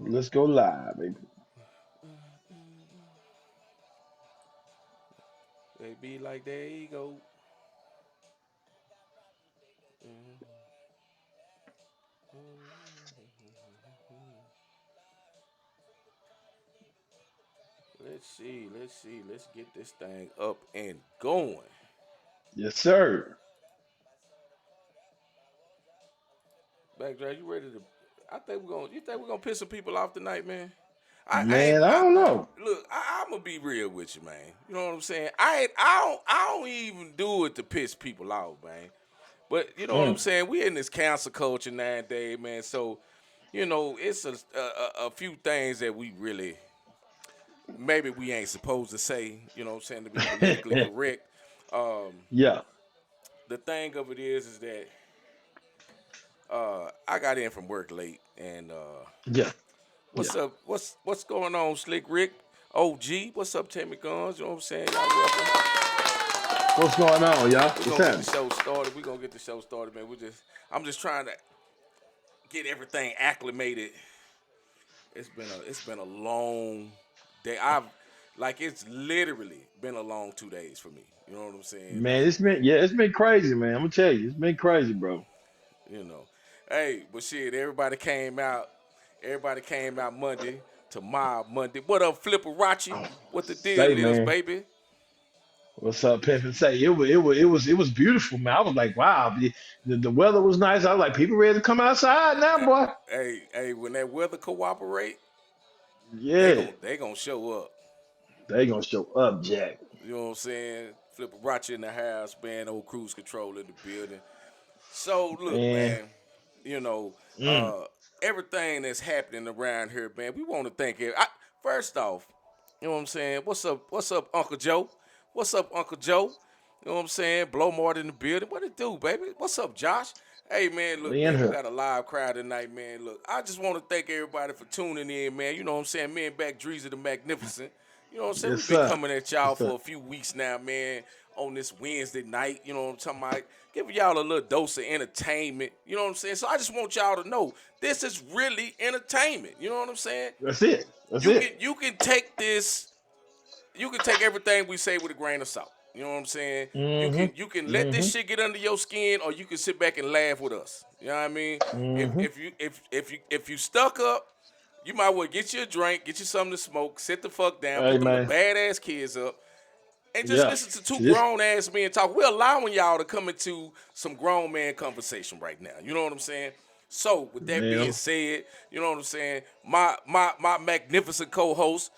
Let's go live, baby. They be like, there you go. Let's get this thing up and going. Yes, sir. Backdraft, you ready to? I think we're gonna. You think we're gonna piss some people off tonight, man? Man, I don't know. Look. I'm gonna be real with you, man. You know what I'm saying? I don't even do it to piss people off, man. But you know what I'm Mm. saying? We in this cancel culture nowadays, man. So, it's a few things that we really maybe we ain't supposed to say. You know what I'm saying, to be politically correct. Um, Yeah, the thing of it is that I got in from work late, and yeah, what's yeah. up? What's going on, Slick Rick? OG, what's up, Tammy Guns? You know what I'm saying? Y'all welcome. What's going on, y'all? We're What's gonna get the happening? show started. We're gonna get the show started, man. I'm just trying to get everything acclimated. It's been a long day. It's literally been a long 2 days for me. You know what I'm saying? Man, it's been crazy, man. I'm gonna tell you, it's been crazy, bro. You know. Hey, but shit, everybody came out. Everybody came out Monday to Mob Monday. What up, Flipperachi? What the Say, deal is, man, baby? what's up, Pimp? And say it was beautiful, man. I was like, wow, the weather was nice. I was like, people ready to come outside now, boy. Hey, when that weather cooperate, they Yeah, gon' they gonna show up. they gonna show up, Jack. You know what I'm saying? Flipperachi in the house, man. Old cruise control in the building. So look, Man, man. You know, mm. uh, everything that's happening around here, man. We want to thank it. First off, you know what I'm saying? What's up? What's up, Uncle Joe? What's up, Uncle Joe? You know what I'm saying? Blow more in the building. What it do, baby? What's up, Josh? Hey, man, look, We in man, we here. got a live crowd tonight, man. Look, I just want to thank everybody for tuning in, man. You know what I'm saying? Me and Back Dreezy the Magnificent. You know what I'm saying? Yes, We've been sir. coming at y'all Yes, for sir. a few weeks now, man, on this Wednesday night. You know what I'm talking about? Giving y'all a little dose of entertainment. You know what I'm saying? So I just want y'all to know this is really entertainment. You know what I'm saying? That's it. That's You can it. you can take this, you can take everything we say with a grain of salt. You know what I'm saying? You Mm-hmm. can you can let this Mm-hmm. shit get under your skin, or you can sit back and laugh with us. You know what I mean? If Mm-hmm. if you if you stuck up, you might well get you a drink, get you something to smoke, sit the fuck down, Hey, put them little man. badass kids up, and just Yeah. listen to two See this? grown ass men talk. We're allowing y'all to come into some grown man conversation right now. You know what I'm saying? So with that Man, being said, you know what I'm saying? My magnificent co-host,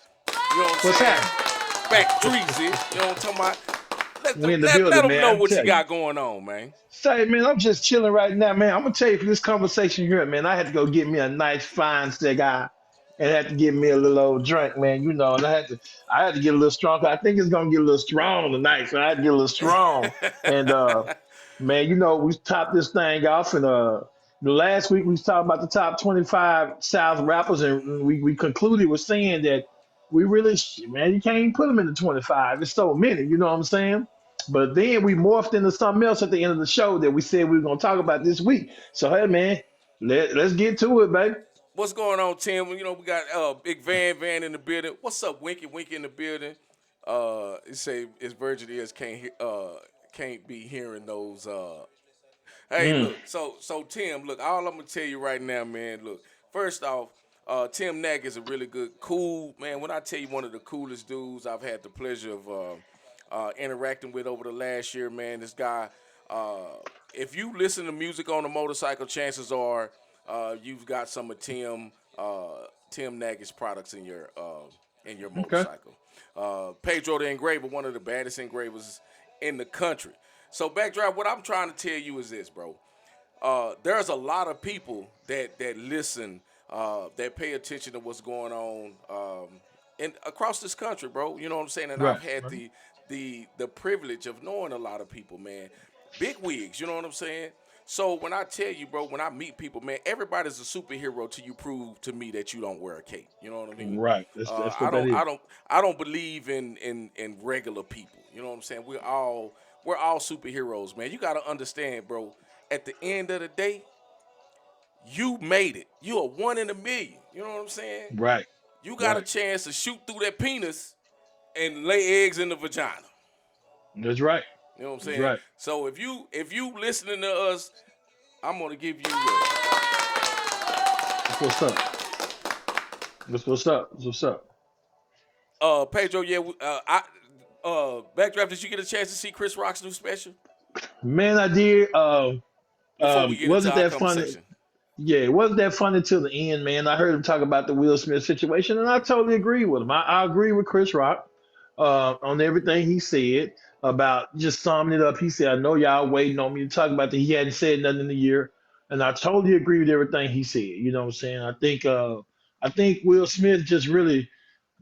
you know what I'm what's saying? happening? Back Dreezy, you know what I'm talking about? We in the Let building, them man. know I'm what you telling you. got going on, man. Say, man, I'm just chilling right now, man. I'm gonna tell you for this conversation here, man. I had to go get me a nice fine cigar and had to get me a little old drink, man. You know, and I had to get a little strong. I think it's gonna get a little strong tonight, so I had to get a little strong. And man, we topped this thing off, and the last week we was talking about the top 25 South rappers, and we concluded with saying that we really, man, you can't even put them in the 25. It's so many, you know what I'm saying? But then we morphed into something else at the end of the show that we said we were gonna talk about this week. So hey, man, let's get to it, baby. What's going on, Tim? You know, we got Big Van in the building. What's up, Winky in the building? It say his virgin ears can't be hearing those. Hey, Mm, look. So Tim, look. All I'm gonna tell you right now, man. Look. First off, Tim Nack is a really good, cool man. When I tell you, one of the coolest dudes I've had the pleasure of interacting with over the last year, man. This guy. Uh, if you listen to music on a motorcycle, chances are you've got some of Tim Nag's products in your okay. motorcycle. Pedro the Engraver, one of the baddest engravers in the country. So backdrop, what I'm trying to tell you is this, bro. There's a lot of people that listen, that pay attention to what's going on in across this country, bro. You know what I'm saying? And Right. I've had Right. the privilege of knowing a lot of people, man. Big wigs, you know what I'm saying? So when I tell you, bro, when I meet people, man, everybody's a superhero till you prove to me that you don't wear a cape. You know what I mean? Right. That's I what that don't, I is. don't, I don't believe in regular people. You know what I'm saying? We're all superheroes, man. You got to understand, bro. At the end of the day, you made it. You are one in a million. You know what I'm saying? Right. You got a Right. chance to shoot through that penis and lay eggs in the vagina. That's right. You know what I'm That's saying? right. So if you listening to us, I'm gonna give you the That's what's up. That's what's up. That's what's up. Pedro. Yeah, backdraft. Did you get a chance to see Chris Rock's new special Man, I did. before we get into Wasn't our that funny? conversation? Yeah, it wasn't that funny till the end, man. I heard him talk about the Will Smith situation, and I totally agree with him. I agree with Chris Rock on everything he said about just summing it up. He said, "I know y'all waiting on me to talk about that. He hadn't said nothing in a year," and I totally agree with everything he said. You know what I'm saying? I think Will Smith just really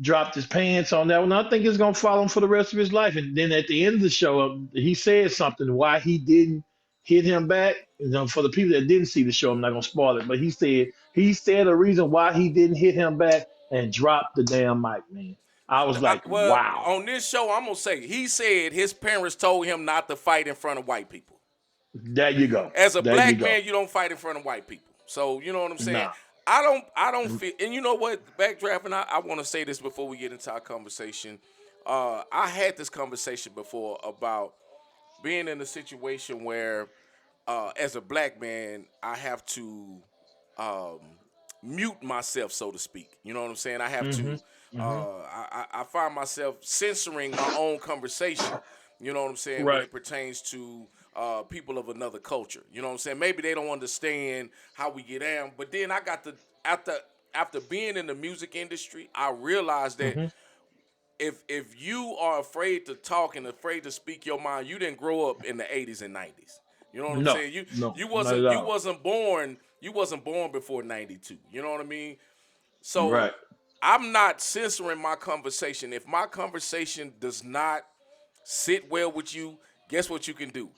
dropped his pants on that one. I think it's gonna follow him for the rest of his life. And then at the end of the show, he said something why he didn't hit him back. You know, for the people that didn't see the show, I'm not gonna spoil it, but he said a reason why he didn't hit him back and dropped the damn mic, man. I was like, Well, wow, on this show, I'm gonna say he said his parents told him not to fight in front of white people. there you go, As a there you black go. man, you don't fight in front of white people. So you know what I'm saying. Nah, I don't feel, and you know what, backdraft, and I want to say this before we get into our conversation. I had this conversation before about being in a situation where, as a black man, I have to um, mute myself, so to speak. You know what I'm saying? I have hmm to. hmm I find myself censoring my own conversation. You know what I'm saying? When right, it pertains to people of another culture. You know what I'm saying? Maybe they don't understand how we get down. But then I got to after after being in the music industry, I realized that hmm if you are afraid to talk and afraid to speak your mind, you didn't grow up in the 80s and 90s. You know what I'm no, saying? You no, you not at wasn't you all. wasn't born you wasn't born before 92. You know what I mean? So Right, I'm not censoring my conversation. If my conversation does not sit well with you, guess what you can do?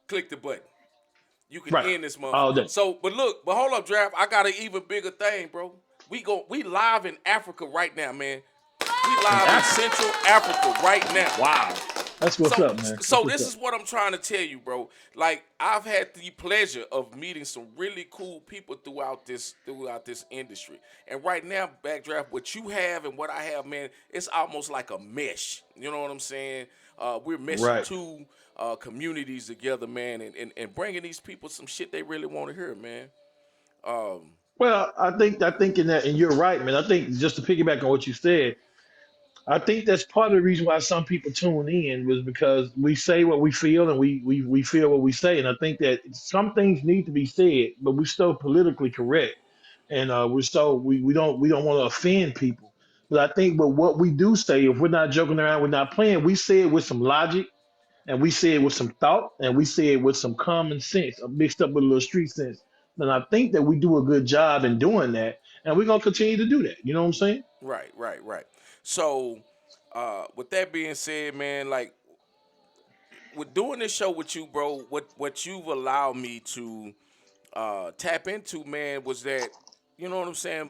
Click the button. You can right, end this motherfucker. all day. So, but hold up, draft. I got an even bigger thing, bro. We live in Africa right now, man. We In live in Africa, Central Africa right now. wow, that's what's So, up, man. That's so what's this up. is what I'm trying to tell you, bro. Like I've had the pleasure of meeting some really cool people throughout this industry. And right now, backdraft, what you have and what I have, man, it's almost like a mesh. You know what I'm saying? We're meshing Right. two communities together, man, and bringing these people some shit they really want to hear, man. Um, Well, I think in that, and you're right, man. I think just to piggyback on what you said, I think that's part of the reason why some people tune in was because we say what we feel and we feel what we say, and I think that some things need to be said, but we're still politically correct, and we don't want to offend people. But I think, but what we do say, if we're not joking around, we're not playing, we say it with some logic and we say it with some thought and we say it with some common sense mixed up with a little street sense. And I think that we do a good job in doing that, and we're gonna continue to do that. You know what I'm saying? right, right, right. So, with that being said, man, like with doing this show with you, bro, what you've allowed me to tap into, man, was that you know what I'm saying.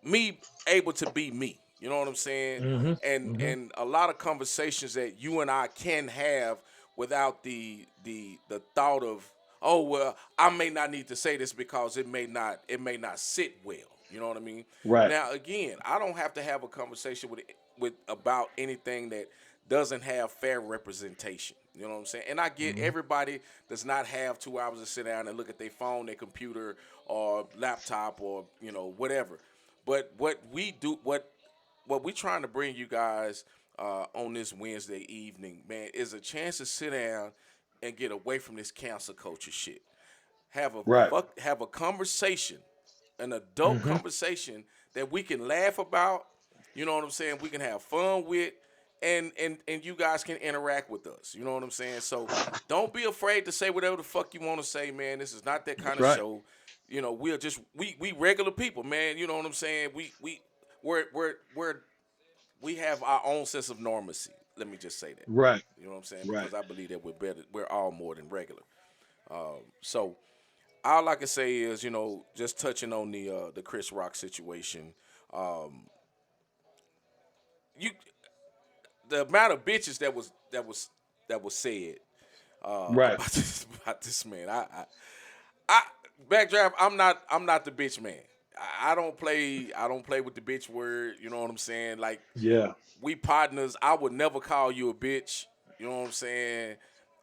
Me able to be me. You know what I'm saying? hmm And hmm and a lot of conversations that you and I can have without the thought of, oh well, I may not need to say this because it may not sit well. You know what I mean? Right. Now again, I don't have to have a conversation with about anything that doesn't have fair representation. You know what I'm saying? And I get hmm everybody does not have 2 hours to sit down and look at their phone, their computer, or laptop, or whatever. But what we trying to bring you guys on this Wednesday evening, man, is a chance to sit down and get away from this cancel culture shit. Right. Have a conversation, an adult hmm conversation that we can laugh about. You know what I'm saying? We can have fun with, and you guys can interact with us. You know what I'm saying? So don't be afraid to say whatever the fuck you want to say, man. This is not that kind That's of right. show. We're just we regular people, man. You know what I'm saying? We're we have our own sense of normalcy. Let me just say that. Right. You know what I'm saying? Right. Because I believe that we're better. We're all more than regular. So all I can say is, just touching on the Chris Rock situation. Um, you the amount of bitches that was said Right. about this man. I backdraft. I'm not the bitch man. I don't play with the bitch word. You know what I'm saying? Like Yeah. we partners. I would never call you a bitch. You know what I'm saying?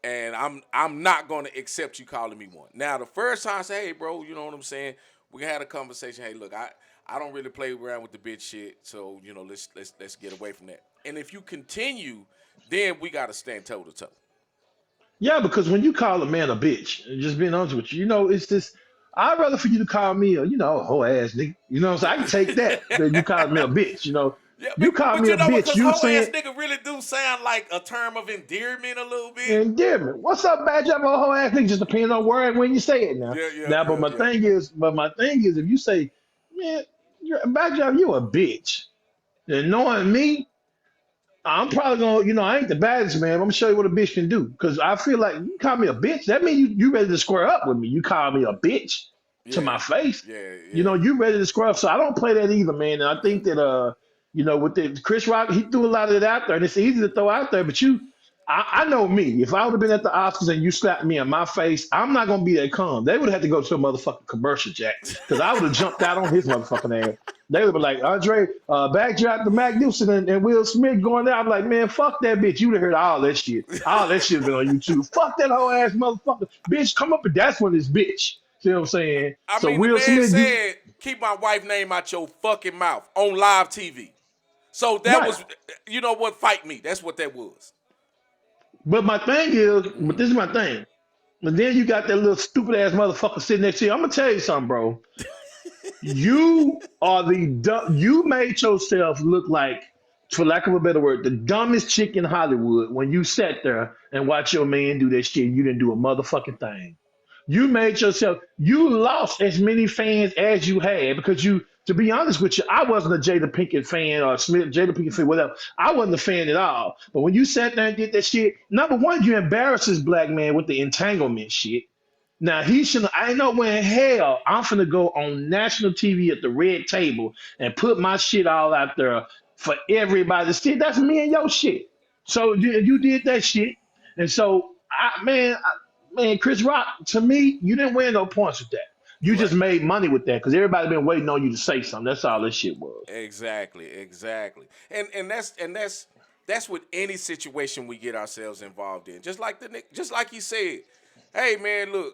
And I'm not gonna accept you calling me one. Now the first time I say, hey bro, you know what I'm saying? We had a conversation. Hey, look, I don't really play around with the bitch shit. So you know, let's get away from that. And if you continue, then we gotta stand toe to toe. Yeah, because when you call a man a bitch, and just being honest with you, it's just I'd rather for you to call me a whole ass nigga. You know what I'm saying? I can take that than you call me a bitch. Yeah, You call but me you a know what? bitch, Cause you whole ass saying, nigga really do sound like a term of endearment a little bit. and damn it, what's up, bad job, a whole ass nigga? Just depends on where and when you say it now. Yeah, yeah, Now, yeah, yeah. but my thing is, if you say, man, you're a bad job, you a bitch. And knowing me, I'm probably gonna, I ain't the baddest man. But I'm gonna show you what a bitch can do. Cause I feel like you call me a bitch, that means you ready to square up with me. You call me a bitch to Yeah, my face. yeah, yeah, You ready to square up. So I don't play that either, man. And I yeah. think that with the Chris Rock, he threw a lot of it out there, and it's easy to throw out there. But I know me. If I would have been at the Oscars and you slapped me in my face, I'm not gonna be that calm. They would have to go to a motherfucking commercial, Jack, because I would have jumped out on his motherfucking ass. They would be like, Andre, backdraft the Magnificent and Will Smith going there. I'm like, man, fuck that bitch. You'd have heard all that shit. All that shit been on YouTube. Fuck that whole ass motherfucker. Bitch, come up and that's when it's bitch. See what I'm saying? I So mean, the Will man Smith, you said, "Keep my wife name out your fucking mouth" on live TV. So that right. was, you know what? Fight me. That's what that was. But this is my thing. But then you got that little stupid ass motherfucker sitting next to you. I'm gonna tell you something, bro. You made yourself look like, for lack of a better word, the dumbest chick in Hollywood when you sat there and watched your man do that shit. You didn't do a motherfucking thing. You lost as many fans as you had because to be honest with you, I wasn't a Jada Pinkett fan or Smith, Jada Pinkett fan, whatever. I wasn't a fan at all. But when you sat there and did that shit, number one, you embarrassed this black man with the entanglement shit. Now he should. I know when hell I'm finna go on national TV at the red table and put my shit all out there for everybody to see. That's me and your shit. So you did that shit, and so man, Chris Rock. To me, you didn't win no points with that. You just Right. made money with that because everybody been waiting on you to say something. That's all this shit was. Exactly. Exactly. And that's with any situation we get ourselves involved in. Just like he said, hey man, look,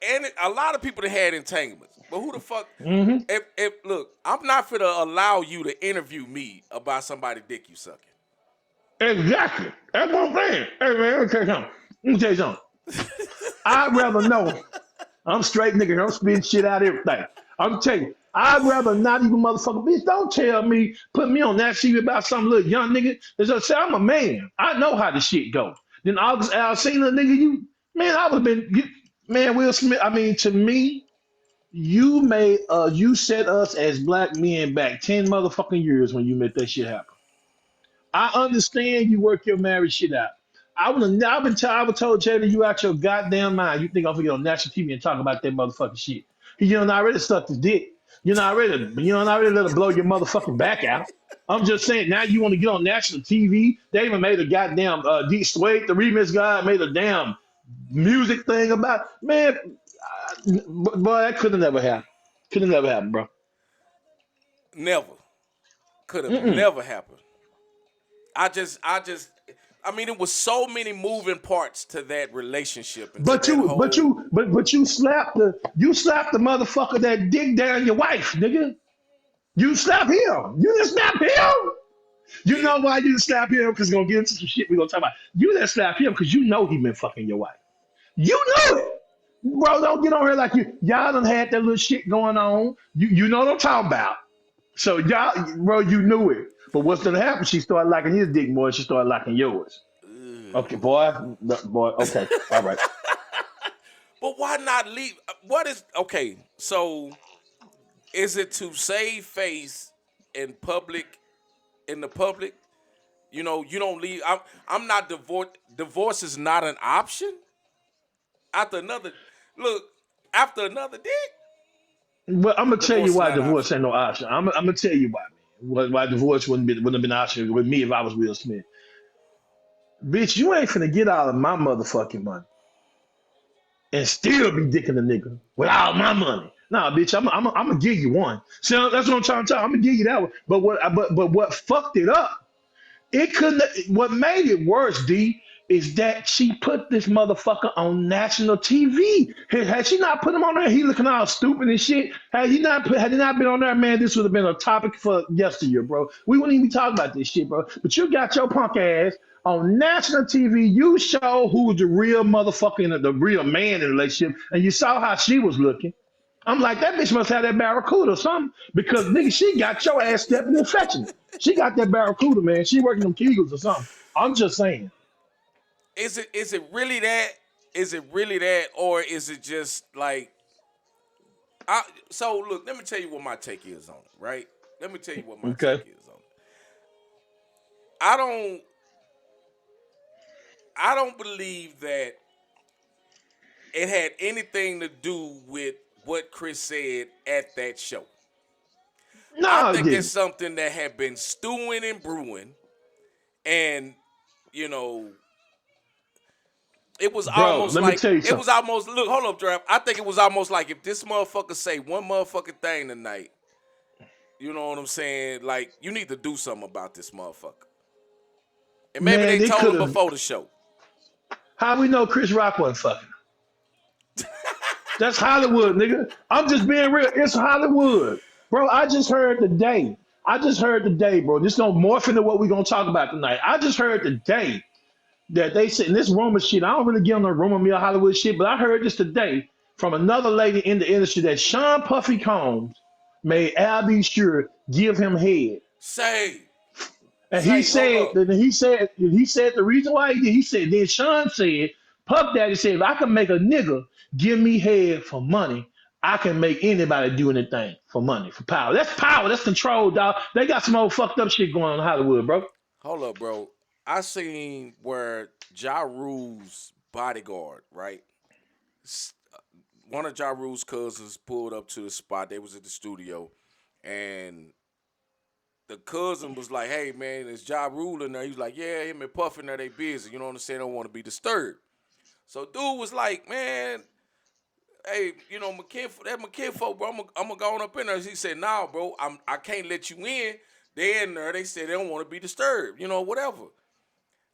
and a lot of people that had entanglements, but who the fuck? Hmm. If look, I'm not gonna allow you to interview me about somebody dick you sucking. Exactly. That's what I'm saying. Hey man, let me tell you something. Let me tell you something. I'd rather know. I'm straight nigga. I'm spitting shit out everything. I'm telling you, I'd rather not even motherfucker. Bitch, don't tell me, put me on that shit about some little young nigga. As I say, I'm a man. I know how the shit go. Then August Alsina, nigga, man, I would have been, man, Will Smith. I mean, to me, you set us as black men back 10 motherfucking years when you made that shit happen. I understand you work your marriage shit out. I would told Jada you out your goddamn mind. You think I'm gonna get on national TV and talk about that motherfucking shit? You done already sucked his dick. You done already let it blow your motherfucking back out. I'm just saying now you want to get on national TV. They even made a goddamn D Swade, the remix guy, made a damn music thing about man. Boy, that could have never happened. Could have never happened, bro. Never. Could have Mm-mm. never happened. I mean, it was so many moving parts to that relationship and to But that you, but whole. you, but you slapped the motherfucker that dick down your wife, nigga. You slap him. You didn't slap him. You Yeah, know why you didn't slap him? Because we're gonna get into some shit we're gonna talk about. You didn't slap him because you know he been fucking your wife. You know it. Bro, don't get on here like y'all done had that little shit going on. You know what I'm talking about. So y'all, bro, you knew it. But what's gonna happen? She started liking his dick more. She started liking yours. Okay, boy, boy. Okay, all right. but why not leave? What is okay? So is it to save face in public? In the public, you don't leave. I'm not divorced. Divorce is not an option after another. Look, after another dick, Well, I'm gonna tell you divorce is why not an divorce option. ain't no option. I'm gonna tell you why, man. Why divorce wouldn't have been an option with me if I was Will Smith. Bitch, you ain't finna get all of my motherfucking money and still be dicking a nigga with all my money. Nah, bitch, I'm gonna give you one. So that's what I'm trying to tell you. I'm gonna give you that one. But what fucked it up, it couldn't. What made it worse, D, is that she put this motherfucker on national TV. Had she not put him on there, he looking all stupid and shit. Had he not been on there, man, this would have been a topic for yesteryear, bro. We wouldn't even be talking about this shit, bro. But you got your punk ass on national TV. You show who was the real motherfucker and the real man in the relationship, and you saw how she was looking. I'm like, that bitch must have that barracuda or something because nigga, she got your ass stepping and fetching it. She got that barracuda, man. She working them kegels or something. I'm just saying. Is it really that? Is it really that, or is it just like so look, let me tell you what my take is on it, right? Let me tell you what my Okay. take is on it. I don't I don't believe that it had anything to do with what Chris said at that show. I No, it think that's didn't. something that had been stewing and brewing, and you know, Bro, let me tell you it something. was almost look, hold up, Draft. I think it was almost like if this motherfucker say one motherfucking thing tonight, you know what I'm saying? Like, you need to do something about this motherfucker. And maybe they Man, it told could him have. before the show. How we know Chris Rock wasn't fucking? That's Hollywood, nigga. I'm just being real. It's Hollywood. Bro, I just heard today. I just heard today, bro. This gonna morph into what we gonna talk about tonight. I just heard today that they said and this rumor shit. I don't really get on the rumor mill Hollywood shit, but I heard this today from another lady in the industry that Sean Puffy Combs made Al B. Sure give him head. Say, And he hold said up. that he said the reason why he did, he said then Sean said, Puff Daddy said if I can make a nigga give me head for money, I can make anybody do anything for money, for power. That's power, that's control, dog. They got some old fucked up shit going on in Hollywood, bro. Hold up, bro. I seen where Ja Rule's bodyguard, right? One of Ja Rule's cousins pulled up to the spot. They was at the studio, and the cousin was like, "Hey man, is Ja Rule in there?" He was like, "Yeah, him and Puff in there. They busy. You know what I'm saying? Don't want to be disturbed." So dude was like, "Man, hey, you know McKinfolk, bro. I'm gonna go on up in there." He said, "Nah, bro, I can't let you in. They in there. They said they don't want to be disturbed. You know, whatever."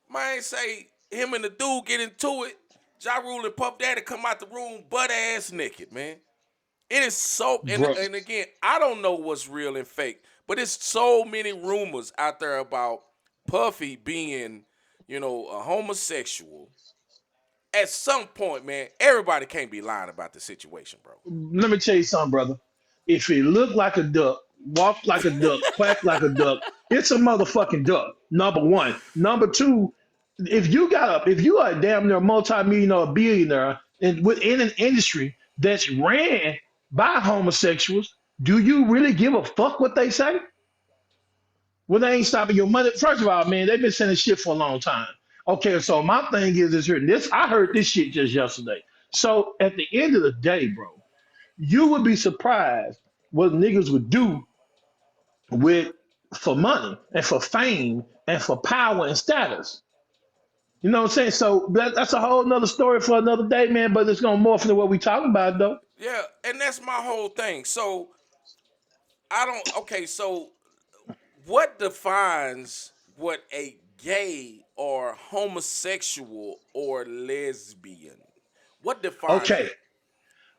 Man, say him and the dude get into it. Ja Rule and Puff Daddy come out the room butt ass naked, man. It is so, Bro, and again, I don't know what's real and fake, but it's so many rumors out there about Puffy being, a homosexual. At some point, man, everybody can't be lying about the situation, bro. let me tell you something, brother. If it look like a duck, walk like a duck, quack like a duck, it's a motherfucking duck. Number one. Number two, if you are a damn near multi-millionaire or billionaire and within an industry that's ran by homosexuals, do you really give a fuck what they say? Well, they ain't stopping your money. First of all, man, they've been sending shit for a long time. Okay, so my thing is here. This I heard this shit just yesterday. So at the end of the day, bro, you would be surprised what niggas would do with for money and for fame and for power and status. You know what I'm saying? So that's a whole nother story for another day, man. But it's gonna morph into what we talking about, though. Yeah, and that's my whole thing. So I don't. Okay, so what defines what a gay or homosexual or lesbian? What defines Okay, that?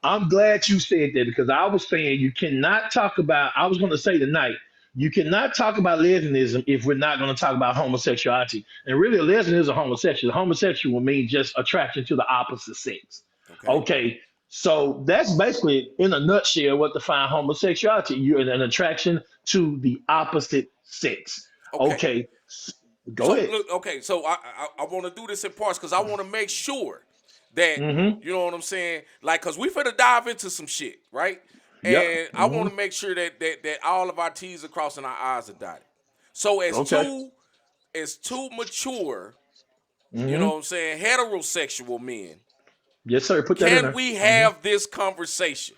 I'm glad you said that because I was saying you cannot talk about. I was going to say tonight you cannot talk about lesbianism if we're not going to talk about homosexuality. And really, a lesbian is a homosexual. Homosexual means just attraction to the opposite sex. Okay. Okay, so that's basically in a nutshell what defines homosexuality. You're an attraction to the opposite sex. Okay. Okay, go So ahead. look, okay, so I want to do this in parts because I want to make sure that Mm-hmm. you know what I'm saying. Like, cause we finna dive into some shit, right? Yep. And I want Mm-hmm. to make sure that all of our T's are crossed and our I's are dotted. So Okay. as two mature, you know Mm-hmm. what I'm saying, heterosexual men, Yes, sir. Put that in can there. we Mm-hmm. have this conversation?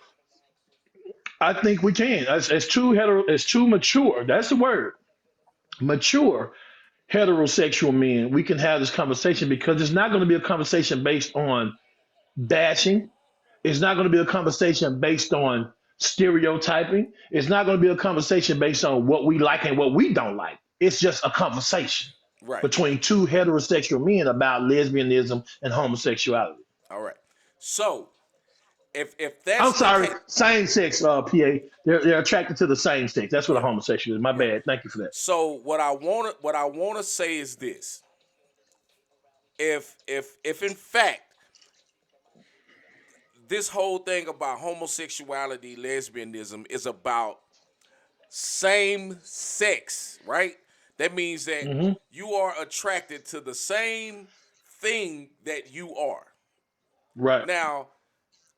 I think we can. As too mature. That's the word. Mature heterosexual men. We can have this conversation because it's not going to be a conversation based on bashing. It's not going to be a conversation based on stereotyping. It's not going to be a conversation based on what we like and what we don't like. It's just a conversation Right. between two heterosexual men about lesbianism and homosexuality. All right. So if I'm that's the sorry, case, same sex, PA. They're attracted to the same sex. That's what a yeah, homosexual is. My yeah. bad. Thank you for that. So what I wanna say is this: if in fact this whole thing about homosexuality, lesbianism is about same sex, right? That means that Hmm. you are attracted to the same thing that you are. Right. Now,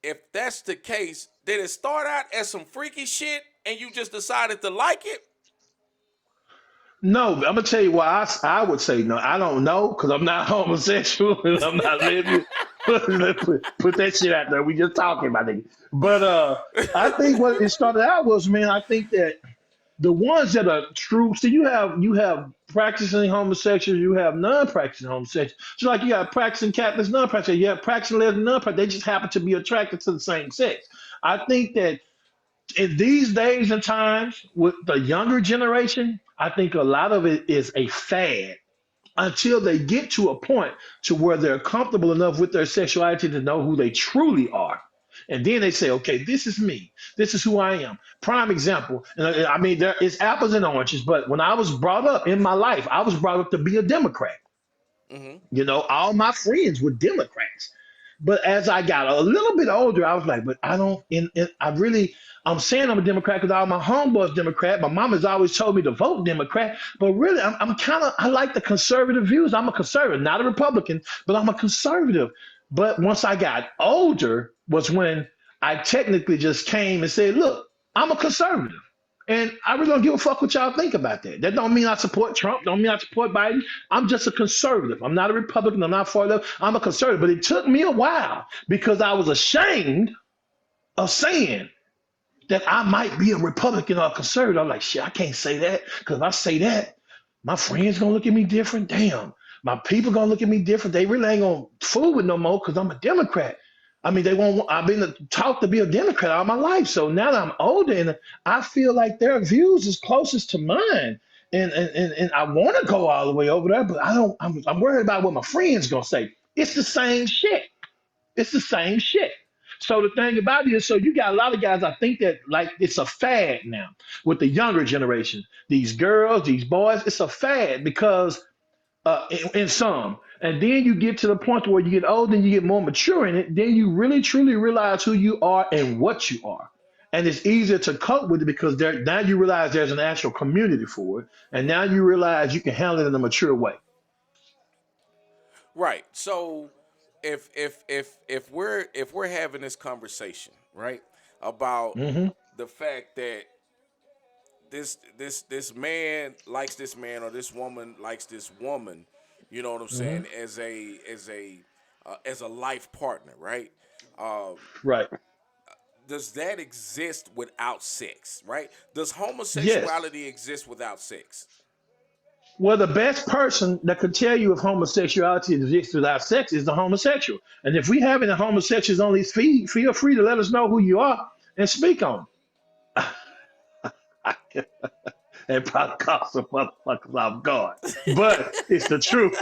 if that's the case, did it start out as some freaky shit and you just decided to like it? No, I'm gonna tell you why I would say no. I don't know because I'm not homosexual and I'm not lesbian. Put that shit out there. We just talking about it. But I think what it started out was, man. I think that the ones that are true. See, you have practicing homosexuals, you have non-practicing homosexuals. So like you have practicing Catholics, non-practicing. You have practicing lesbian, non-practicing. They just happen to be attracted to the same sex. I think that in these days and times with the younger generation, I think a lot of it is a fad until they get to a point to where they're comfortable enough with their sexuality to know who they truly are. And then they say, okay, this is me. This is who I am. Prime example. And I mean, there is apples and oranges, but when I was brought up in my life, I was brought up to be a Democrat. Mm-hmm. All my friends were Democrats. But as I got a little bit older, I was like, but I don't, I really, I'm saying I'm a Democrat because all my homeboys Democrat. My mom has always told me to vote Democrat, but really, I'm kind of, I like the conservative views. I'm a conservative, not a Republican, but I'm a conservative. But once I got older, was when I technically just came and said, look, I'm a conservative. And I really don't give a fuck what y'all think about that. That don't mean I support Trump. Don't mean I support Biden. I'm just a conservative. I'm not a Republican. I'm not far left. I'm a conservative. But it took me a while because I was ashamed of saying that I might be a Republican or a conservative. I'm like, shit, I can't say that because if I say that, my friends gonna look at me different. Damn, my people gonna look at me different. They really ain't gonna fool with no more because I'm a Democrat. I mean, they won't. I've been taught to be a Democrat all my life. So now that I'm older and I feel like their views is closest to mine. And I want to go all the way over there, but I don't. I'm worried about what my friends gonna say. It's the same shit. It's the same shit. So the thing about it is, so you got a lot of guys. I think that like it's a fad now with the younger generation. These girls, these boys, it's a fad because in some, and then you get to the point where you get older and you get more mature in it. Then you really truly realize who you are and what you are. And it's easier to cope with it because now you realize there's an actual community for it, and now you realize you can handle it in a mature way. Right. So if we're having this conversation, right, about Hmm. the fact that this man likes this man or this woman likes this woman, you know what I'm Hmm. saying, as a life partner, right? Um, Right. does that exist without sex, right? Does Yes. homosexuality exist without sex? Well, the best person that could tell you if homosexuality exists without sex is the homosexual. And if we having a homosexuals on these feed, feel free to let us know who you are and speak on it. And probably cause some motherfuckers off guard. But it's the truth.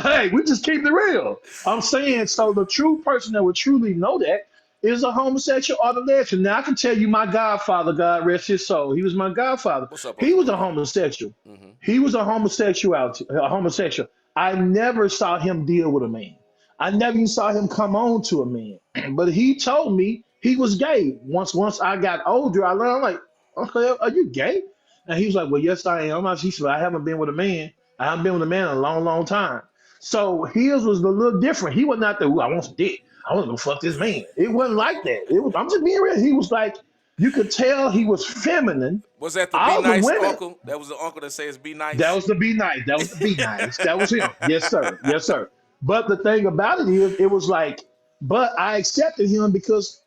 Hey, we just keep it real. I'm saying so the true person that would truly know that is a homosexual or the lesbian. Now I can tell you my godfather, God rest his soul. He was my godfather. What's up, He Uncle was a Brookie? homosexual. Hmm. He was a homosexual. I never saw him deal with a man. I never even saw him come on to a man. But he told me he was gay. Once I got older, I learned I'm like, okay, are you gay? And he was like, well, yes, I am. He said, I haven't been with a man. I haven't been with a man in a long, long time. So his was a little different. He was not the, "Ooh, I want some dick. I want to go fuck this man." It wasn't like that. It was, I'm just being real. He was like, you could tell he was feminine. Was that the be All the nice women, uncle? That was the uncle that says be that nice. was the be nice. That was the be nice. That was him. Yes, sir. Yes, sir. But the thing about it is, it was like, but I accepted him because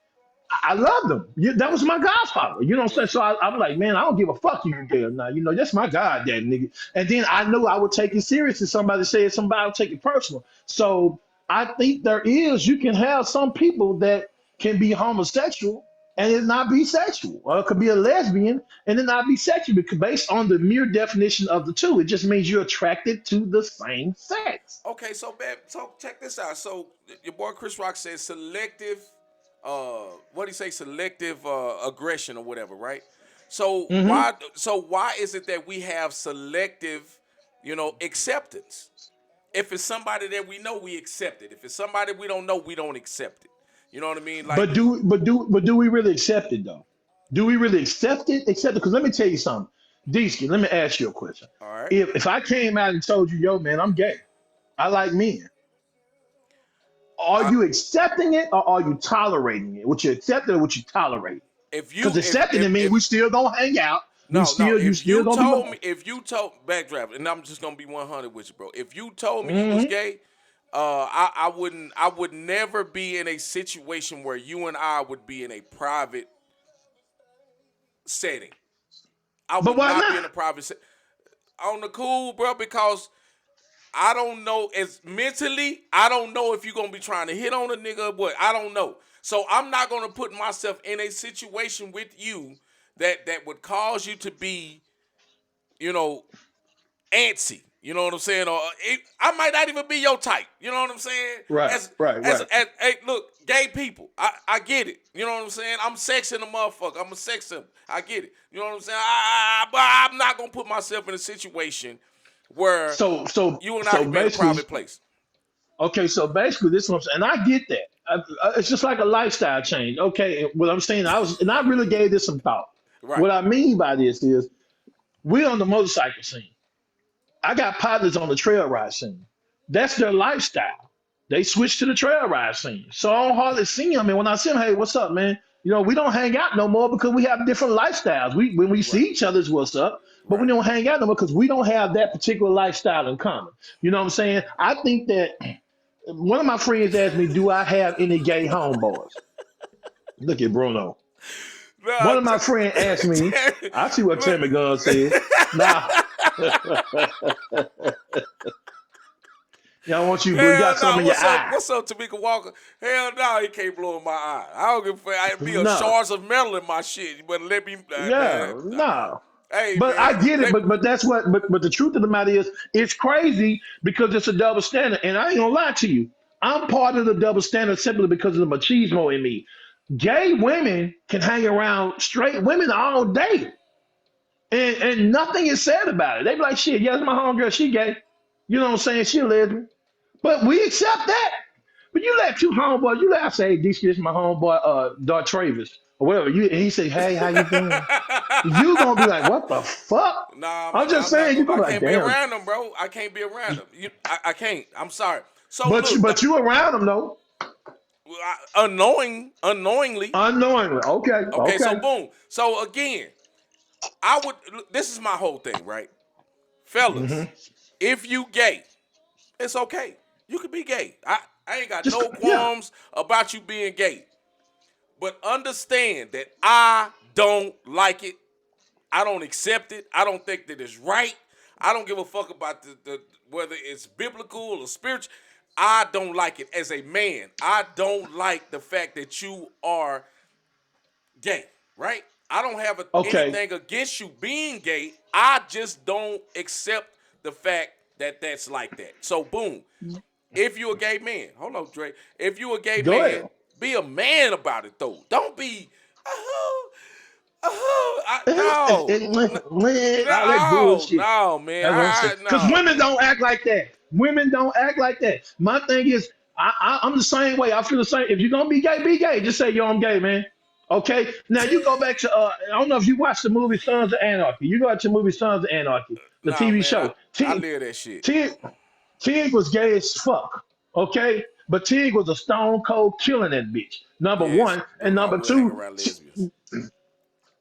I loved him. That was my godfather. You know what I'm saying? Right. So I'm like, man, I don't give a fuck you gay or not. That's my goddamn nigga. And then I knew I would take it serious if somebody said somebody would take it personal. So I think you can have some people that can be homosexual and it not be sexual, or it could be a lesbian and it not be sexual, because based on the mere definition of the two, it just means you're attracted to the same sex. Okay, so man, so check this out. So your boy Chris Rock says selective, what do you say? Selective aggression or whatever, right? So Hmm. why is it that we have selective, acceptance? If it's somebody that we know, we accept it. If it's somebody we don't know, we don't accept it. You know what I mean? Like, But do we really accept it though? Do we really accept it? Accept it? Because let me tell you something, Deesky. Let me ask you a question. all right, If I came out and told you, yo, man, I'm gay, I like men, are I, you accepting it or are you tolerating it? Would you accept it or would you tolerate it? if Because you accepting it means if we still gonna hang out. We no, no. still you still gonna be going. If you told backdraft, and I'm just gonna be 100 with you, bro. If you told me you was Hmm. gay, I wouldn't. I would never be in a situation where you and I would be in a private setting. I But would why not be not? in a private on the cool, bro, because I don't know as mentally. I don't know if you're gonna be trying to hit on a nigga or what. I don't know. So I'm not gonna put myself in a situation with you that would cause you to be, you know, antsy. You know what I'm saying? Or I might not even be your type. You know what I'm saying? Right, As right, as right. as hey, look, gay people. I get it. You know what I'm saying? I'm sexing a motherfucker. I'm a sex symbol. I get it. You know what I'm saying? But I'm not gonna put myself in a situation where So so you and I so could be in a basically, private place. okay. So basically, this is what I'm saying, and I get that. It's just like a lifestyle change. Okay, what I'm saying, I really gave this some thought. Right. What I mean by this is, we're on the motorcycle scene. I got partners on the trail ride scene. That's their lifestyle. They switch to the trail ride scene. So I don't hardly see them. And when I see them, hey, what's up, man? We don't hang out no more because we have different lifestyles. When we Right. see each other's what's up, but we Right. don't hang out no more because we don't have that particular lifestyle in common. You know what I'm saying? I think that one of my friends asked me, do I have any gay homeboys? Look at Bruno. Nah, One of my friends asked me, I see what look. Tammy Gunn said. Nah, y'all want you, but you Hell got no. something in your eye. What's up, Tamika Walker? Hell no, he can't blow in my eye. I don't give a fuck. I be a No. shards of metal in my shit. You better let me, man. Yeah, no. Hey, But I man. get it, but that's what but the truth of the matter is, it's crazy because it's a double standard. And I ain't gonna lie to you. I'm part of the double standard simply because of the machismo in me. Gay women can hang around straight women all day. And nothing is said about it. They be like, shit, yeah, that's my homegirl, she gay. You know what I'm saying? She a lesbian. But we accept that. But you let two homeboys, you let I say, this is my homeboy, Dark Travis, or whatever. And he say, hey, how you doing? You gonna be like, what the fuck? Nah, I'm just I'm not saying, you gonna. I gonna be like, can't be damn. around them, bro. I can't be around them. I can't. I'm sorry. So But you, look, but you around them though, unknowingly. unknowingly. Okay, Okay, so okay. boom. So again, I would. This is my whole thing, right, fellas? Hmm. If you gay, it's okay. You can be gay. I ain't got Just no yeah. qualms about you being gay. But understand that I don't like it. I don't accept it. I don't think that it's right. I don't give a fuck about the whether it's biblical or spiritual. I don't like it as a man. I don't like the fact that you are gay, right? I don't have Okay, anything against you being gay. I just don't accept the fact that that's like that. So boom, if you a gay man, hold on, Dre. If you a gay go man, ahead. be a man about it though. Don't be, oh, no, All that bullshit. no, man. That's what I'm saying. Because No, women man. don't act like that. Women don't act like that. My thing is, I'm the same way. I feel the same. If you're gonna be gay, be gay. Just say, yo, I'm gay, man. Okay. Now you go back to I don't know if you watched the movie Sons of Anarchy. You go out to the movie Sons of Anarchy, the Nah, TV man. show. I live that shit. Tig, Tig was gay as fuck. Okay. But Tig was a stone cold killing that bitch. Number Yes, one. And I number would hang two, around lesbians.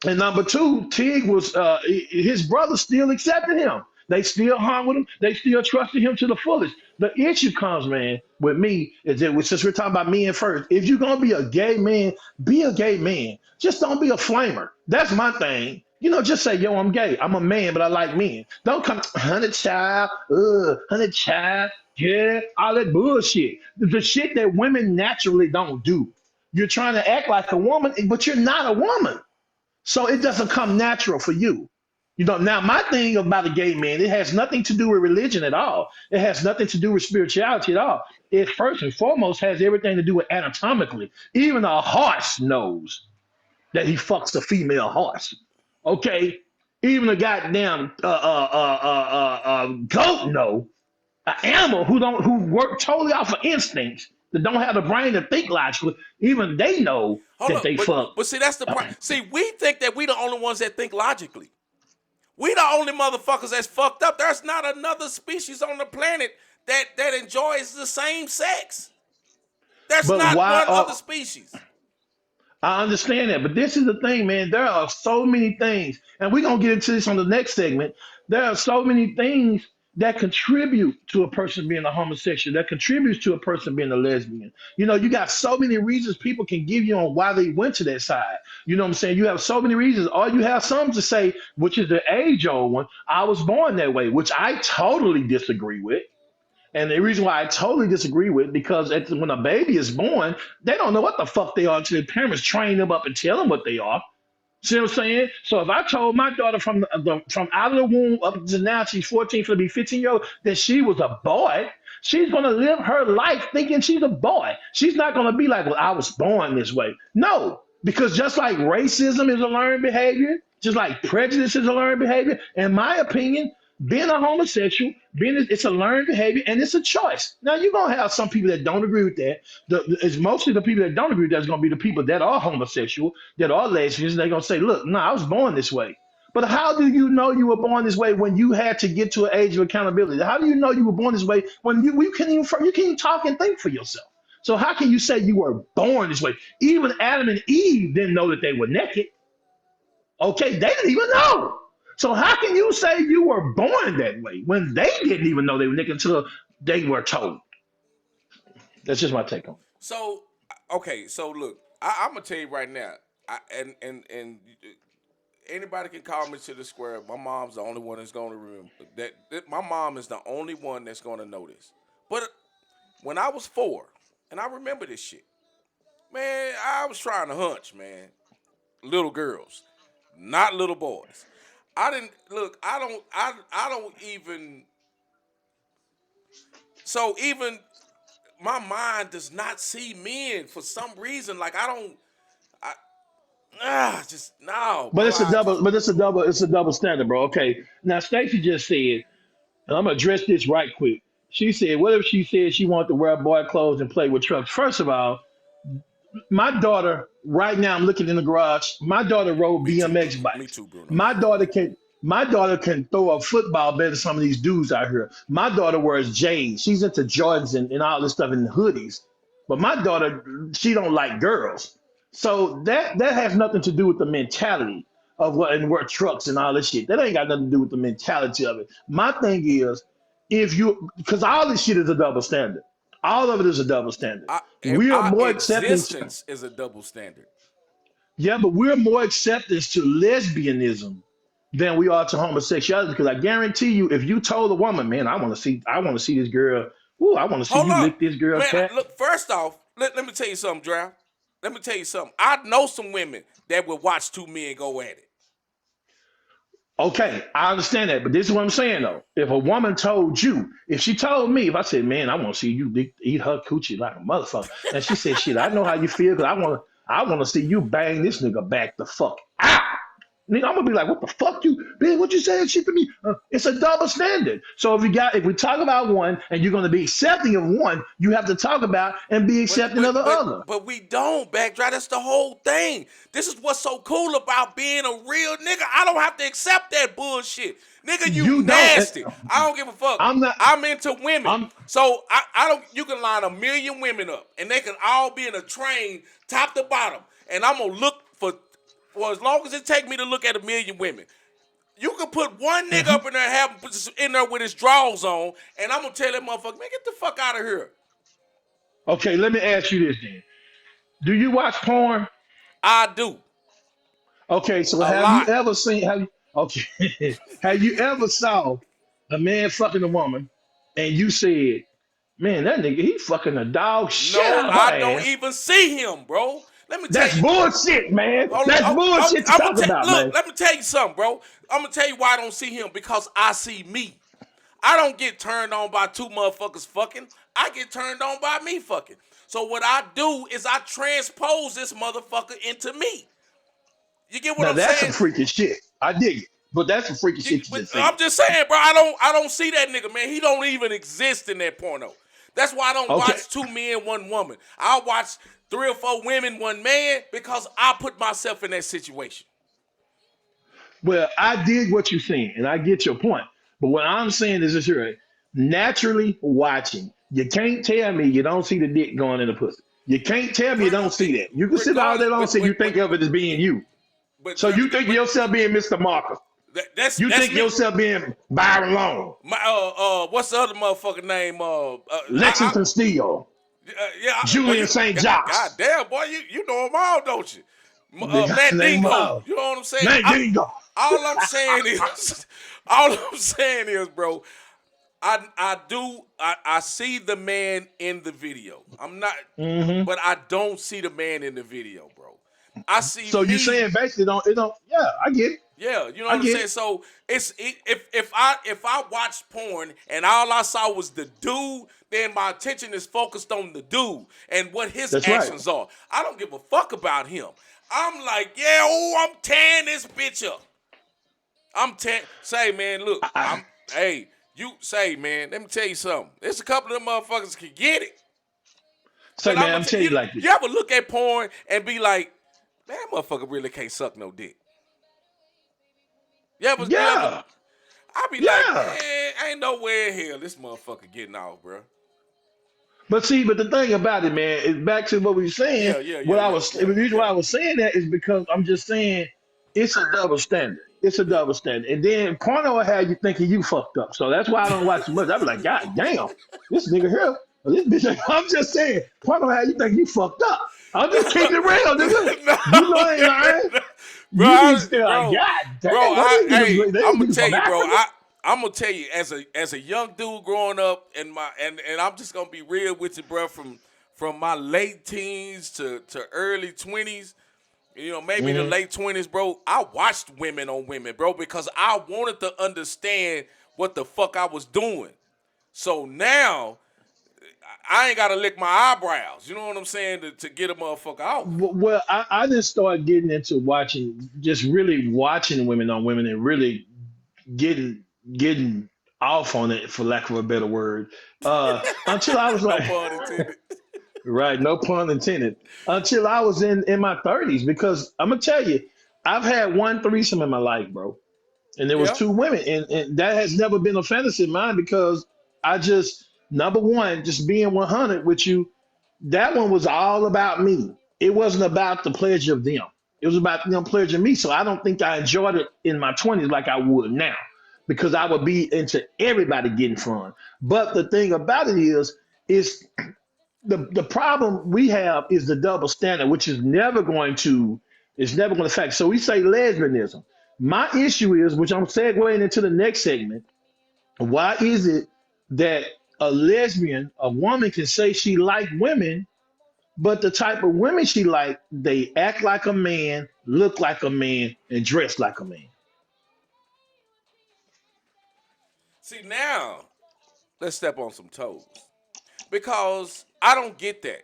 and number two, Tig was his brother still accepted him. They still hung with him. They still trusted him to the fullest. The issue comes, man, with me is that since we're talking about men first, if you're gonna be a gay man, be a gay man. Just don't be a flamer. That's my thing. Just say, yo, I'm gay. I'm a man, but I like men. Don't come, honey child, honey child, yeah, all that bullshit. The shit that women naturally don't do. You're trying to act like a woman, but you're not a woman. So it doesn't come natural for you. Now my thing about a gay man, it has nothing to do with religion at all. It has nothing to do with spirituality at all. It first and foremost has everything to do with anatomically. Even a horse knows that he fucks a female horse. Okay? Even a goddamn goat know. An animal who work totally off of instincts that don't have the brain to think logically, even they know Hold that up, they fuck. but see that's the problem. See, we think that we the only ones that think logically. We the only motherfuckers that's fucked up. There's not another species on the planet that enjoys the same sex. There's But not why? one other species. I understand that, but this is the thing, man. There are so many things, and we're gonna get into this on the next segment. There are so many things that contribute to a person being a homosexual, that contributes to a person being a lesbian. You got so many reasons people can give you on why they went to that side. You know what I'm saying? You have so many reasons, or you have some to say, which is the age old one. I was born that way, which I totally disagree with. And the reason why I totally disagree with because when a baby is born, they don't know what the fuck they are until their parents train them up and tell them what they are. See what I'm saying? So if I told my daughter from out of the womb up to now she's 14, for to be 15 year old that she was a boy, she's gonna live her life thinking she's a boy. She's not gonna be like, well, I was born this way. No, because just like racism is a learned behavior, just like prejudice is a learned behavior, in my opinion, being a homosexual, it's a learned behavior and it's a choice. Now you're gonna have some people that don't agree with that. It's mostly the people that don't agree with that's gonna be the people that are homosexual, that are lesbians. They're gonna say, "Look, no, I was born this way." But how do you know you were born this way when you had to get to an age of accountability? How do you know you were born this way when you can't even talk and think for yourself? So how can you say you were born this way? Even Adam and Eve didn't know that they were naked. Okay, they didn't even know. So how can you say you were born that way when they didn't even know they were naked until they were told? That's just my take on it. So okay, so look, I'm gonna tell you right now, and anybody can call me to the square. My mom's the only one that's gonna remember that. My mom is the only one that's gonna know this. But when I was 4, and I remember this shit, man, I was trying to hunch, man, little girls, not little boys. I didn't look. I don't even. So even my mind does not see men for some reason. Like I don't. I just no, But bro. it's a I double. just But it's a double standard, bro. Okay. Now Stacey just said, and I'm gonna address this right quick. She said, what if she said she wanted to wear boy clothes and play with trucks? First of all, my daughter right now I'm looking in the garage. My daughter rode me too, BMX Bruno. Me bikes. too, Bruno. My daughter can throw a football better than some of these dudes out here. My daughter wears J's. She's into Jordans and all this stuff and hoodies. But my daughter, she don't like girls. So that has nothing to do with the mentality of what and work trucks and all this shit. That ain't got nothing to do with the mentality of it. My thing is, if you because all this shit is a double standard. All of it is a double standard. We are Our more accepting. existence is a double standard. Yeah, but we're more acceptance to lesbianism than we are to homosexuality. Because I guarantee you, if you told a woman, man, I want to see this girl. Ooh, I want to see Hold you up, lick this girl man. cat. Look, first off, let me tell you something, Draft. Let me tell you something. I know some women that would watch two men go at it. Okay, I understand that, but this is what I'm saying though. If a woman told you, if she told me, if I said, man, I want to see you eat her coochie like a motherfucker, and she said, shit, I know how you feel because I want to see you bang this nigga back the fuck out. Nigga, I'm gonna be like, what the fuck you, man? What you saying shit to me? It's a double standard. So if we talk about one and you're gonna be accepting of one, you have to talk about and be But accepting of but the but other. but we don't backdrive. That's the whole thing. This is what's so cool about being a real nigga. I don't have to accept that bullshit. Nigga, you You don't. nasty. I don't give a fuck. I'm not. I'm into women. I'm. So I don't you can line a million women up and they can all be in a train top to bottom. And I'm gonna look for as long as it take me to look at a million women. You can put one nigga up in there, have him in there with his drawers on, and I'm gonna tell that motherfucker, man, get the fuck out of here. Okay, let me ask you this then. Do you watch porn? I do Okay, so a have you lot. ever seen have you okay have you ever saw a man fucking a woman and you said, Man, that nigga, he fucking a dog shit No, out of I her don't ass. even see him, bro. Let me tell That's you. bullshit, man. Hold That's on, bullshit to I'm gonna talk about, look. man. Let me tell you something, bro. I'm gonna tell you why I don't see him because I see me. I don't get turned on by two motherfuckers fucking. I get turned on by me fucking. So what I do is I transpose this motherfucker into me. You get what Now I'm that's some saying? freaking shit. I dig it. But that's some freaky shit you But just said. I'm just saying, bro. I don't see that nigga, man. He don't even exist in that porno. That's why I don't Okay. watch two men, one woman. I watch three or four women, one man because I put myself in that situation. Well, I dig what you're saying, and I get your point. But what I'm saying is this here, right? Naturally watching. You can't tell me you don't see the dick going in the pussy. You can't tell me you don't see that. You can sit all day Regardless, long and say you think of it as being you. but So you think of but yourself being Mr. Marcus. You that's think me. yourself being Byron Long, My what's the other motherfucker name? Lexington Steele, Boy, Julian you St. god Josh. damn, boy, you know them all, don't you? They got the Matt name Dingo, of you know what I'm saying? Man Dingo. All I'm saying is, all I'm saying is, bro, I see the man in the video. I'm not, Hmm. but I don't see the man in the video, bro. I see So you me. saying basically don't yeah, I get it. Yeah, you know I what I'm get saying. it. So if I watched porn and all I saw was the dude, then my attention is focused on the dude and what his That's right. actions are. I don't give a fuck about him. I'm like, yeah, oh, I'm tearing this bitch up. Say, man, look, I, hey, you say, man, let me tell you something. There's a couple of them motherfuckers can get it, say but I'm man, gonna I'm tell telling you, you like you this. ever look at porn and be like, man, that motherfucker really can't suck no dick. You ever Yeah. I be like, Yeah. man, ain't no way in hell this motherfucker getting off, bro. But see, but the thing about it, man, is back to what we were saying. Yeah, yeah, yeah, What I yeah, was the yeah, reason why yeah. I was saying that is because I'm just saying it's a double standard. It's a Yeah. double standard. And then porno will have you thinking you fucked up. So that's why I don't watch too much. I be like, God damn, this nigga here, or this bitch. I'm just saying, porno will have you think you fucked up. I'm just keeping it real, nigga. No, You know I ain't lying. bro, You be still like, bro, God damn, bro. what these Hey, niggas? They I'm gonna niggas tell from you, bro. Africa? I'm gonna tell you, as a young dude growing up, and I'm just gonna be real with you, bro. From my late teens to early 20s, maybe the Hmm. late 20s, bro. I watched women on women, bro, because I wanted to understand what the fuck I was doing. So now I ain't gotta lick my eyebrows. You know what I'm saying to get a motherfucker off. Well, I just started getting into watching, just really watching women on women, and really getting getting off on it, for lack of a better word. Until I was No like, pun intended. right, no pun intended. Until I was in my 30s, because I'm gonna tell you, I've had one threesome in my life, bro, and there was Yeah. two women, and that has never been a fantasy of mine because I just number one, just being 100 with you, that one was all about me. It wasn't about the pleasure of them. It was about them pleasuring me. So I don't think I enjoyed it in my 20s like I would now because I would be into everybody getting fun. But the thing about it is the problem we have is the double standard, which is never going to affect. So we say lesbianism. My issue is, which I'm segueing into the next segment, why is it that a woman can say she like women, but the type of women she like, they act like a man, look like a man, and dress like a man. See now, let's step on some toes because I don't get that.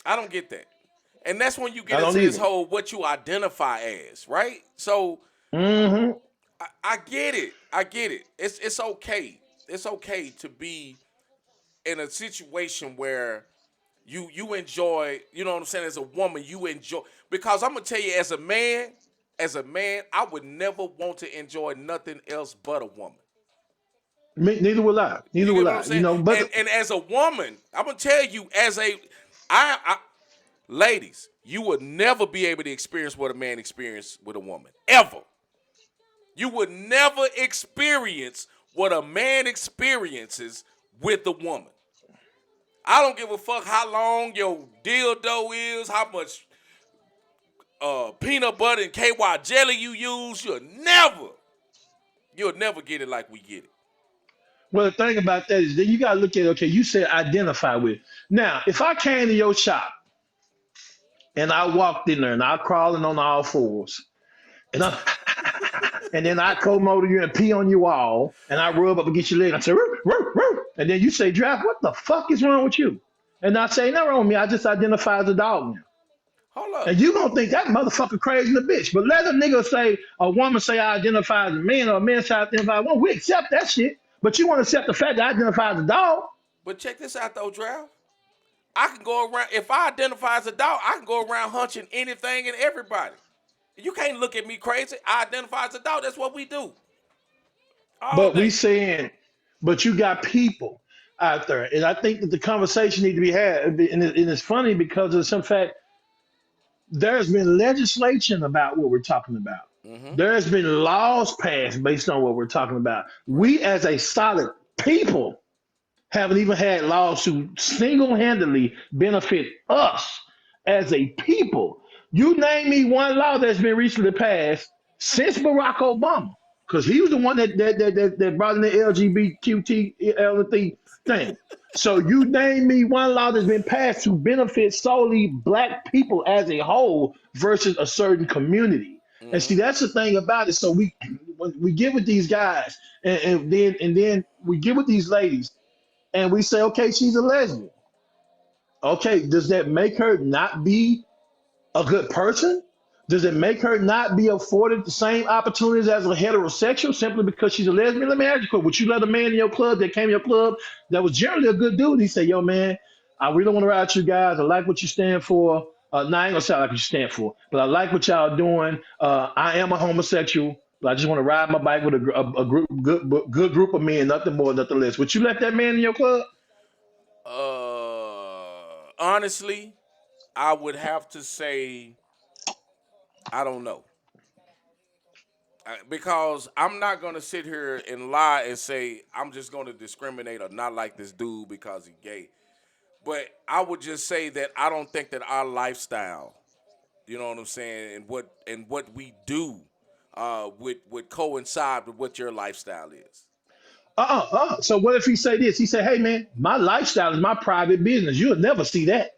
I don't get that, and that's when you get I don't into this either. whole what you identify as, right? So Hmm. I get it. I get it. It's okay. It's okay to be in a situation where you enjoy, you know what I'm saying, as a woman, you enjoy because I'm gonna tell you as a man, I would never want to enjoy nothing else but a woman. Neither will I. You Neither get will what I'm I. You saying? know, but And as a woman, I'm gonna tell you, I ladies, you would never be able to experience what a man experienced with a woman. Ever. You would never experience what a man experiences with a woman. I don't give a fuck how long your dildo is, how much peanut butter and KY jelly you use. You'll never get it like we get it. Well, the thing about that is that you gotta look at, okay, you said identify with. Now, if I came to your shop and I walked in there and I crawling on all fours and I and then I co-motor you and pee on your wall and I rub up against your leg and say, "Roo, roo, roo," and then you say, Draft, what the fuck is wrong with you? And I say, no wrong with me. I just identify as a dog now. Hold And up. you gonna think that motherfucker crazy in the bitch. But let a nigga say, a woman say I identify as a man or a man say I identify as a woman. We accept that shit. But you want to accept the fact that I identify as a dog. But check this out though, Draft. I can go around if I identify as a dog, I can go around hunching anything and everybody. You can't look at me crazy. I identify as a dog. That's what we do all But we day. saying, but you got people out there. And I think that the conversation need to be had. And it's funny because of some fact there's been legislation about what we're talking about. Mm-hmm. There's been laws passed based on what we're talking about. Right. We as a solid people haven't even had laws to single-handedly benefit us as a people. You name me one law that's been recently passed since Barack Obama, because he was the one that brought in the LGBTQT thing. So you name me one law that's been passed to benefit solely black people as a whole versus a certain community. And Mm-hmm. see, that's the thing about it. So we get with these guys, and then we get with these ladies, and we say, okay, she's a lesbian. Okay, does that make her not be a good person? Does it make her not be afforded the same opportunities as a heterosexual simply because she's a lesbian? Let me ask you a question. Would you let a man in your club that came in your club that was generally a good dude? He said, yo, man, I really want to ride with you guys. I like what you stand for. No, I ain't gonna say I like what you stand for, but I like what y'all doing. I am a homosexual, but I just want to ride my bike with a group, good group of men, nothing more, nothing less. Would you let that man in your club? Honestly, I would have to say I don't know. Because I'm not gonna sit here and lie and say I'm just gonna discriminate or not like this dude because he's gay. But I would just say that I don't think that our lifestyle, you know what I'm saying, and what we do, would coincide with what your lifestyle is. So what if he say this? He say, "Hey man, my lifestyle is my private business. You'll never see that.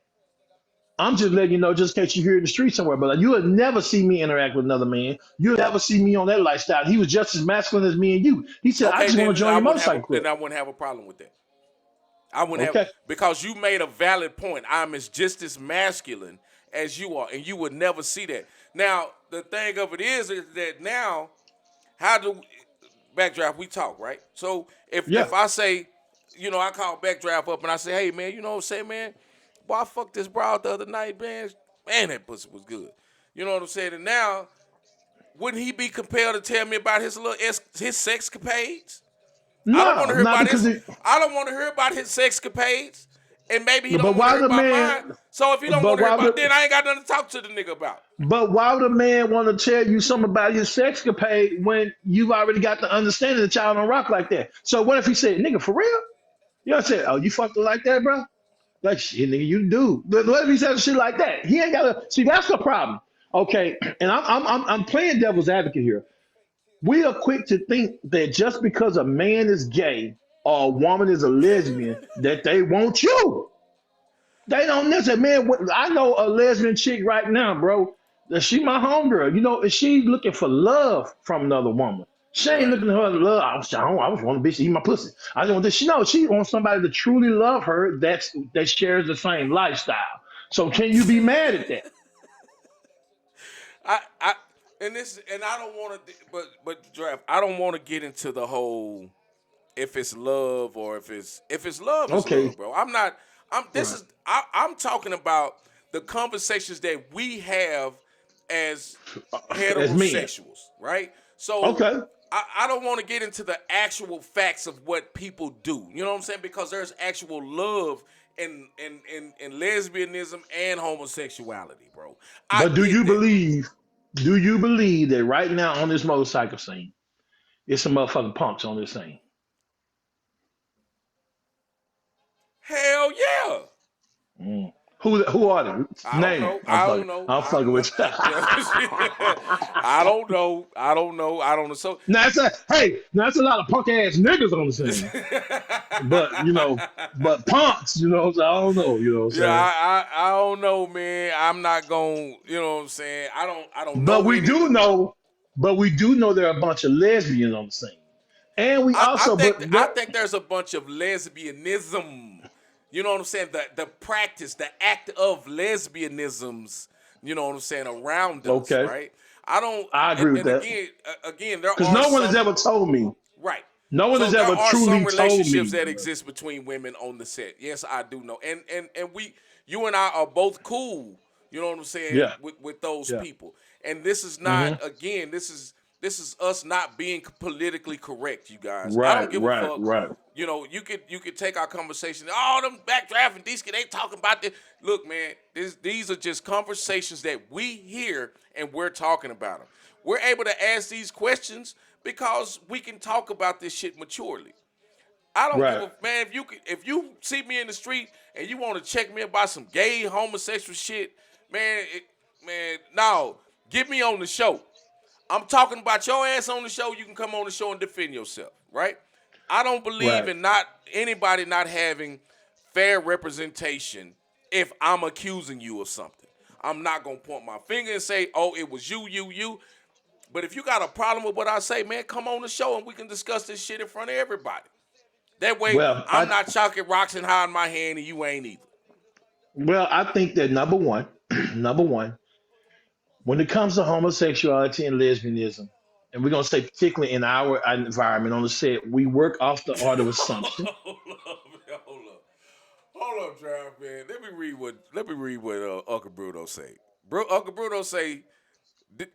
I'm just letting you know, just in case you hear in the street somewhere. But you'll never see me interact with another man. You'll never see me on that lifestyle. He was just as masculine as me and you. He said, I Okay, just want to then join I your wouldn't have a motorcycle club. then I wouldn't have a problem with that. I wouldn't have Okay, because you made a valid point. I'm as just as masculine as you are, and you would never see that. Now, the thing of it is that now, how do backdraft we talk, right? So yeah, if I say, I call backdraft up and I say, hey man, you know what I'm saying, man? Boy, I fucked this broad the other night, man. Man, that pussy was good. You know what I'm saying? And now, wouldn't he be compelled to tell me about his sexcapades? I don't want to no, hear not about because his. it. I don't want to hear about his sexcapades, and maybe he But don't want to why hear the about mine. man? So if he don't But want to hear why about, would? then I ain't got nothing to talk to the nigga about. But why would a man want to tell you something about his sexcapade when you've already got the understanding that y'all don't rock like that? So what if he said, "Nigga, for real?" You know, I said, "Oh, you fucked her like that, bro." Like shit, nigga, you do. But what if he says shit like that? He ain't gotta see. That's the problem. Okay, and I'm playing devil's advocate here. We are quick to think that just because a man is gay or a woman is a lesbian, that they want you. They don't necessarily, man. I know a lesbian chick right now, bro. That she my homegirl. You know, and she's looking for love from another woman. She ain't Right. looking for her love. I was want a bitch to eat my pussy. I just want this. She knows she wants somebody to truly love her. That shares the same lifestyle. So can you be mad at that? I and I don't want to, but draft. I don't want to get into the whole if it's love or if it's love is Okay, love, bro. I'm not. I'm this right. is I'm talking about the conversations that we have as As men. heterosexuals, right? So Okay, I don't want to get into the actual facts of what people do. You know what I'm saying? Because there's actual love in lesbianism and homosexuality, bro. I but do get you that. believe? Do you believe that right now on this motorcycle scene, it's some motherfucking punks on this scene? Hell yeah. Mm. Who are they? I don't Name them. know. I don't know. I'm fucking with you. I don't know. I don't know. I don't know. So, Now it's a hey, now it's a lot of punk ass niggas on the scene. But but punks, so I don't know, you know what I'm yeah, saying? I don't know, man. I'm not going. You know what I'm saying? I don't But know we any. do know, but we do know there are a bunch of lesbians on the scene. And we I also, think but I there, think there's a bunch of lesbianism. You know what I'm saying? The practice, the act of lesbianisms. You know what I'm saying, around us, okay, right? I don't. I And, agree with and that. again, there Because are no one has some. ever told me, Right. no one So has there ever are some truly told relationships me. that exist between women on the set. Yes, I do know. And you and I are both cool, you know what I'm saying, Yeah, with those yeah. people. And this is not, Hmm. again, this is us not being politically correct, you guys. I Right, don't give a right, fuck. right, You could take our conversation. Oh, them backdraft and these they talking about this. Look, man, these are just conversations that we hear and we're talking about them. We're able to ask these questions because we can talk about this shit maturely. I don't give right. a man if you see me in the street and you want to check me about some gay homosexual shit, man, no, get me on the show. I'm talking about your ass on the show. You can come on the show and defend yourself, right? I don't believe Right. in not anybody not having fair representation if I'm accusing you of something. I'm not gonna point my finger and say, "Oh, it was you." But if you got a problem with what I say, man, come on the show and we can discuss this shit in front of everybody. That way, Well, I'm not chalking rocks and hiding my hand, and you ain't either. I think that number one, number one, when it comes to homosexuality and lesbianism, and we're gonna say particularly in our environment on the set, we work off the art of assumption. hold up, man, hold up, Trav, man. Let me read what Uncle Bruno say. Uncle Bruno say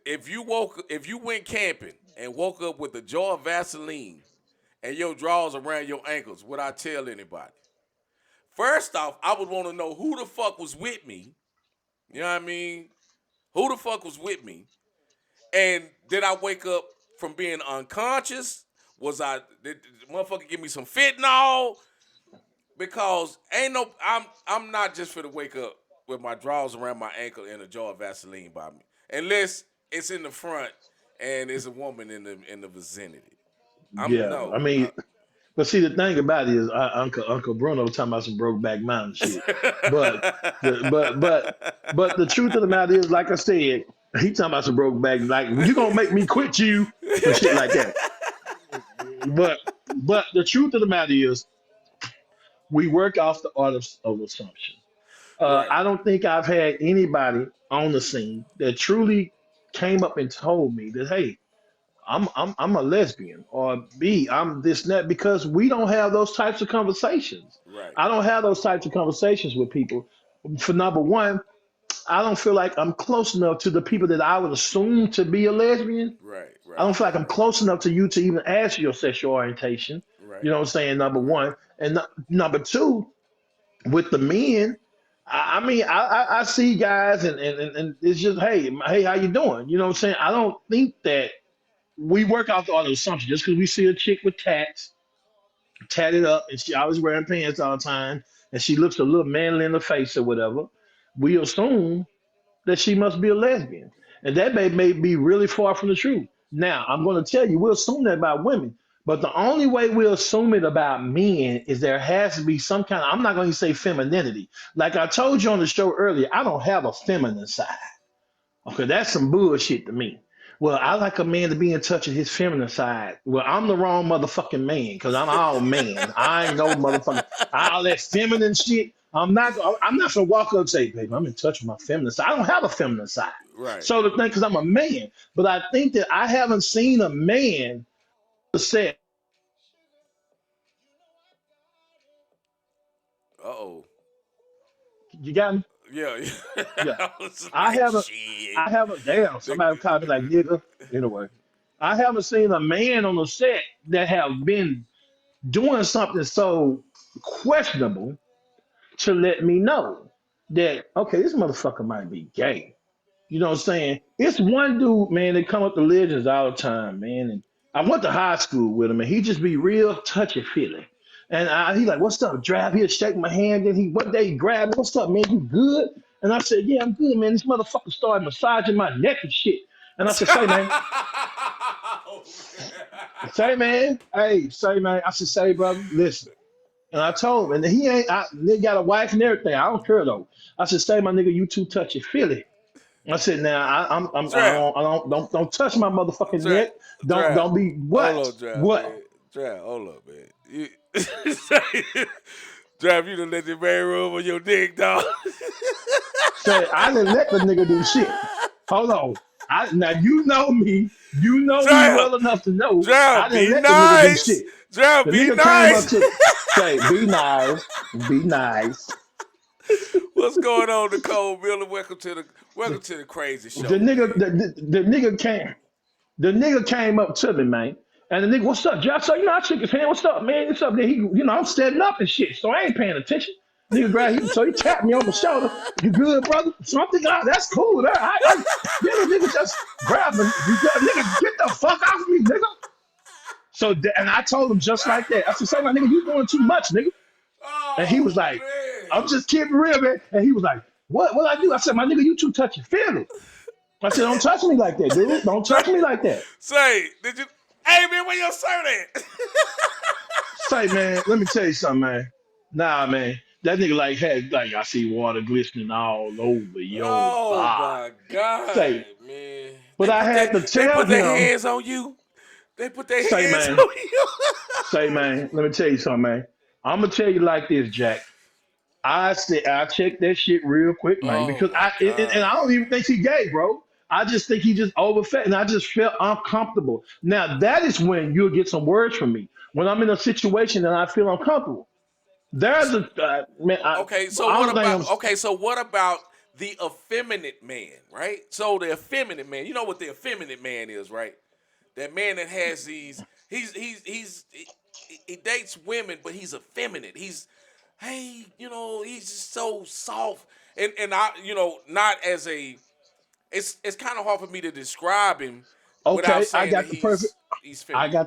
if you went camping and woke up with a jar of Vaseline and your drawers around your ankles, would I tell anybody? First off, I would want to know who the fuck was with me. You know what I mean? Who the fuck was with me? And did I wake up from being unconscious? Did the motherfucker give me some fentanyl? Because ain't no I'm not just for to wake up with my drawers around my ankle and a jar of Vaseline by me. Unless it's in the front and there's a woman in the vicinity. I'm Yeah, I no. mean, but see, the thing about it is, Uncle Bruno talking about some broke back mountain shit. But the but the truth of the matter is, like I said, he talking about some broke back. Like you gonna make me quit you, some shit like that. But the truth of the matter is, we work off the art of assumption. Right, I don't think I've had anybody on the scene that truly came up and told me that, hey, I'm a lesbian, or B, I'm this and that, because we don't have those types of conversations. right, I don't have those types of conversations with people. For number one, I don't feel like I'm close enough to the people that I would assume to be a lesbian. right, I right, don't feel like I'm close enough to you to even ask your sexual orientation. You right, know what I'm saying? Number right, one. And number two, with the men, I mean, I see guys, and it's just, hey, how you doing? You know what I'm saying? I don't think that we work out all the assumptions just because we see a chick with tats, tatted up, and she always wearing pants all the time, and she looks a little manly in the face or whatever. We assume that she must be a lesbian, and that may be really far from the truth. Now, I'm going to tell you, we assume that about women, but the only way we assume it about men is there has to be some kind of, I'm not going to say femininity. Like I told you on the show earlier, I don't have a feminine side. Okay, that's some bullshit to me. Well, I like a man to be in touch with his feminine side. Well, I'm the wrong motherfucking man because I'm all man. I ain't no motherfucker. All that feminine shit. I'm not gonna walk up and say, babe, I'm in touch with my feminine side. I don't have a feminine side. right. So the thing, because I'm a man, but I think that I haven't seen a man say, Uh oh. you got me? Yeah, Yeah. I was I like, haven't shit. I haven't damn, The- somebody called me like nigga. Anyway. I haven't seen a man on the set that have been doing something so questionable to let me know that okay, this motherfucker might be gay. You know what I'm saying? It's one dude, man, that come up to legends all the time, man. And I went to high school with him, and he just be real touchy feely. And he like, what's up, Draft? He'll shake my hand. Then he one day he grabbed me. What's up, man? You good? And I said, yeah, I'm good, man. This motherfucker started massaging my neck and shit. And I said, say, man, hey, say, man. I said, say, brother, listen. And I told him, and he ain't, they got a wife and everything. I don't care though. I said, say, my nigga, you too touchy feely. I said, now Draft, don't touch my motherfucking draft, neck. draft. Don't be Hold what on, draft, what. man. Draft, hold up, man. You, draft, you done let the man rub on your dick, dog. Say I didn't let the nigga do shit. Hold on. Now you know me. You know me draft, well enough to know I draft, didn't be let the nigga do nice. shit. Draft, The be nigga came up nice. to say, be nice, be nice. What's going on, Nicole Miller? Welcome to the crazy The show, nigga, man. the nigga came. The nigga came up to me, man. And the nigga, what's up, Josh? So, I shook his hand. What's up, man? What's up? Then he, I'm standing up and shit. So I ain't paying attention. Nigga so he tapped me on the shoulder. You good, brother? So I'm thinking, oh, that's cool. Then the nigga just grabbed me. You good? Nigga, get the fuck off me, nigga. So, and I told him just like that. I said, say, my nigga, you doing too much, nigga. And he was Oh like, man. I'm just keeping real, man. And he was like, what I do? I said, my nigga, you too touchy feely. I said, don't touch me like that, dude. Don't touch me like that. Say, did you? Hey man, where your shirt at? Say, man, let me tell you something, man. Nah, man. That nigga like had like I see water glistening all over your Oh body. my God, Say, man. but I had to They tell put their him, hands on you. They put their say, hands man, on you. say, man, let me tell you something, man. I'm gonna tell you like this, Jack. I said I checked that shit real quick, man, Oh because my and God. I don't even think he gay, bro. I just think he just overfed, and I just felt uncomfortable. Now that is when you'll get some words from me when I'm in a situation and I feel uncomfortable. There's a man. I don't think I'm. So what about the effeminate man, right? So the effeminate man, you know what the effeminate man is, right? That man that has these, he dates women, but he's effeminate. Hey, he's just so soft, and I, not as a, it's kind of hard for me to describe him without Okay, saying that he's feminine.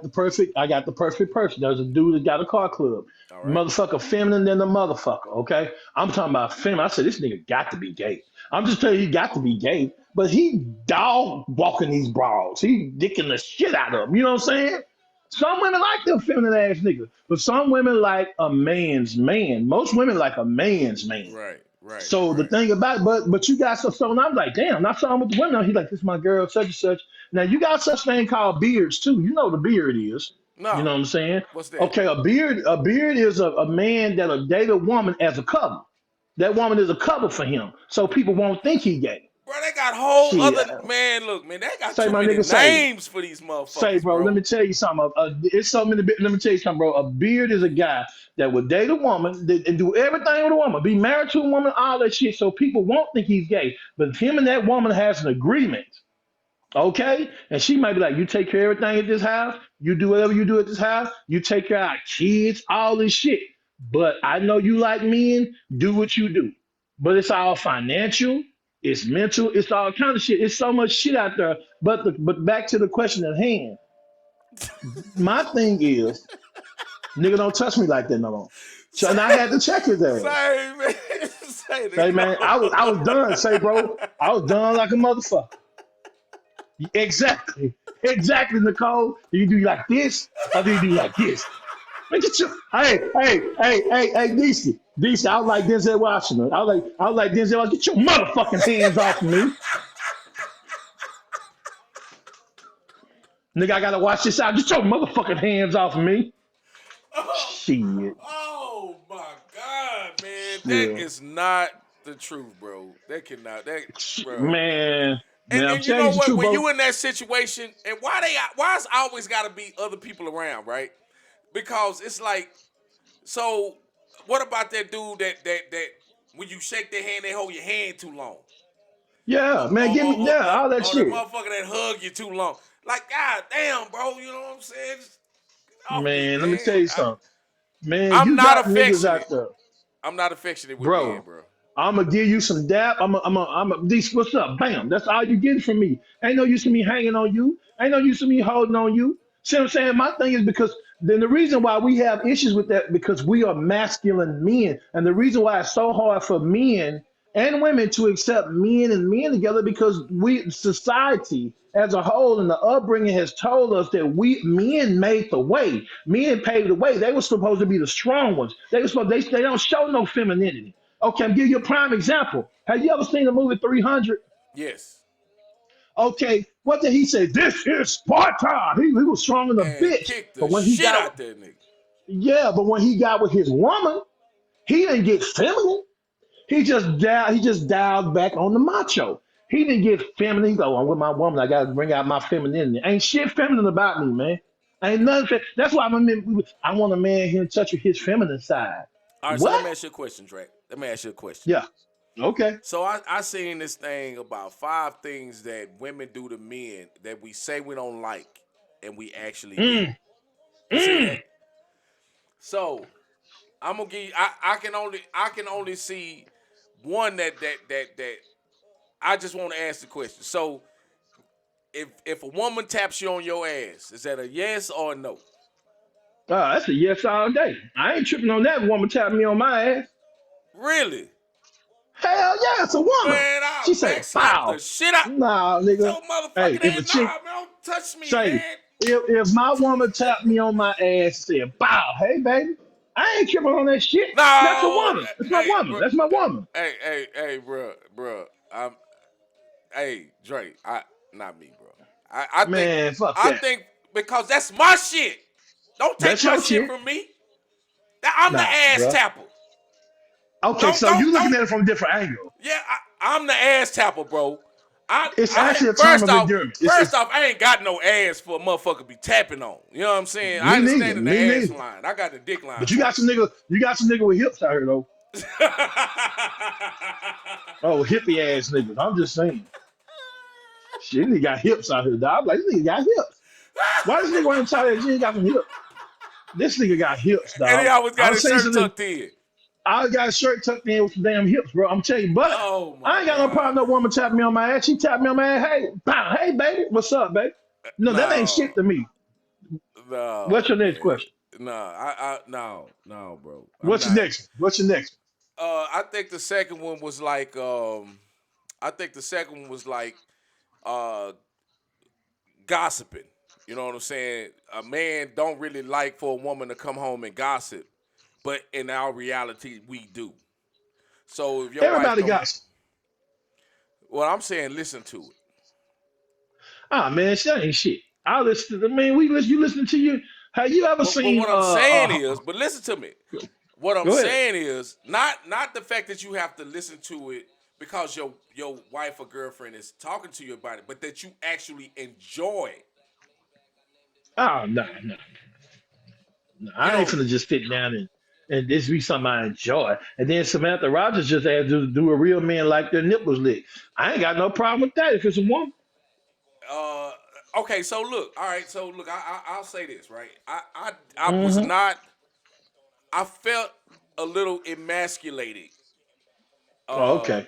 I got the perfect person. There's a dude that got a car club. All right, Motherfucker feminine than the motherfucker, okay? I'm talking about feminine. I said this nigga got to be gay. I'm just telling you he got to be gay. But he dog walking these bras. He dicking the shit out of them. You know what I'm saying? Some women like them feminine ass niggas, but some women like a man's man. Most women like a man's man. right, right, So the right. thing about it, but you got so and I'm like, damn, I saw him with the women. He's like, this is my girl, such and such. Now you got such thing called beards too. You know what a beard is. You know No, what I'm saying? what's that? Okay, a beard is a man that'll date a woman as a couple. That woman is a couple for him. So people won't think he gay. Bro, they got whole Shit. other man. Look, man, they got Say too my many nigga say. names for these Say, motherfuckers, bro, let bro. me tell you something. It's so many. Let me tell you something, bro. A beard is a guy that would date a woman and do everything with a woman, be married to a woman, all that shit. So people won't think he's gay. But him and that woman has an agreement, okay? And she might be like, "You take care of everything at this house. You do whatever you do at this house. You take care of our kids, all this shit. But I know you like men. Do what you do. But it's all financial. It's mental. It's all kind of shit. It's so much shit out there. But back to the question at hand. My thing is, nigga, don't touch me like that no more. So, and I had to check his ass. Say, man, say the Say, man, I was done. Say, bro, I was done like a motherfucker. Exactly, exactly, Nicole. Do you do like this or do you do like this? Look at you. Hey, DC. I was like Denzel Washington. I was like Denzel. Get your motherfucking hands off of me, nigga. I gotta watch this out. Get your motherfucking hands off of me. oh, Shit. oh my God, man, that Yeah. is not the truth, bro. That cannot, that, bro. Man, I'm And you telling know you the what? truth, When bro. you in that situation, and why it's always got to be other people around, right? Because it's like, so what about that dude that when you shake their hand, they hold your hand too long, Yeah, man, give me yeah, all that or the shit. motherfucker that hug you too long. Like, god damn, bro, you know what I'm saying? Just get off me, Man, let me man. tell you something. Man, I'm you not got niggas out affectionate. there, I'm not affectionate with men, bro. bro. I'm gonna give you some dap. These, what's up? Bam. That's all you get from me. Ain't no use of me hanging on you. Ain't no use of me holding on you. See what I'm saying? My thing is because then the reason why we have issues with that because we are masculine men, and the reason why it's so hard for men and women to accept men and men together because we society as a whole and the upbringing has told us that we men made the way, men paved the way. They were supposed to be the strong ones. They don't show no femininity. Okay, I'm giving you a prime example. Have you ever seen the movie 300? Yes. Okay, what did he say? This is Sparta. He was strong in a And bitch. kick the But when he shit got, out that nigga. yeah, but when he got with his woman, he didn't get feminine. He just dialed back on the macho. He didn't get feminine. He go, I'm with my woman. I gotta bring out my femininity. Ain't shit feminine about me, man. Ain't nothing. That's why I want a man here in touch with his feminine side. All right, so let What? me ask you a question, Drake. Let me ask you a question. Yeah. Okay. So I seen this thing about 5 things that women do to men that we say we don't like and we actually do. Mm, You see that? mm. So I'm gonna give you, I can only see one that I just want to ask the question. So if a woman taps you on your ass, is that a yes or a no? That's a yes all day. I ain't tripping on that woman tapping me on my ass. Really? Hell yeah, it's a woman. Man, I'll She back said, slap the "Pow." shit out Nah, nigga. your Hey, motherfucking if a ass. chick Nah, man, don't touch me, say, man. if my woman tapped me on my ass and said, "Bow," hey baby, I ain't tripping on that shit. That's a No, woman. That's my hey, woman. bro, That's my woman. hey, bro. Hey, Dre, not me, bro. I think, Man, fuck I that. think because that's my shit. Don't take That's my your shit shit. from me. I'm the Nah, ass bro. tapper. Okay, Don't, so you don't, looking don't. at it from a different angle. Yeah, I'm the ass tapper, bro. It's I actually a term first of off, endearment. first off, I ain't got no ass for a motherfucker to be tapping on. You know what I'm saying? I Me neither. understand in the Me ass neither. line. I got the dick line But you for got some nigga. You got some nigga with hips out here though. it. Oh, hippie ass niggas. I'm just saying. Shit, he got hips out here, dog. I'm like, this nigga got hips. Why this nigga ain't tell that you ain't got some hips? This nigga got hips, And he dog. always got I'm his saying shirt something. tucked in. I got a shirt tucked in with some damn hips, bro. I'm telling you, but Oh I my ain't got no god. problem. No woman tapping me on my ass. She tapped me on my ass. Hey, pow, hey, baby, what's up, baby? No, that ain't shit No, to me. What's no, your next man. question? No, no, bro. I'm What's your not. next one? What's your next I think the second one was like, I think the second one was like, uh, gossiping. You know what I'm saying? A man don't really like for a woman to come home and gossip, but in our reality, we do. So if one? your wife Everybody come, got. well, I'm saying listen to it. Ah, man, shit ain't shit. I listen to. I mean, we listen. You listen to you. Have you ever But seen? what I'm saying is, but listen to me. What I'm Go ahead. saying is not the fact that you have to listen to it because your wife or girlfriend is talking to you about it, but that you actually enjoy it. Oh no, no, no. You I ain't know, finna just sit down and this be something I enjoy. And then Samantha Rogers just asked do a real man like their nipples lick. I ain't got no problem with that if it's a woman. uh, okay. So look, all right. So look, I'll say this right. I was Mm-hmm. not. I felt a little emasculated. Oh, Uh, okay.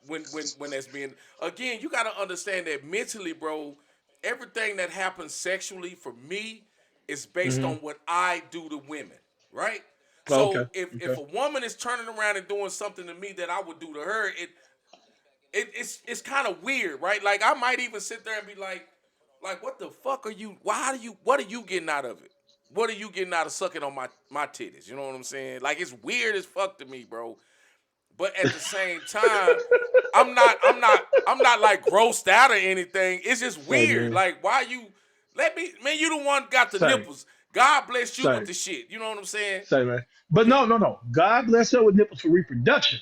when that's being, again, you got to understand that mentally, bro, everything that happens sexually for me is based on Mm-hmm. what I do to women, right? Oh, okay. So if Okay. a woman is turning around and doing something to me that I would do to her, it's kind of weird, right? Like I might even sit there and be like what the fuck are you, why do you, what are you getting out of it? What are you getting out of sucking on my titties? You know what I'm saying? Like it's weird as fuck to me, bro. But at the same time, I'm not like grossed out or anything. It's just Same weird. man. Like why you let me, man, you the one got the Same. nipples. God bless you with Same. the shit. You know what I'm saying? Same man. But Yeah. no, no, no. God bless her with nipples for reproduction.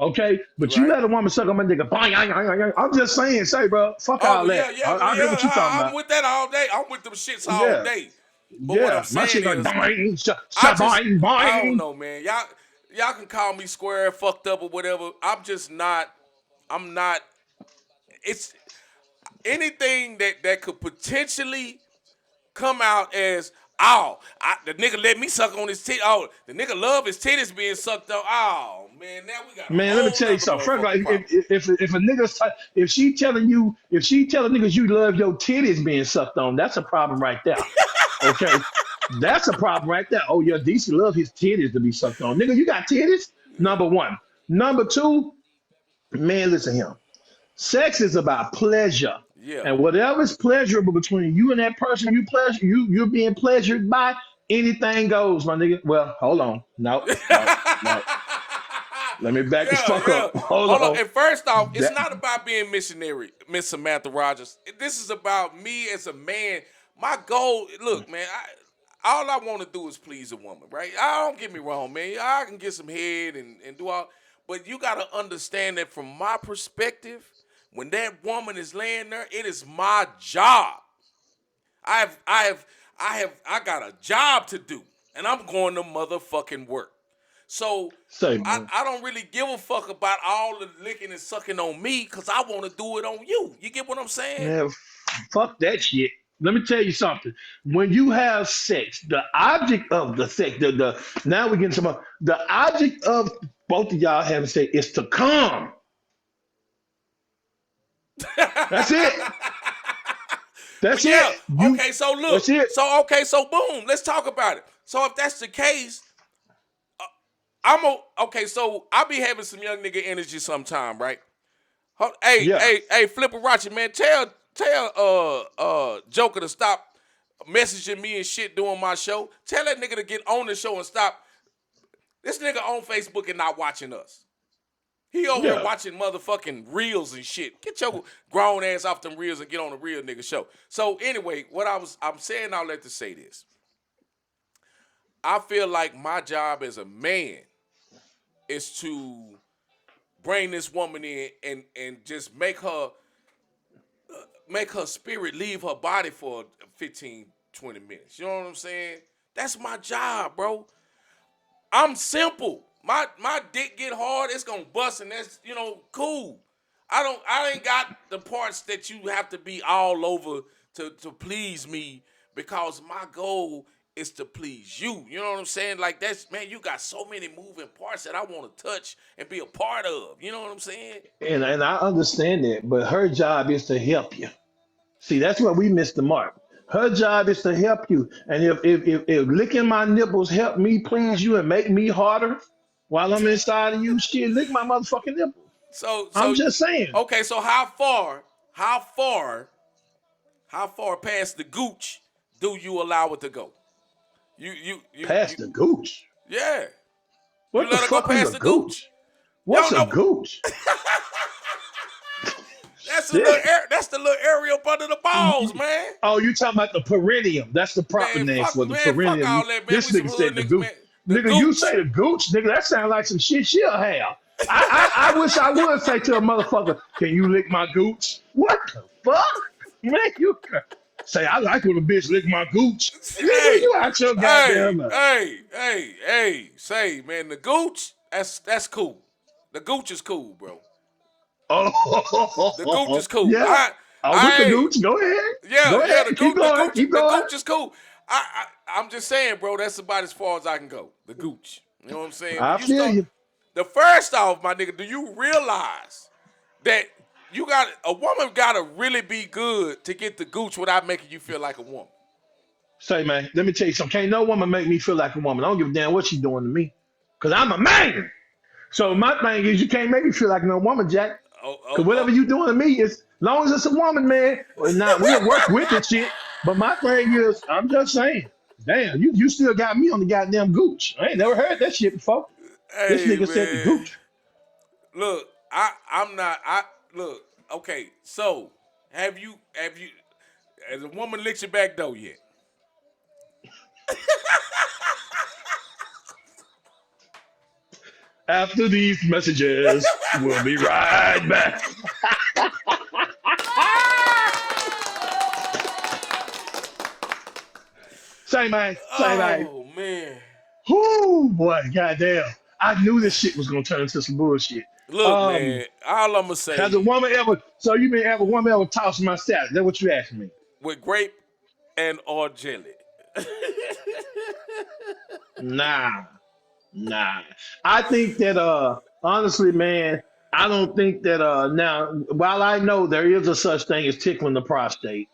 Okay, but you Right. let a woman suck on my nigga. Boing, boing, boing, boing. I'm just saying, say, bro, fuck Oh all yeah, that. yeah, I hear yeah. what you talking I'm about. with that all day. I'm with them shits all Yeah, day. But what I'm yeah. My saying shit going is, boing, I just boing, I don't boing. know, man. Y'all can call me square, fucked up, or whatever. I'm just not. I'm not. It's anything that could potentially come out as, oh, the nigga let me suck on his tit. Oh, the nigga love his titties being sucked on. Oh man, now we got a Man, let me whole tell you nother something. First of all, motherfucking problem. if a nigga if she telling niggas you love your titties being sucked on, that's a problem right there. Okay. That's a problem right there. Oh yeah, DC love his titties to be sucked on. Nigga, you got titties? Number one. Number two, man, listen here. Sex is about pleasure. Yeah. And whatever is pleasurable between you and that person you're being pleasured by, anything goes, my nigga. Well, hold on. No, no, no. Let me back the Yeah, fuck yeah. up. Hold Hold on. on. And first off, it's That not about being missionary, Miss Samantha Rogers. This is about me as a man. My goal, look, man, all I want to do is please a woman, right? I don't get me wrong, man. I can get some head and do all, but you got to understand that from my perspective, when that woman is laying there, it is my job. I've, I've, I got a job to do, and I'm going to motherfucking work. So say I, man. I don't really give a fuck about all the licking and sucking on me because I want to do it on you. You get what I'm saying? Man, fuck that shit. Let me tell you something. When you have sex, the object of the sex, the now we're getting some the object of both of y'all having sex is to come. That's it. Well, That's it. yeah. You Okay, so that's look. it. So boom. Let's talk about it. So if that's the case, okay. So I be having some young nigga energy sometime, right? Hey, Yeah. hey, hey, Flipper man, tell Joker to stop messaging me and shit doing my show. Tell that nigga to get on the show and stop. This nigga on Facebook and not watching us. He over here Yeah. watching motherfucking reels and shit. Get your grown ass off them reels and get on the real nigga show. So anyway, I'm saying all that to say this. I feel like my job as a man is to bring this woman in and just make her spirit leave her body for 15, 20 minutes. You know what I'm saying? That's my job, bro. I'm simple. My dick get hard, it's gonna bust, and that's cool. I ain't got the parts that you have to be all over to please me because my goal is to please you. You know what I'm saying? Like that's man, you got so many moving parts that I want to touch and be a part of. You know what I'm saying? And I understand that, but her job is to help you. See, that's where we missed the mark. Her job is to help you. And if licking my nipples help me please you and make me harder while I'm inside of you, shit, lick my motherfucking nipples. So I'm so just saying. okay, so how far past the gooch do you allow it to go? You Pass the gooch. yeah. You What the let her go fuck is past a the gooch. gooch? You What's don't a know. gooch? Shit. That's the little area up under the balls, man. Oh, you talking about the perineum. That's the proper name for the Fuck perineum. all that, man. This We some nigga said hood the niggas, gooch. man. The Nigga, you gooch. say the gooch, nigga. That sounds like some shit she'll have. I wish I would say to a motherfucker, can you lick my gooch? What the fuck? Man, you say, I like when a bitch lick my gooch. Nigga, Hey, you out your hey, goddamn mind. hey. Say, man, the gooch. That's cool. The gooch is cool, bro. The gooch Oh, is cool. yeah. I'm with the I gooch. Go ahead. Yeah, Go yeah. ahead. Keep going. Keep The going. gooch is cool. I'm just saying, bro. That's about as far as I can go. The gooch. You know what I'm saying? When I you feel start, you. the first off, my nigga, do you realize that a woman gotta really be good to get the gooch without making you feel like a woman? Say, man, let me tell you something. Can't no woman make me feel like a woman. I don't give a damn what she's doing to me. Because I'm a man. So my thing is you can't make me feel like no woman, Jack. Oh, Because oh, whatever oh. you doing to me is as long as it's a woman, man. Well, now we'll work with the shit. But my thing is, I'm just saying, damn, you still got me on the goddamn gooch. I ain't never heard that shit before. This Hey nigga said the man, gooch. look, I'm not. I look. Okay, so have you has a woman licked your back door yet? After these messages, we'll be right back. Say, man, say, man. Oh man. Whoo, boy, goddamn. I knew this shit was gonna turn into some bullshit. Look, Um, man, all I'ma has a say woman ever? So you mean have a woman ever tossed my salad? That's what you asking me? with grape and or jelly. Nah, nah. I think that honestly, man, I don't think that now while I know there is a such thing as tickling the prostate,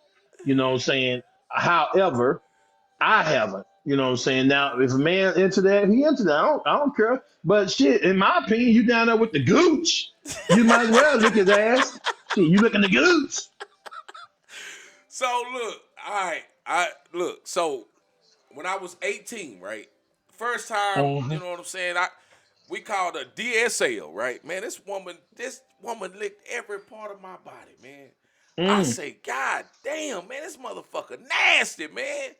you know what I'm saying? However, I haven't. You know what I'm saying? Now, if a man into that, he into that. I don't care. But shit, in my opinion, you down there with the gooch. You might as well lick his ass. Shit, you licking the gooch. So look, all right, I look. So when I was 18, right, first time, you Mhm. know what I'm saying? We called a DSL, right? Man, this woman licked every part of my body, man. I Mm. say, God damn, man, this motherfucker nasty, man.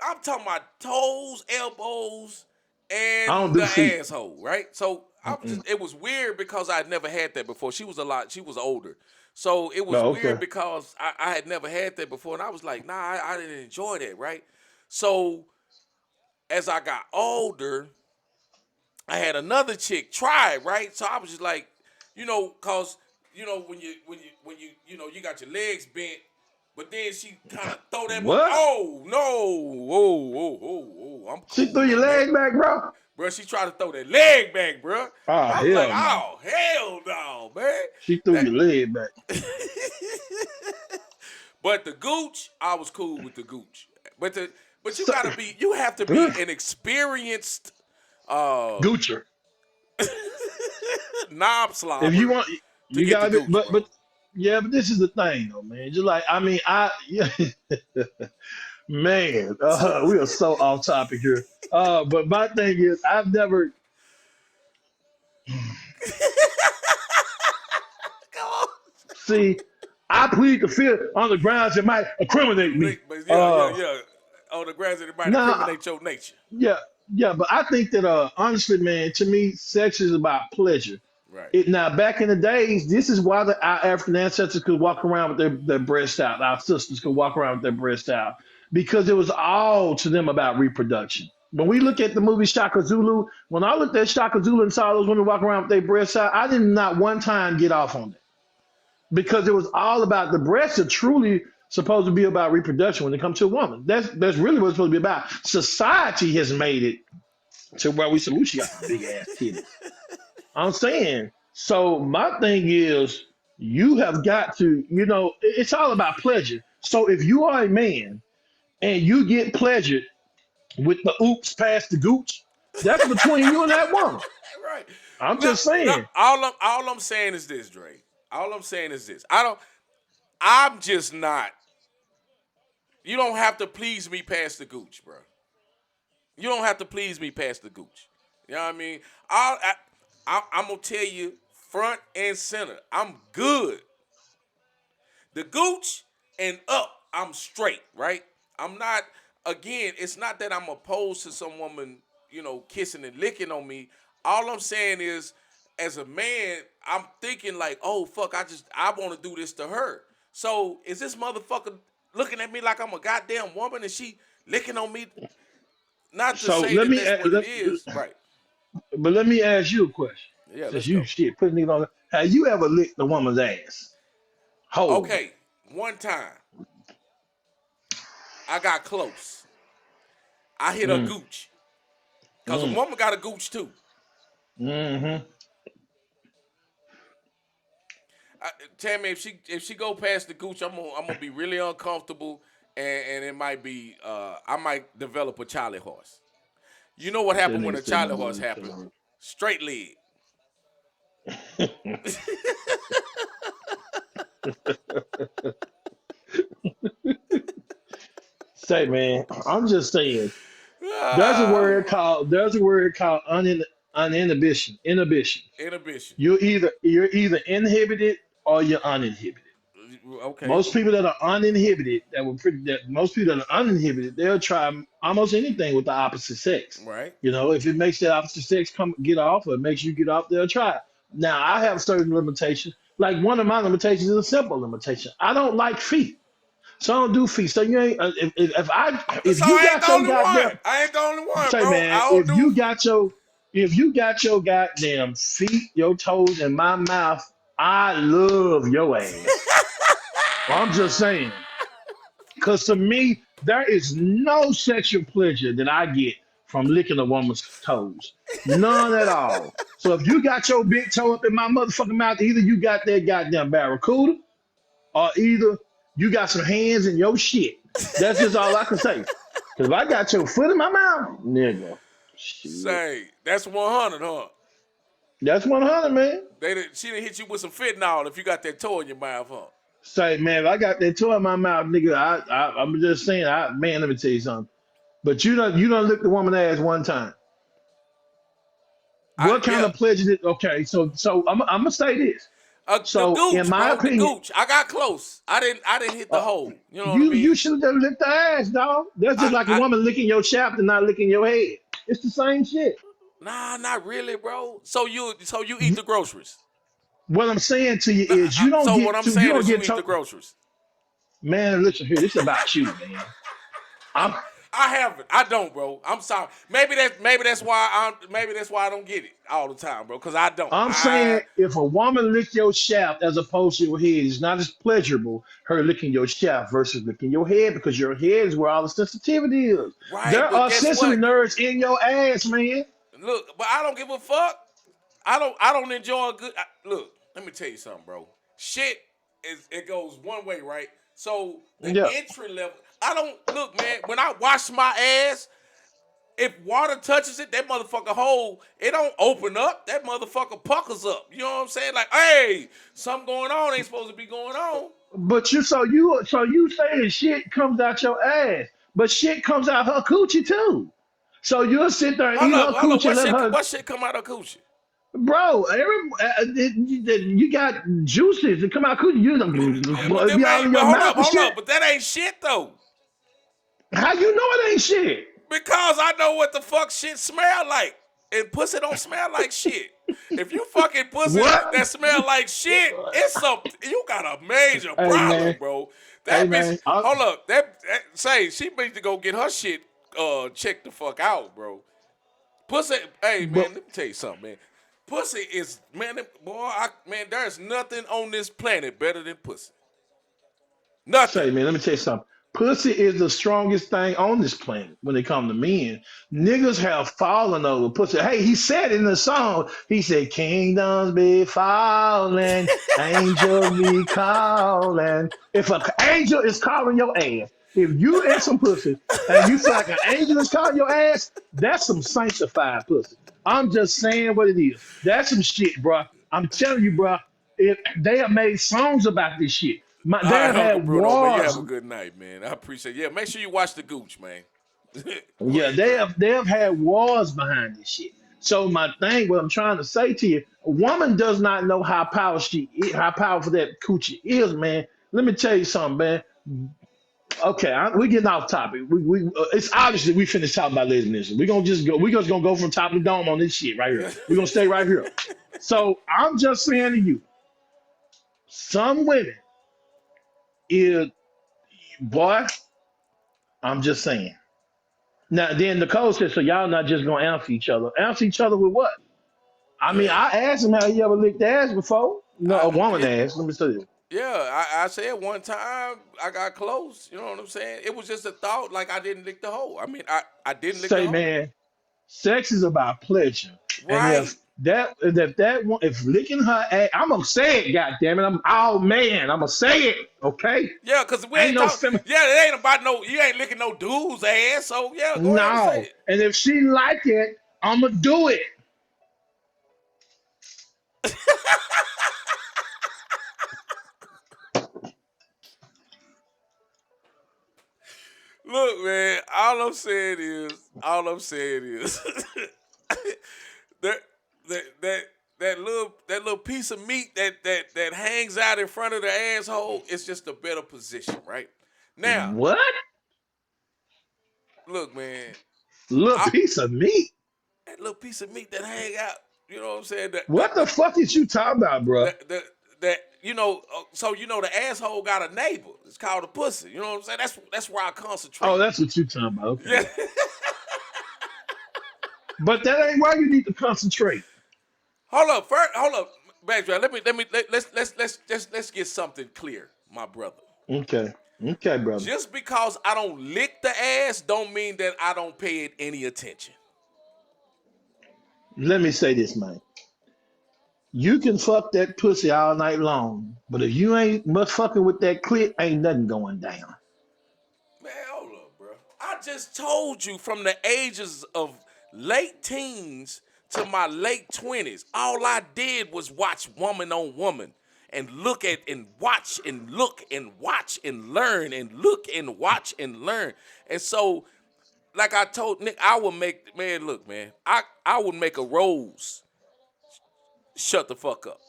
I'm talking about toes, elbows, I don't and do the feet. asshole, right? So I was Mm-mm. just it was weird because I'd never had that before. She was older. So it was No, weird okay. because I had never had that before. And I was like, nah, I didn't enjoy that, right? So as I got older, I had another chick try it, right? So I was just like, cause when you got your legs bent, but then she kind of throw that What? oh no, I'm She threw cool your on that. leg back, bro? Bro, she tried to throw that leg back, bro. Oh, I was like, hell no. oh hell no, man. She threw That your leg back. but the gooch, I was cool with the gooch. But the but So, you have to be ugh, an experienced uh Goocher. knob If you slobber want, to you get the got it. gooch, But bro. yeah, but this is the thing, though, man. Just like I mean, yeah, man, we are so off topic here. But my thing is, I've never Come on. see. I plead the fifth on the grounds it might incriminate me. But yeah, yeah, Uh, yeah. On the grounds that it might now, incriminate your nature. yeah, yeah, but I think that honestly, man, to me, sex is about pleasure. Right. It now back in the days, this is why our African ancestors could walk around with their breast out. Our sisters could walk around with their breast out because it was all to them about reproduction. When we look at the movie Shaka Zulu, when I looked at Shaka Zulu and saw those women walk around with their breasts out, I did not one time get off on that because it was all about the breasts are truly supposed to be about reproduction when it comes to a woman. That's really what it's supposed to be about. Society has made it to where we say, "Ooh, she got some big ass titties." I'm saying. So my thing is, you have got to, it's all about pleasure. So if you are a man and you get pleasured with the oops past the gooch, that's between you and that woman. Right. I'm No, just no. saying. All I'm saying is this, Dre. All I'm saying is this. I'm just not. You don't have to please me past the gooch, bro. You don't have to please me past the gooch. You know what I mean? I'm gonna tell you front and center. I'm good. The gooch and up, I'm straight, right? I'm not. Again, it's not that I'm opposed to some woman, kissing and licking on me. All I'm saying is, as a man, I'm thinking like, oh fuck, I want to do this to her. So is this motherfucker looking at me like I'm a goddamn woman and she licking on me? Not to So say let that me, that's what it is, right? but let me ask you a question. Yeah, Since let's you go. shit putting it on, have you ever licked a woman's ass? Hold. Okay, one time I got close. I hit a Mm, gooch because a mm, woman got a gooch too. mm-hmm. Tammy, if she go past the gooch, I'm gonna be really uncomfortable, and it might be I might develop a Charlie horse. You know what That happened when nigga a said Charlie my horse mother happened? killer. Straight leg. Say, man, I'm just saying. Ah, There's a word called uninhibition. Inhibition. inhibition. You're either inhibited or you're uninhibited. Okay. Most people that are uninhibited, that most people that are uninhibited, they'll try almost anything with the opposite sex. Right. If it makes that opposite sex come get off or it makes you get off, they'll try it. Now I have certain limitations. Like one of my limitations is a simple limitation. I don't like feet. So I don't do feet. So you ain't if So you I ain't the got your only one. goddamn I ain't the only one, say bro. man, I don't do. if you got your goddamn feet, your toes in my mouth, I love your ass. I'm just saying. Because to me, there is no sexual pleasure that I get from licking a woman's toes. None at all. So if you got your big toe up in my motherfucking mouth, either you got that goddamn barracuda or either you got some hands in your shit. That's just all I can say. Cause if I got your foot in my mouth, nigga, shit. Say, that's 100, huh? That's 100, man. She done hit you with some fentanyl if you got that toe in your mouth, huh? Say, man, if I got that toy in my mouth, nigga, I'm just saying, man, let me tell you something. But you don't lick the woman ass one time. What kind Yeah. of pleasure did? Okay, so I'm gonna say this. The So in gooch, my bro. The opinion, gooch. I got close. I didn't hit the uh, hole. You know what I you mean? should have licked the ass, dog. That's just like a I woman licking your shaft and not licking your head. It's the same shit. Nah, not really, bro. So you eat the groceries. What I'm saying to you Nah, is so what I'm you saying don't is you get eat the to groceries. man, listen here, this is about you, man. I'm I haven't. I don't, bro. I'm sorry. Maybe that's why I don't get it all the time, bro. Cause I don't. I'm saying I if a woman lick your shaft as opposed to your head, it's not as pleasurable her licking your shaft versus licking your head because your head is where all the sensitivity is. There right, but are guess sensory what? nerves in your ass, man. Look, but I don't give a fuck. I don't enjoy a good. Look, let me tell you something, bro. Shit it goes one way, right? So the Yeah. entry level. I don't look, man. When I wash my ass, if water touches it, that motherfucker hole, it don't open up. That motherfucker puckers up. You know what I'm saying? Like, hey, something going on ain't supposed to be going on. But you saying shit comes out your ass, but shit comes out her coochie too. So you'll sit there and Hold eat up, her hold up. coochie and What let shit? her, What shit come out of coochie? bro. You got juices that come out coochie. You Yeah, but it them be all in ain't. But your hold mouth up, and hold up. shit. But that ain't shit though. How you know it ain't shit? Because I know what the fuck shit smell like. And pussy don't smell like shit. If you fucking pussy What? that smell like shit, it's something. You got a major Hey problem, man, bro. hey That bitch, man. hold up. That say she needs to go get her shit checked the fuck out, bro. Pussy, hey But man, let me tell you something, man. Pussy is man, man. There's nothing on this planet better than pussy. Nothing. say, man, let me tell you something. Pussy is the strongest thing on this planet when it comes to men. Niggas have fallen over pussy. Hey, he said in the song, he said, Kingdoms be falling, angels be calling. If an angel is calling your ass, if you and some pussy and you feel like an angel is calling your ass, that's some sanctified pussy. I'm just saying what it is. That's some shit, bro. I'm telling you, bro. They have made songs about this shit. All They right, have Uncle had Bruno, man. You wars. have a good night, man. I appreciate it. Yeah, make sure you watch the Gooch, man. Go Yeah, ahead, Dre. they have had wars behind this shit. So my thing, what I'm trying to say to you, a woman does not know how powerful that coochie is, man. Let me tell you something, man. Okay, we getting off topic. It's obviously we finished talking about lesbianism. We gonna just go. We just gonna go from top to dome on this shit right here. We're gonna stay right here. So I'm just saying to you, some women is boy. I'm just saying. Now then, Nicole said, so y'all not just gonna answer each other. Answer each other with what? I mean, Yeah, I asked him how he ever licked ass before. No, I a woman yeah, asked. Let me tell you. yeah. I said one time I got close. You know what I'm saying? It was just a thought, like I didn't lick the hole. I mean, I didn't lick the Say, hole. man, sex is about pleasure. And Right. if licking her ass, I'm gonna say it, goddamn it. I'm oh man, I'm gonna say it, okay? Yeah, cause we Ain't ain't no talking. fem Yeah, it ain't about no. You ain't licking no dude's ass. So yeah, go ahead and say no. it. And if she like it, I'ma do it. Look, man. All I'm saying is, that that little piece of meat that hangs out in front of the asshole is just a better position, right? Now, What? look, man. Little I, piece of meat? that little piece of meat that hang out, you know what I'm saying? What the fuck is you talking about, bro? That so the asshole got a neighbor. It's called a pussy. You know what I'm saying? That's where I Oh, concentrate. that's what you talking about. Okay. Yeah. But that ain't why you need to concentrate. Hold up, backdraft. Let's get something clear, my brother. Okay. Okay, brother. Just because I don't lick the ass, don't mean that I don't pay it any attention. Let me say this, man. You can fuck that pussy all night long, but if you ain't much fucking with that clit, ain't nothing going down. Man, hold up, bro. I just told you from the ages of late teens to my late 20s, all I did was watch woman on woman and look at and watch and look and watch and learn and look and watch and learn. And so, like I told Nick, I would make, man, look, man, I would make a rose shut the fuck up.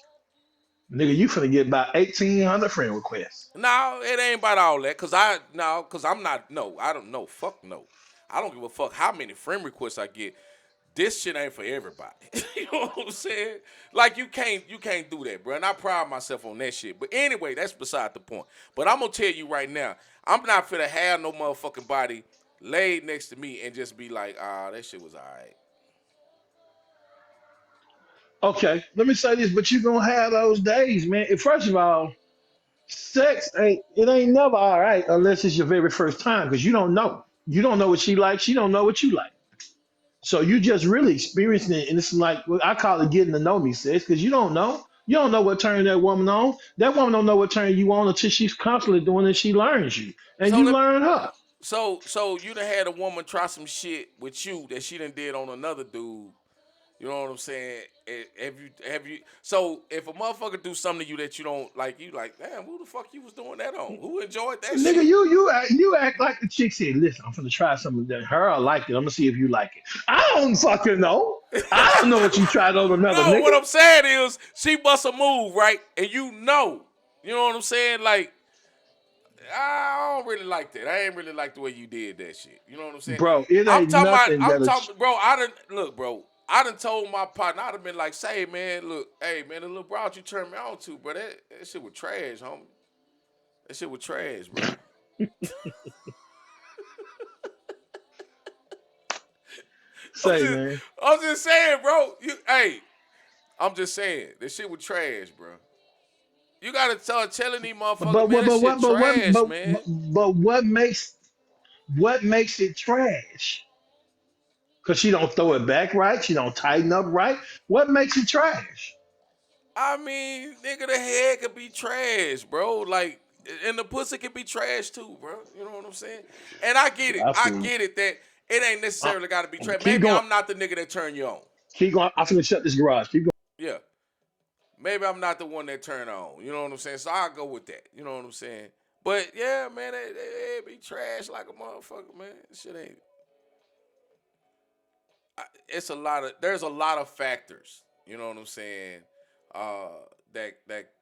Nigga, you finna get about 1,800 friend requests. No, it ain't about all that. Cause I no, cause I'm not. No, I don't know. Fuck no. I don't give a fuck how many friend requests I get. This shit ain't for everybody. You know what I'm saying? Like you can't do that, bro. And I pride myself on that shit. But anyway, that's beside the point. But I'm gonna tell you right now, I'm not finna have no motherfucking body laid next to me and just be like, ah, that shit was alright. Okay, let me say this, but you gonna have those days, man. First of all, sex ain't never all right unless it's your very first time, because you don't know. You don't know what she likes, she don't know what you like. So you just really experiencing it, and it's like well, I call it getting to know me, sis, because you don't know. You don't know what turn that woman on. That woman don't know what turn you on until she's constantly doing it. She learns you, and So you let learn her. so you done had a woman try some shit with you that she done did on another dude. You know what I'm saying? Have you? So if a motherfucker do something to you that you don't like, you like, damn, who the fuck you was doing that on? Who enjoyed that Nigga, shit? you act like the chick said, listen, I'm gonna try something that her I like it. I'm gonna see if you like it. I don't fucking know. I don't know what you tried on another No, nigga. what I'm saying is she bust a move, right? And you know what I'm saying? Like, I don't really like that. I ain't really like the way you did that shit. You know what I'm saying? Bro, it ain't nothing I'm that a talking, bro, I done, look, bro, I done told my partner, I'd have been like, say, man, look, hey, man, the little broad you turned me on to, bro, that shit was trash, homie. That shit was trash, bro. I'm say, just, man. I'm just saying, bro. Hey, I'm just saying, this shit was trash, bro. You gotta start telling these motherfuckers, But man, what this but shit what but what trash, man. but what makes it trash? Cause she don't throw it back right, she don't tighten up right. What makes it trash? I mean, nigga, the head could be trash, bro. Like, and the pussy could be trash too, bro. You know what I'm saying? And I get it. I I feel you. get it that it ain't Uh, necessarily got to be trash. keep Maybe going. I'm not the nigga that turn you on. Keep going. I'm finna shut this garage. Keep going. Yeah. Maybe I'm not the one that turn on. You know what I'm saying? So I'll go with that. You know what I'm saying? But yeah, man, they be trash like a motherfucker, man. Shit ain't. It's a lot of. There's a lot of factors. You know what I'm saying? Uh, that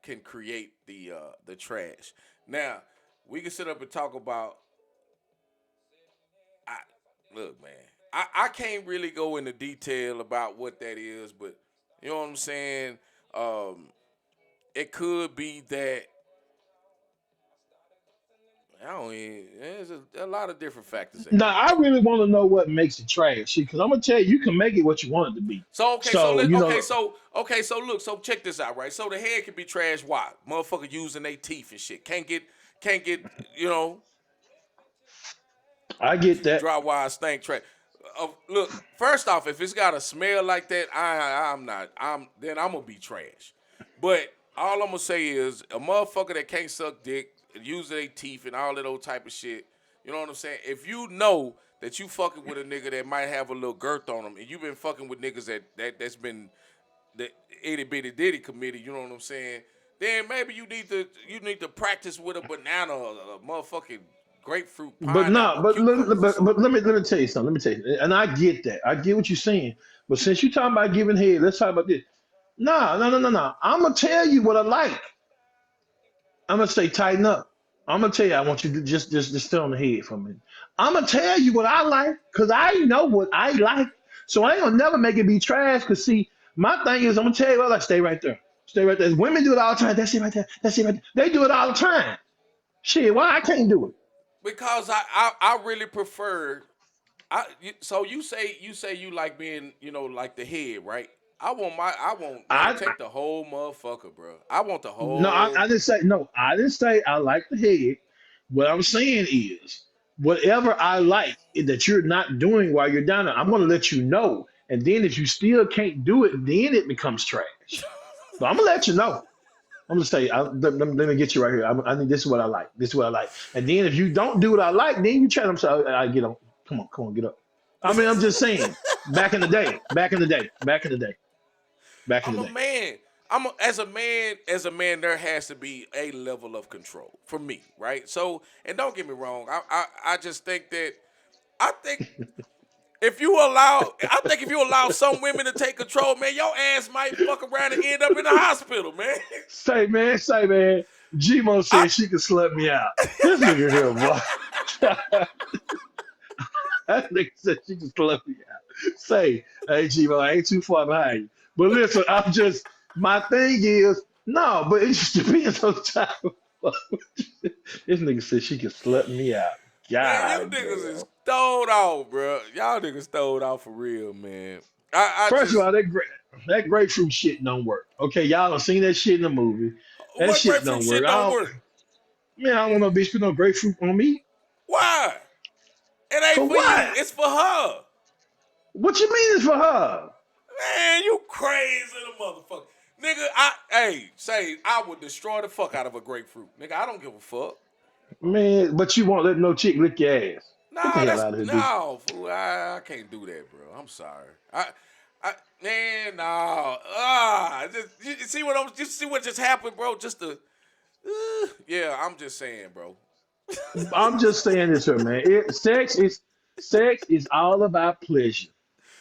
can create the trash. Now we can sit up and talk about. I, look, man. I can't really go into detail about what that is, but you know what I'm saying. Um, it could be that I don't even. There's a lot of different factors that Now go I into it. really want to know what makes it trash. Because I'm gonna tell you, you can make it what you want it to be. So okay, so So let you okay, know, so okay, so look, so check this out, right? So the head can be trash. Why? Motherfucker using their teeth and shit. Can't get, you know, I get that. dry wise stank trash. Look, first off, if it's got a smell like that, I'm not. Then I'm gonna be trash. But all I'm gonna say is a motherfucker that can't suck dick, use their teeth and all that old type of shit. You know what I'm saying? If you know that you fucking with a nigga that might have a little girth on him, and you've been fucking with niggas that's been the itty bitty ditty committee, you know what I'm saying? Then maybe you need to practice with a banana, or a motherfucking grapefruit, But no, pineapple, cucumbers or but something. let me tell you something. Let me tell you, and I get that. I get what you're saying. But since you're talking about giving head, let's talk about this. No, no, no, no, no. I'm gonna tell you what I like. I'm gonna say tighten up. I'm gonna tell you. I want you to just stay on the head for a minute. I'm gonna tell you what I like because I know what I like. So I ain't gonna never make it be trash. Cause see, my thing is I'm gonna tell you what I like. Stay right there. Stay right there. Women do it all the time. That's it right there. That's it right there. They do it all the time. Shit, why I can't do it? Because I really prefer. So you say you like being, like the head, right? I want, man, I take the whole motherfucker, bro. I want the No, whole. I didn't say no. I didn't say I like the head. What I'm saying is, whatever I like that you're not doing while you're down there, I'm gonna let you know. And then if you still can't do it, then it becomes trash. But I'm gonna let you know. I'm gonna say, let me get you right here. I need this is what I like. This is what I like. And then if you don't do what I like, then you try. I'm sorry, I get on. Come on, get up. I mean, I'm just saying. Back in the day, back in the day, back in the day, back in I'm the a day. man. As a man, there has to be a level of control for me, right? So, and don't get me wrong, I just think that I think if you allow some women to take control, man, your ass might fuck around and end up in the hospital, man. Say man. Gmo I said she could slut me out. This nigga here, boy. That nigga said she can slut me out. Say, hey Gmo, I ain't too far behind you. But listen, I'm just my thing is no, but it just depends on the time. This nigga said she could slut me out. Man, you God niggas is damn. stowed off, bro. Y'all niggas stowed off for real, man. I First of just all, that grapefruit shit don't work. Okay, y'all done seen that shit in the movie. That what shit grapefruit don't work. shit don't work. Man, I don't want no bitch put no grapefruit on me. Why? It ain't For for you. what? It's for her. What you mean it's for her? Man, you crazy the motherfucker. Nigga, say I would destroy the fuck out of a grapefruit. Nigga, I don't give a fuck. Man, but you won't let no chick lick your ass. Get the Nah, hell that's out of here, dude. no fool. I can't do that, bro. I'm sorry. I man, no. You see what just happened, bro? Yeah, I'm just saying, bro. I'm just saying this here, man. Sex is all about pleasure.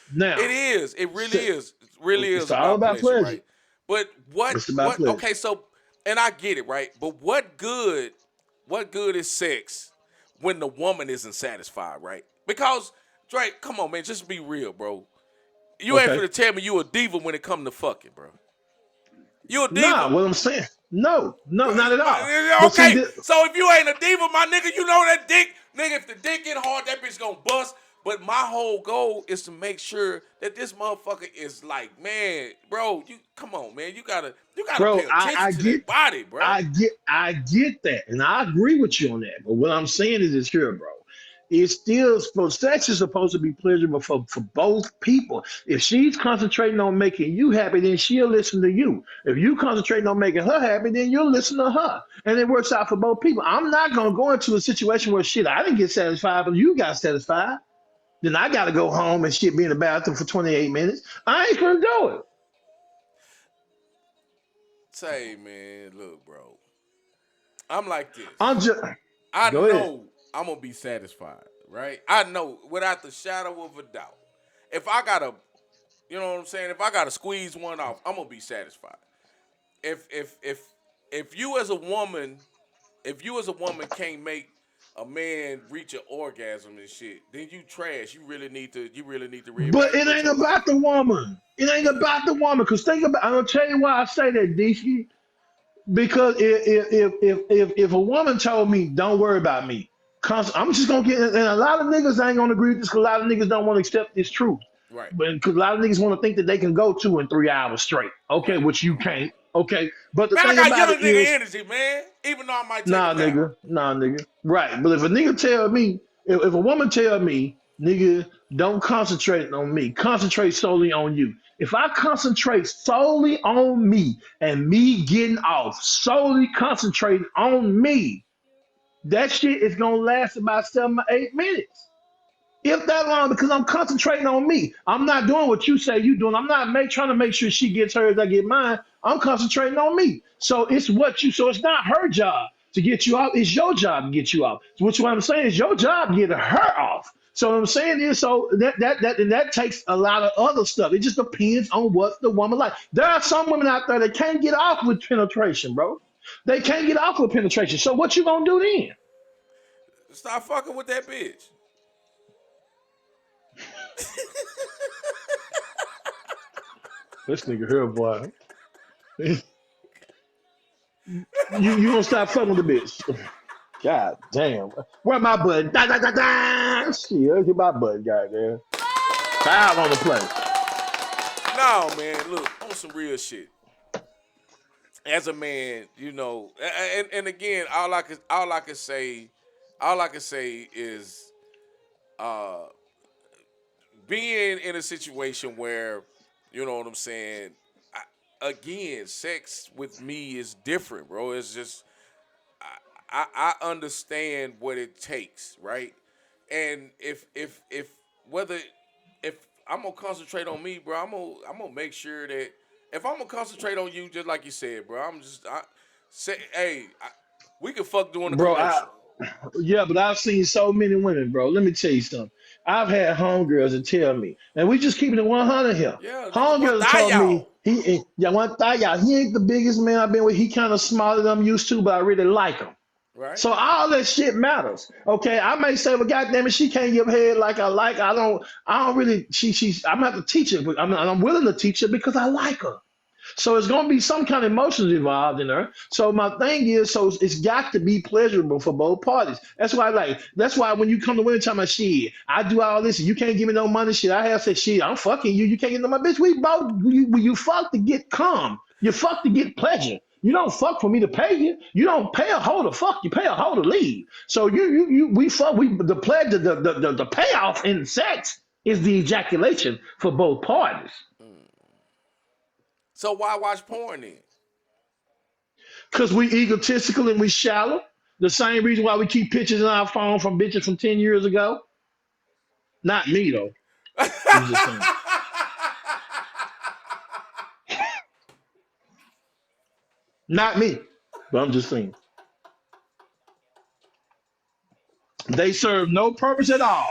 It Now, is. It really se- is. It really it's is all about about pleasure, pleasure. right? But what It's about what pleasure. okay, so and I get it, right? But what good is sex when the woman isn't satisfied, right? Because Drake, come on, man, just be real, bro. You ain't Okay. finna tell me you a diva when it come to fucking, bro. You a diva? Nah, what I'm saying. No, no, not at all. But see, Okay, so if you ain't a diva, my nigga, you know that dick, nigga. If the dick get hard, that bitch gonna bust. But my whole goal is to make sure that this motherfucker is like, man, bro, you come on, man, you gotta pay bro, attention to that body, bro. I get that, and I agree with you on that. But what I'm saying is this here, bro. It's still for sex is supposed to be pleasurable for both people. If she's concentrating on making you happy, then she'll listen to you. If you concentrating on making her happy, then you'll listen to her. And it works out for both people. I'm not gonna go into a situation where shit, I didn't get satisfied, but you got satisfied. Then I gotta go home and shit be in the bathroom for 28 minutes. I ain't gonna do it. Say, man, look, bro, I'm like this. I'm just I go ahead. know I'm gonna be satisfied, right? I know without the shadow of a doubt. If I gotta, you know what I'm saying? If I gotta squeeze one off, I'm gonna be satisfied. If you as a woman, if you as a woman can't make a man reach an orgasm and shit, then you trash. You really need to But it reevaluate ain't your life. about the woman. It ain't about the woman. Cause think about. I'm gonna tell you why I say that, DC. Because if a woman told me, "Don't worry about me," I'm just gonna get. And a lot of niggas ain't gonna agree with this. Cause a lot of niggas don't want to accept this truth. Right, But because a lot of niggas want to think that they can go 2 and 3 hours straight. Okay, right. which you can't. Okay, but the Man, I thing got about young it nigga is, energy, man. Even though I might take a nah, nap. nigga. Nah, nigga. Right. But if a nigga tell me, if a woman tell me, nigga, don't concentrate on me, concentrate solely on you. If I concentrate solely on me and me getting off, solely concentrating on me, that shit is gonna last about 7 or 8 minutes if that long, because I'm concentrating on me. I'm not doing what you say you doing. I'm not trying to make sure she gets hers, I get mine. I'm concentrating on me. So it's not her job to get you off. It's your job to get you off. So which what I'm saying is your job to get her off. So what I'm saying is so that takes a lot of other stuff. It just depends on what the woman like. There are some women out there that can't get off with penetration, bro. They can't get off with penetration. So what you gonna do then? Stop fucking with that bitch. This nigga here, boy. You gonna stop fucking with the bitch. God damn. Where my button? Da, da, da, da. Shit, get my button, goddamn. Foul on the play. No, man. Look, on some real shit. As a man, and again, all I can say is uh being in a situation where, you know what I'm saying. Again, sex with me is different, bro. It's just I understand what it takes, right? And if whether if I'm gonna concentrate on me, bro, I'm gonna make sure that if I'm gonna concentrate on you, just like you said, bro, I say, hey, we can fuck during the bro. commercial, Yeah, but I've seen so many women, bro. Let me tell you something. I've had homegirls that tell me, and we just keeping it 100 here. yeah, nigga, one Homegirls thigh told me y'all, yeah, one thing, y'all, he ain't the biggest man I've been with. He kind of smaller than I'm used to, but I really like him. right? So all that shit matters. Okay, I may say, well, goddamn it, she can't give head like I like. I don't really. I'm gonna have to teach her, but I'm willing to teach her because I like her. So it's going to be some kind of emotions involved in her. So my thing is, so it's got to be pleasurable for both parties. That's why, like, that's why when you come to winter time, I shit, I do all this, and you can't give me no money. Shit, I have said, shit, I'm fucking you. You can't get no money, bitch. We both, you fuck to get calm. You fuck to get pleasure. You don't fuck for me to pay you. You don't pay a hoe to fuck. You pay a hoe to leave. So we fuck. We the pleasure, the payoff in sex is the ejaculation for both parties. Mm. So why watch porn then? Because we egotistical and we shallow. The same reason why we keep pictures in our phone from bitches from 10 years ago. Not me, though. I'm just saying. Not me. But I'm just saying. They serve no purpose at all.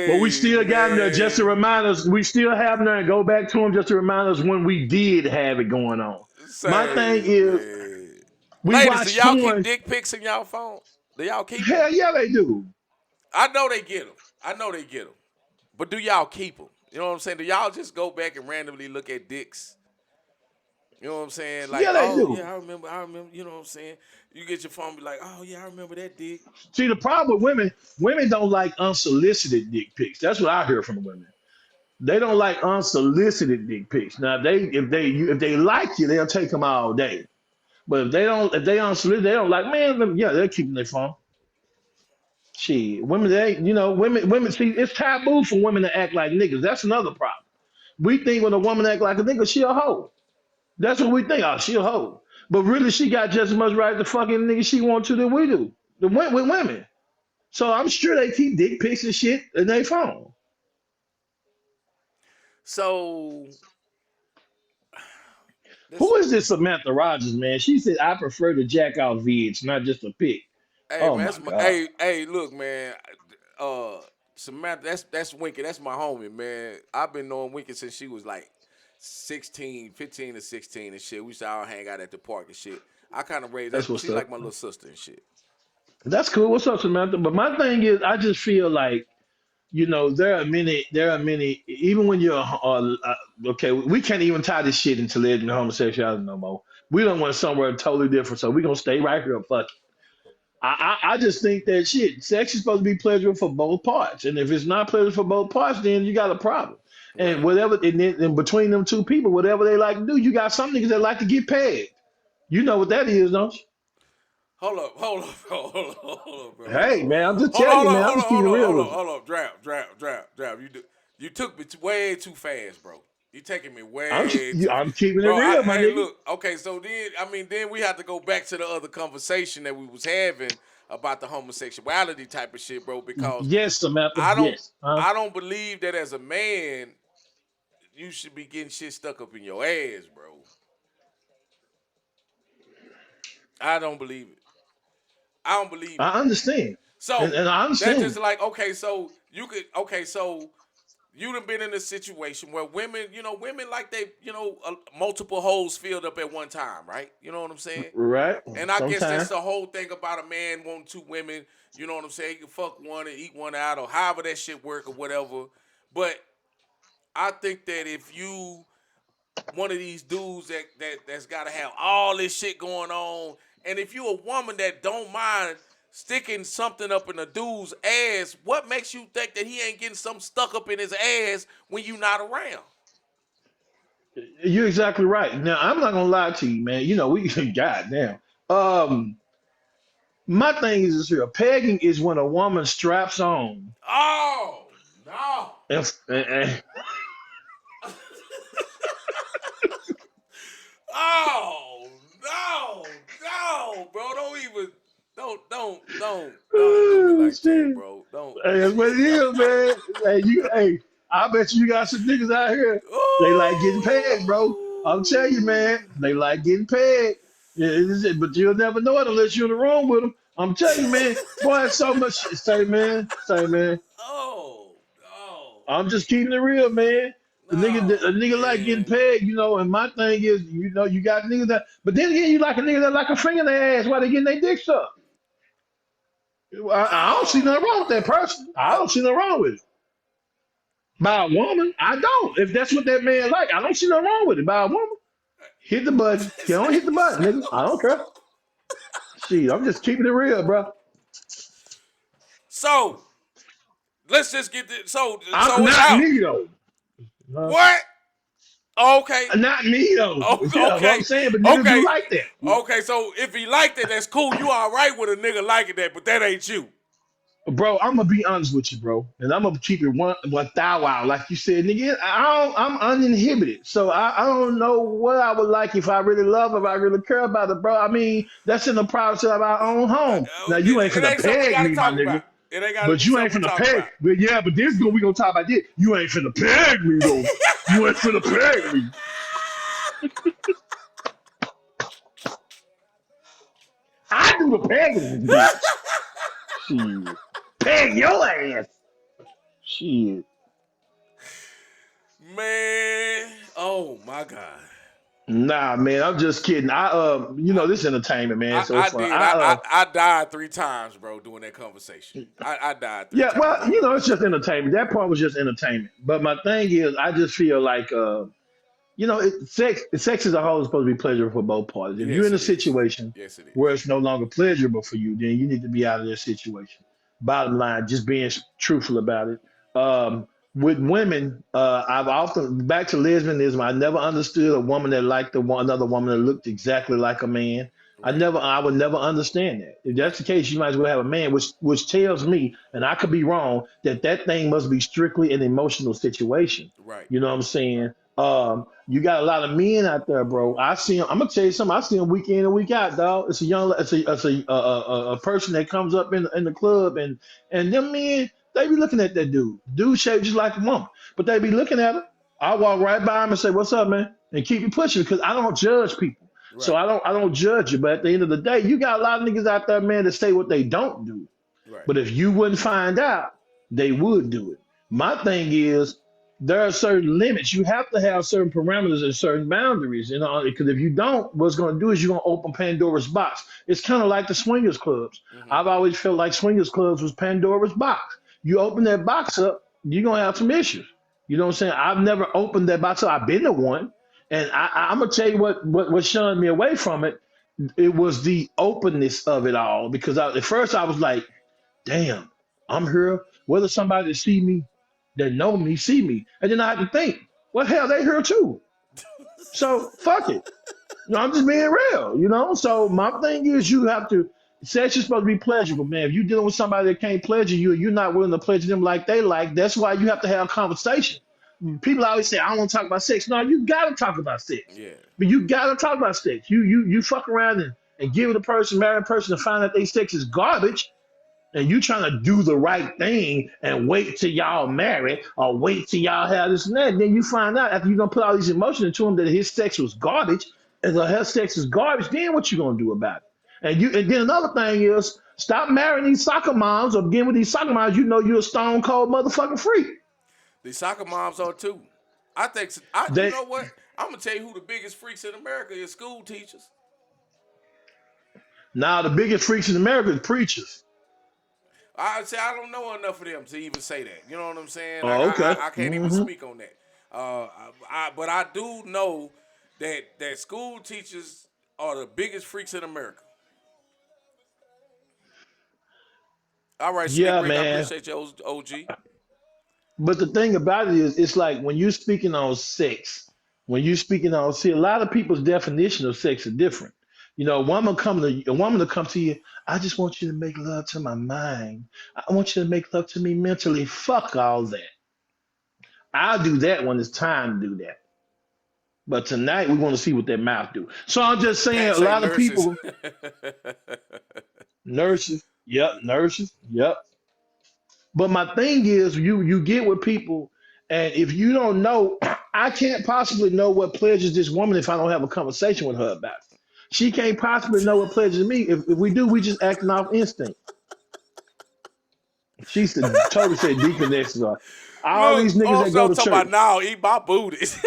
But we Say still got them there just to man, remind us. We still have them there and go back to them just to remind us when we did have it going on. My thing say is, man. we Ladies, do watch y'all keep porn. dick pics in y'all phone? Do y'all keep them? Hell yeah, they do. I know they get them. I know they get them. But do y'all keep them? You know what I'm saying? Do y'all just go back and randomly look at dicks? You know what I'm saying? Like, Yeah, they oh do. yeah, I remember. You know what I'm saying? You get your phone, be like, oh yeah, I remember that dick. See, the problem with women don't like unsolicited dick pics. That's what I hear from women. They don't like unsolicited dick pics. Now, if they like you, they'll take them all day. But if they unsolicited, they don't like. Man, yeah, they're keeping their phone. Shit, women, women. See, it's taboo for women to act like niggas. That's another problem. We think when a woman act like a nigga, she a hoe. That's what we think. Oh, she a hoe. But really, she got just as much right to fucking nigga she want to than we do. With women. So I'm sure they keep dick pics and shit in their phone. So Who this, is this Samantha Rogers, man? She said, I prefer the jack out vids, not just a pic. hey Oh man, my that's my, God. hey, look, man. Uh, Samantha, that's Winky. That's my homie, man. I've been knowing Winky since she was like 16, 15 to 16 and shit. We used to all hang out at the park and shit. I kind of raised That's that. what's She like up. my little sister and shit. That's cool. What's up, Samantha? But my thing is, I just feel like, there are many, even when you're, okay, we can't even tie this shit into lesbian homosexuality no more. We don't want somewhere totally different. So we're going to stay right here. Fuck it. I just think that shit, sex is supposed to be pleasurable for both parts. And if it's not pleasurable for both parts, then you got a problem. And Right. whatever, and then in between them two people, whatever they like to do, you got some niggas that like to get paid. You know what that is, don't you? Hold up, hold up, hold up, bro. Hey, man, I'm just telling you, man. I'm just keeping it real with you. Hold up. Draft. You took me way too fast, bro. You taking me way too, I'm keeping it bro. real, my Hey, nigga. look. Okay, so then we have to go back to the other conversation that we was having about the homosexuality type of shit, bro. Because Yes, Samantha. I don't, Yes. I don't believe that as a man you should be getting shit stuck up in your ass, bro. I don't believe it. I don't believe it. I understand. And, So and I that's just understand. like so you done been in a situation where women, women like they, multiple holes filled up at one time, right? You know what I'm saying? Right? And I guess that's Sometimes. the whole thing about a man wanting two women. You know what I'm saying? He can fuck one and eat one out, or however that shit work or whatever. But I think that if you one of these dudes that's got to have all this shit going on, and if you a woman that don't mind sticking something up in a dude's ass, what makes you think that he ain't getting something stuck up in his ass when you not around? You're exactly right. Now, I'm not gonna lie to you, man. We goddamn. Um, my thing is this here. Pegging is when a woman straps on Oh no! and Oh no, bro! Don't even don't do me like that, shit. bro. Hey, that's what it is, man. Hey, I bet you got some niggas out here. They like getting paid, bro. I'm telling you, man. They like getting paid. Yeah, but you'll never know it unless you're in the room with them. I'm telling you, man. Boy, it's so much shit. Say, man. Say, man. Oh, oh, I'm just keeping it real, man. A oh, nigga like getting man. paid, and my thing is, you got niggas that, but then again, you like a nigga that like a finger in their ass while they getting their dick sucked. I don't see nothing wrong with that Oh, person. I oh. don't see nothing wrong with it. By a woman, I don't. If that's what that man like, I don't see nothing wrong with it. By a woman, hit the button. You don't hit the button, nigga. I don't care. Shit, I'm just keeping it real, bro. So let's just get this. So I'm so it's not out. me though. Uh, What? Okay. Not me though. Yeah, what I'm Okay. saying, but niggas do Okay. like that. Okay. So if he liked it, that's cool. You all right with a nigga liking that, but that ain't you. Bro, I'm gonna be honest with you, bro, and I'm gonna keep it one thou wow, like you said, nigga. I'm uninhibited, so I don't know what I would like if I really love, if I really care about it, bro. I mean, that's in the privacy of our own home. Now you ain't It finna ain't something we peg got to me, my talk nigga, about. It ain't got to but be you ain't something we finna talk peg. about. But yeah, but this we gonna talk about this. You ain't finna peg me though. You ain't finna peg me. I do the pegging, bitch. Shit, peg your ass. Shit. Man, oh my God. Nah, man, I'm just kidding. I, This entertainment, man. So I fun. did. I died 3 times, bro, doing that conversation. I died three Yeah, times well, doing that it's just conversation. entertainment. That part was just entertainment. But my thing is, I just feel like, sex as a whole is supposed to be pleasurable for both parties. If you're Yes, in a it is. situation Yes, it where is. it's no longer pleasurable for you, then you need to be out of that situation. Bottom line, just being truthful about it. With women, I've often back to lesbianism. I never understood a woman that liked another woman that looked exactly like a man. Right. I would never understand that. If that's Right. the case, you might as well have a man, which tells me, and I could be wrong, that that thing must be strictly an emotional situation. Right. You know what I'm saying? You got a lot of men out there, bro. I see them. I'm gonna tell you something. I see them week in and week out, dog. It's a person that comes up in the club, and them men, they be looking at that dude. Dude shaped just like a woman, but they be looking at him. I walk right by him and say, "What's up, man?" and keep it pushing because I don't judge people. So Right. I don't judge you. But at the end of the day, you got a lot of niggas out there, man, that say what they don't do. Right. But if you wouldn't find out, they would do it. My thing is, there are certain limits. You have to have certain parameters and certain boundaries. Because if you don't, what's going to do is you're going to open Pandora's box. It's kind of like the swingers clubs. Mm-hmm. I've always felt like swingers clubs was Pandora's box. You open that box up, you're going to have some issues. You know what I'm saying? I've never opened that box up. I've been to one. And I'm going to tell you what shunned me away from it. It was the openness of it all. Because at first I was like, damn, I'm here. Whether somebody see me that know me, see me. And then I had to think, well, hell, they here too. So fuck it. I'm just being real. So my thing is you have to sex is supposed to be pleasurable, man. If you're dealing with somebody that can't pleasure you, you're not willing to pleasure them like they like, that's why you have to have a conversation. People always say, I don't want to talk about sex. No, you gotta talk about sex. Yeah. But you gotta talk about sex. You fuck around and give it a person, marry a person to find out they sex is garbage and you trying to do the right thing and wait till y'all marry or wait till y'all have this and that, then you find out after you're gonna put all these emotions into him that his sex was garbage, and her sex is garbage, then what you gonna do about it? And then another thing is stop marrying these soccer moms or getting with these soccer moms, you're a stone cold motherfucking freak. The soccer moms are too. I think. I. You They know what? I'm gonna tell you who the biggest freaks in America is. School teachers. Now the biggest freaks in America is preachers. I say I don't know enough of them to even say that. You know what I'm saying? Like Oh, okay. I can't even Hmm. speak on that. But I do know that school teachers are the biggest freaks in America. All right, Slick Yeah, Rick, I man. appreciate your OG. But the thing about it is, it's like when you're speaking on sex, when you're speaking on, see, a lot of people's definition of sex are different. A woman to come to you. I just want you to make love to my mind. I want you to make love to me mentally. Fuck all that. I'll do that when it's time to do that. But tonight we want to see what that mouth do. So I'm just saying, Pat a say lot of nurses. people, nurses, yep, nurses, yep. But my thing is, you get with people, and if you don't know, I can't possibly know what pleasures this woman if I don't have a conversation with her about it. She can't possibly know what pleasures me. If we do, we just acting off instinct. She said, totally said deaconesses are all Look, these niggas that also go I'm to talking about church. now. Eat my booties.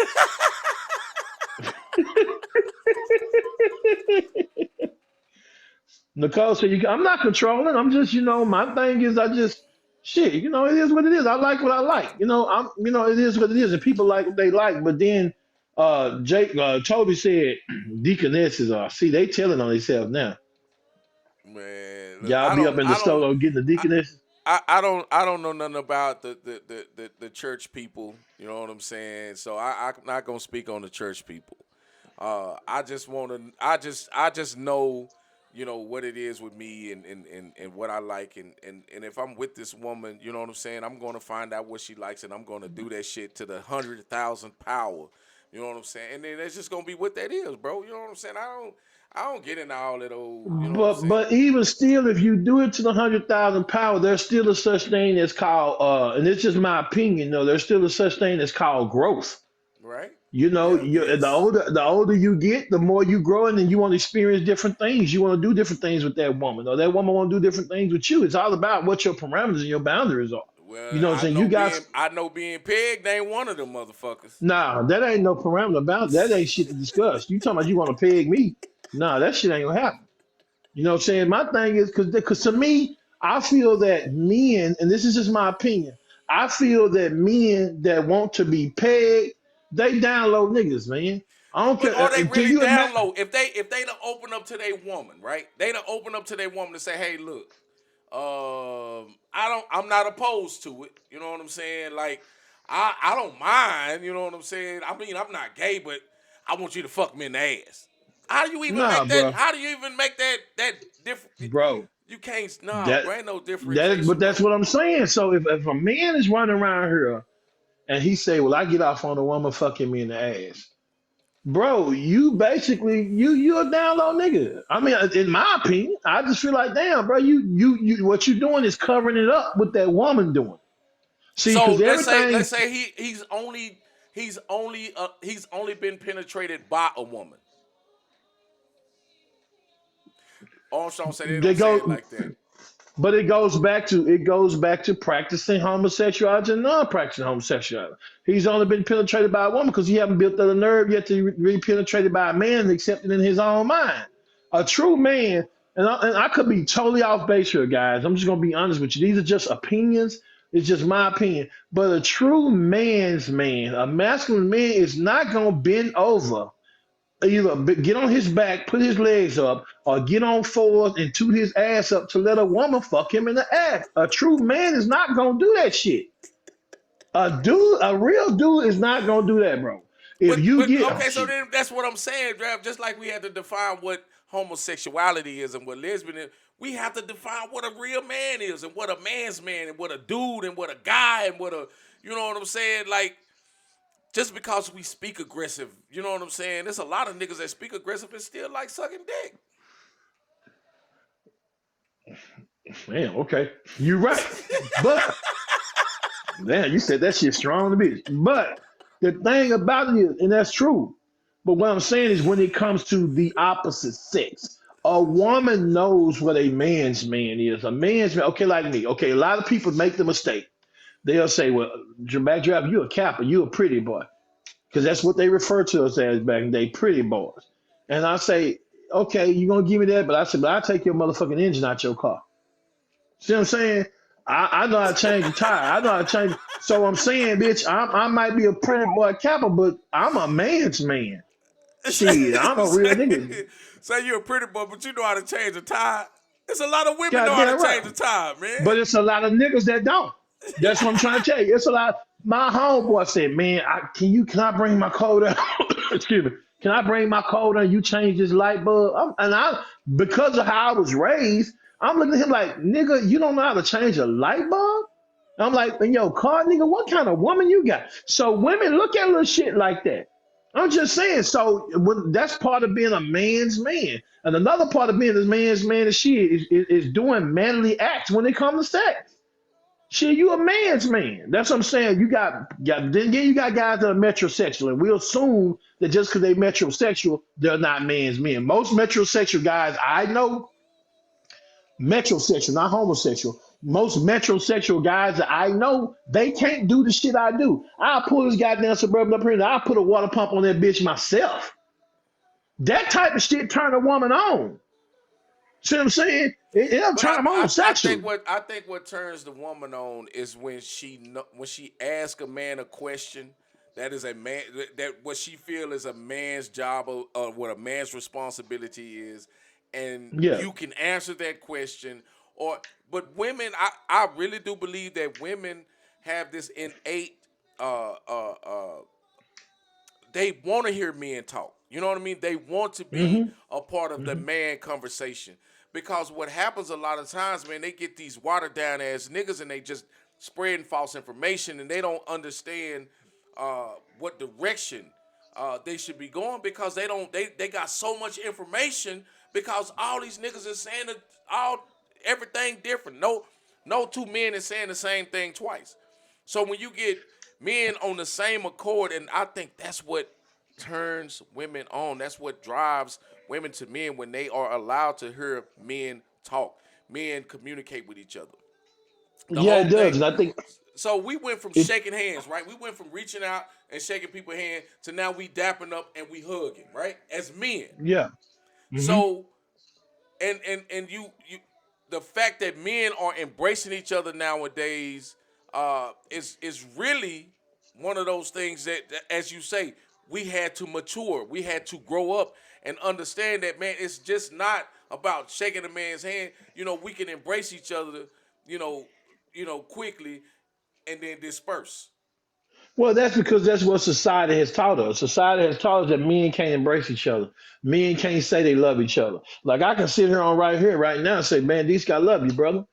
Nicole said, I'm not controlling. I'm just, my thing is, I just, shit, it is what it is. I like what I like. It is what it is. And people like what they like. But then Jake, Toby said, deaconesses are, see, they telling on themselves now. Man, look, Y'all be up in the store getting the I, deaconesses. I don't know nothing about the church people. You know what I'm saying? So I'm not gonna speak on the church people. I just want to. I just know, what it is with me and what I like and if I'm with this woman, you know what I'm saying. I'm gonna find out what she likes and I'm gonna do that shit to the 100,000 power. You know what I'm saying? And then it's just gonna be what that is, bro. You know what I'm saying? I don't get into all that old. You know what I'm But saying? but even still, if you do it to the 100,000 power, there's still a such thing as called and it's just my opinion, though. There's still a such thing as called growth. Right? You Yeah. the Yes. older you get, the more you grow, and then you want to experience different things. You want to do different things with that woman, or that woman want to do different things with you. It's all about what your parameters and your boundaries are. You Well, know what I'm saying? You guys, I know being pegged ain't one of them motherfuckers. nah, that ain't no parameter about that. Ain't shit to discuss. You talking about you want to peg me? Nah, that shit ain't gonna happen. You know what I'm saying? My thing is because to me, I feel that men, and this is just my opinion, I feel that men that want to be pegged, they down low niggas, man. I don't But care. are they Can really you down imagine? low? If they don't open up to their woman, right? They don't open up to their woman to say, "Hey, look, I'm not opposed to it." You know what I'm saying? Like, I don't mind. You know what I'm saying? I mean, I'm not gay, but I want you to fuck me in the ass. How do you even Nah, make that? bro, How do you even make that different? bro. You can't. Nah, That bro, ain't no but differentiation, that's bro. what I'm saying. So if a man is running around here and he say, "Well, I get off on a woman fucking me in the ass," bro, you basically you a down low nigga. I mean, in my opinion, I just feel like, damn, bro, you what you doing is covering it up with that woman doing. See, So because let's everything, say he's only been penetrated by a woman. Armstrong said they they don't say it go. like that. But it goes back to practicing homosexuality and non-practicing homosexuality. He's only been penetrated by a woman because he haven't built the nerve yet to be penetrated by a man and accept it in his own mind. A true man, and I could be totally off base here, guys. I'm just gonna be honest with you. These are just opinions. It's just my opinion. But a true man's man, a masculine man, is not gonna bend over either get on his back, put his legs up, or get on fours and toot his ass up to let a woman fuck him in the ass. A true man is not gonna do that shit. A real dude is not gonna do that, bro. If you But get, oh okay, so shit, then that's what I'm saying, Draft. Just like we had to define what homosexuality is and what lesbian is, we have to define what a real man is and what a man's man and what a dude and what a guy and what a you know what I'm saying? Like just because we speak aggressive, you know what I'm saying? There's a lot of niggas that speak aggressive and still like sucking dick. man, okay, you're right. But man, you said that shit strong to bitch. But the thing about it is, and that's true. But what I'm saying is, when it comes to the opposite sex, a woman knows what a man's man is. A man's man, okay, like me. Okay, a lot of people make the mistake. They'll say, "Well, backdraft, you a capper, you a pretty boy," because that's what they refer to us as back in the day, pretty boys. And I say, "Okay, you gonna give me that?" But I said, "But I take your motherfucking engine out your car." See what I'm saying? I know how to change the tire. I know how to change. So I'm saying, bitch, I might be a pretty boy capper, but I'm a man's man. Shit, I'm a real nigga. Say you're a pretty boy, but you know how to change a tire. There's a lot of women know how to Goddamn right. change a tire, man. But it's a lot of niggas that don't. That's what I'm trying to tell you. It's a lot. My homeboy said, "Man, can I bring my code down? Excuse me. Can I bring my code down? You change this light bulb?" Because of how I was raised, I'm looking at him like, "Nigga, you don't know how to change a light bulb?" I'm like, "In your car, nigga, what kind of woman you got?" So women look at little shit like that. I'm just saying. So that's part of being a man's man. And another part of being a man's man is shit is doing manly acts when it comes to sex. Shit, you a man's man. That's what I'm saying. You got then again, you got guys that are metrosexual, and we assume that just because they metrosexual, they're not man's men. Most metrosexual guys I know, metrosexual, not homosexual. Most metrosexual guys that I know, they can't do the shit I do. I'll pull this goddamn suburban up here and I'll put a water pump on that bitch myself. That type of shit turn a woman on. See what I'm saying? It'll But turn them on sexually. I think what turns the woman on is when when she asks a man a question that is a man that what she feel is a man's job or what a man's responsibility is, and Yeah. you can answer that question. Or but women, I really do believe that women have this innate uh uh uh they want to hear men talk. You know what I mean? They want to be hmm a part of the hmm man conversation. Because what happens a lot of times, man, they get these watered down ass niggas and they just spreading false information and they don't understand what direction they should be going because they got so much information because all these niggas are saying all everything different. No two men is saying the same thing twice. So when you get men on the same accord, and I think that's what turns women on. That's what drives women to men when they are allowed to hear men talk, men communicate with each other. The Yeah, whole it does, thing. and I think So we went from it. shaking hands, right? We went from reaching out and shaking people's hand to now we dapping up and we hugging, right? As men. Yeah. hmm So and you the fact that men are embracing each other nowadays is really one of those things that as you say we had to mature, we had to grow up and understand that, man, it's just not about shaking a man's hand. We can embrace each other, you know quickly and then disperse. Well, that's because that's what society has taught us. Society has taught us that men can't embrace each other. Men can't say they love each other. Like I can sit here on right here right now and say, man, these guys love you, brother.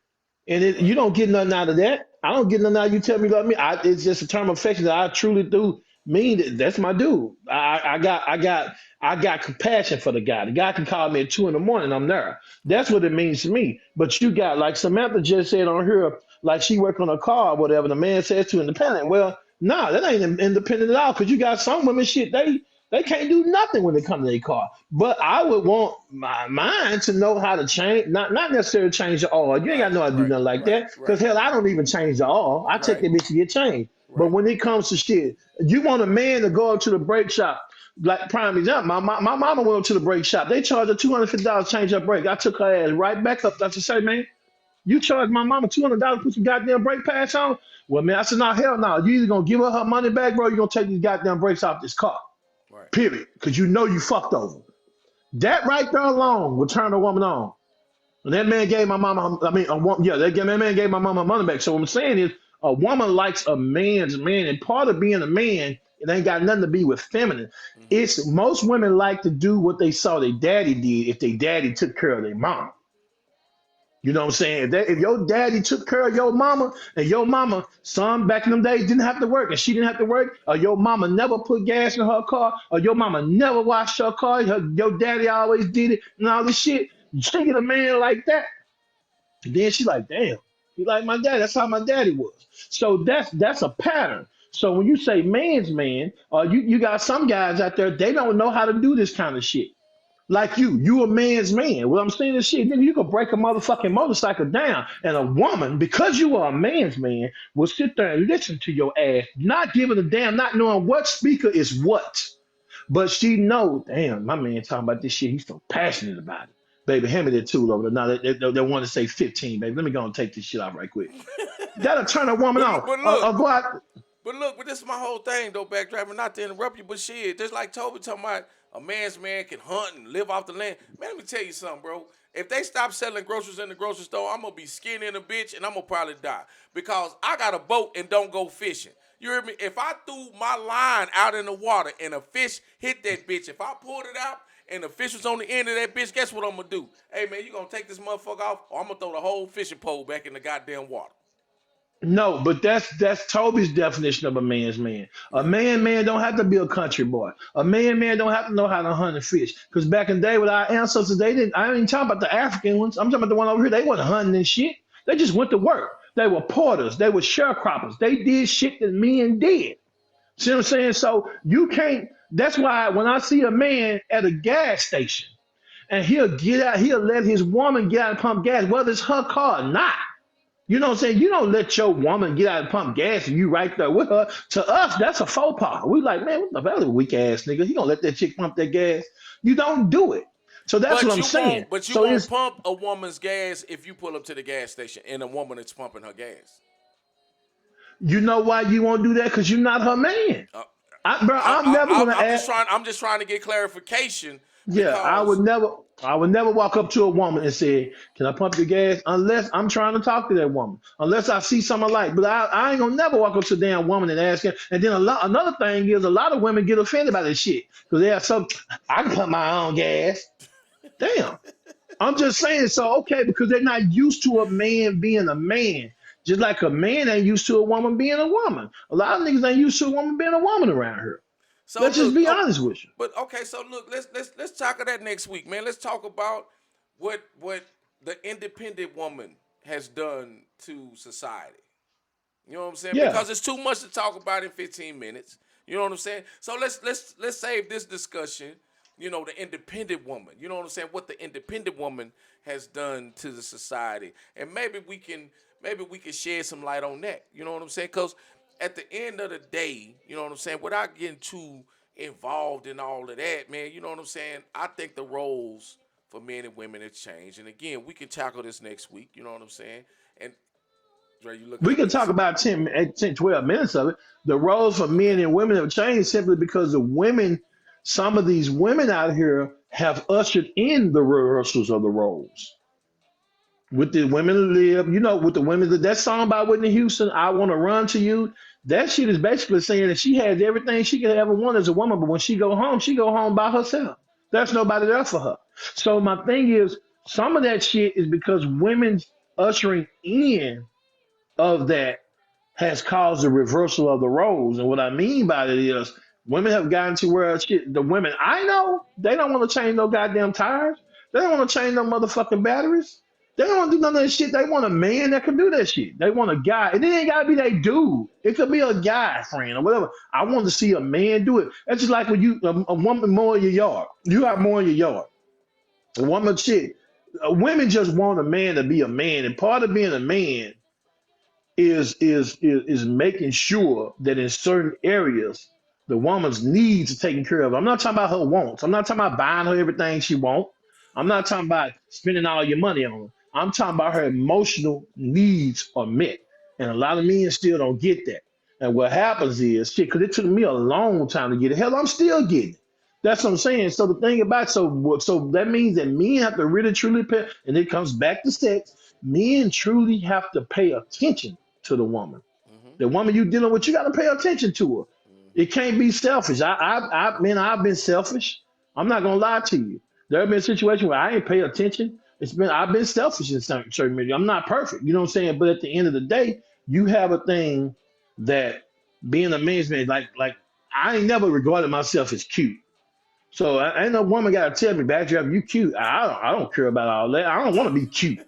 And you Right. don't get nothing out of that. I don't get nothing out of you tell me you love me. It's just a term of affection that I truly do mean that that's my dude. I got compassion for the guy. The guy can call me at 2 in the morning. I'm there. That's Right. what it means to me. But you got like Samantha just said on here, like she work on a car or whatever. The man says to independent. Well, nah, that ain't independent at all. Because you got some women shit they can't do nothing when it comes to their car. But I would want my mind to know how to change, not necessarily change the oil. You ain't got Right. to know how to do Right. nothing like Right. that. Because Right. hell, I don't even change the oil. I take Right. that bitch to get changed. But Right. when it comes to shit, you want a man to go up to the brake shop. Like prime example, my mama went up to the brake shop. They charged her $250 change her brake. I took her ass right back up. I said, say, man, you charge my mama $200 to put some goddamn brake pads on? Well, man, I said, no, hell no. You either gonna give her money back, bro, or you gonna take these goddamn brakes off this car. Right. Period. Because you know you fucked over. That right there alone will turn a woman on. And that man gave my mama, I mean, that man gave my mama money back. So what I'm saying is, a woman likes a man's man, and part of being a man, it ain't got nothing to be with feminine. Mm-hmm. It's most women like to do what they saw their daddy did if their daddy took care of their mom. You know what I'm saying? If Right. your daddy took care of your mama and your mama, son, back in them days didn't have to work and she didn't have to work, or your mama never put gas in her car, or your mama never washed her car, your daddy always did it, and all this shit. She get a man like that, and then she like, damn, he like my daddy. That's how my daddy was. So that's a pattern. So when you say man's man, you got some guys out there, they don't know how to do this kind of shit. Like you a man's man. What I'm saying is shit, nigga, you could break a motherfucking motorcycle down. And a woman, because you are a man's man, will sit there and listen to your ass, not giving a damn, not knowing what speaker is what. But she know, damn, my man talking about this shit. He's so passionate about it. Baby, hand me that tool over there. Now they want to say 15, baby. Let me go and take this shit off right quick. That'll turn a woman But on. but Or look, go out. but this is my whole thing though, backdraft. Not to interrupt you, but shit, just like Toby talking about a man's man can hunt and live off the land. Man, let me tell you something, bro. If they stop selling groceries in the grocery store, I'm gonna be skinny in a bitch and I'm gonna probably die because I got a boat and don't go fishing. You hear me? If I threw my line out in the water and a fish hit that bitch, if I pulled it out and the fish was on the end of that bitch, guess what I'm gonna do? Hey man, you gonna take this motherfucker off, or I'm gonna throw the whole fishing pole back in the goddamn water. No, but that's Toby's definition of a man's man. A Yeah. man don't have to be a country boy. A man don't have to know how to hunt and fish. Because back in the day with our ancestors, they didn't. I ain't talking about the African ones. I'm talking about the one over here. They wasn't hunting and shit. They just went to work. They were porters. They were sharecroppers. They did shit that men did. See what I'm saying? So you can't. That's why when I see a man at a gas station and he'll get out, he'll let his woman get out and pump gas, whether it's her car or not. You know what I'm saying? You don't let your woman get out and pump gas and you right there with her. To us, that's a faux pas. We like, man, what the hell, weak ass nigga? He gonna let that chick pump that gas? You don't do it. So that's what I'm saying. But you So won't it's pump a woman's gas if you pull up to the gas station and a woman is pumping her gas. you know why you won't do that? Because you're not her man. Uh, Bro, I'm never gonna I'm ask. just trying. I'm just trying to get clarification Yeah, because. I would never walk up to a woman and say, "Can I pump your gas?" Unless I'm trying to talk to that woman. Unless I see something I like. But I ain't gonna never walk up to a damn woman and ask her. And then another thing is, a lot of women get offended by this shit because they have some. I can pump my own gas. Damn. I'm just saying. So okay, because they're not used to a man being a man. Just like a man ain't used to a woman being a woman. A lot of niggas ain't used to a woman being a woman around here. So Let's just look, be honest with you. but okay. So look, let's talk of that next week, man. Let's talk about what the independent woman has done to society. You know what I'm saying? Yeah. Because it's too much to talk about in 15 minutes. You know what I'm saying? So let's save this discussion. You know, the independent woman. You know what I'm saying? What the independent woman has done to the society, and maybe we can shed some light on that. You know what I'm saying? Because at the end of the day, you know what I'm saying. Without getting too involved in all of that, man. You know what I'm saying? I think the roles for men and women have changed, and again, we can tackle this next week. You know what I'm saying? And Dre, you looking We at can me? talk about 12 minutes of it. The roles for men Okay. and women have changed simply because the women, some of these women out here have ushered in the reversals of the roles. With the women who live, with the women, that song by Whitney Houston, I Want to Run to You, that shit is basically saying that she has everything she could ever want as a woman, but when she go home by herself. There's nobody there for her. So my thing is, some of that shit is because women's ushering in of that has caused a reversal of the roles. And what I mean by it is women have gotten to where shit, the women I know, they don't want to change no goddamn tires. They don't want to change no motherfucking batteries. They don't want to do none of that shit. They want a man that can do that shit. They want a guy. And it ain't gotta be that dude. It could be a guy friend or whatever. I want to see a man do it. That's just like when a woman mow your yard. You got more in your yard. A woman shit. Women just want a man to be a man. And part of being a man is making sure that in certain areas the woman's needs are taken care of. I'm not talking about her wants. I'm not talking about buying her everything she wants. I'm not talking about spending all your money on her. I'm talking about her emotional needs are met. And a lot of men still don't get that. And what happens is shit, because it took me a long time to get it. Hell, I'm still getting it. That's what I'm saying. So the thing about so that means that men have to really truly pay, and it comes back to sex. Men truly have to pay attention to the woman. Mm-hmm. The woman you dealing with, you got to pay attention to her. It Mm-hmm. can't be selfish. Man, I've been selfish. I'm not gonna lie to you. There have been situations where I ain't pay attention. I've been selfish in certain measures. I'm not perfect, you know what I'm saying. But at the end of the day, you have a thing that being a man's man, like I ain't never regarded myself as cute. So ain't no woman got to tell me, backdraft, you cute. I don't care about all that. I don't want to be cute.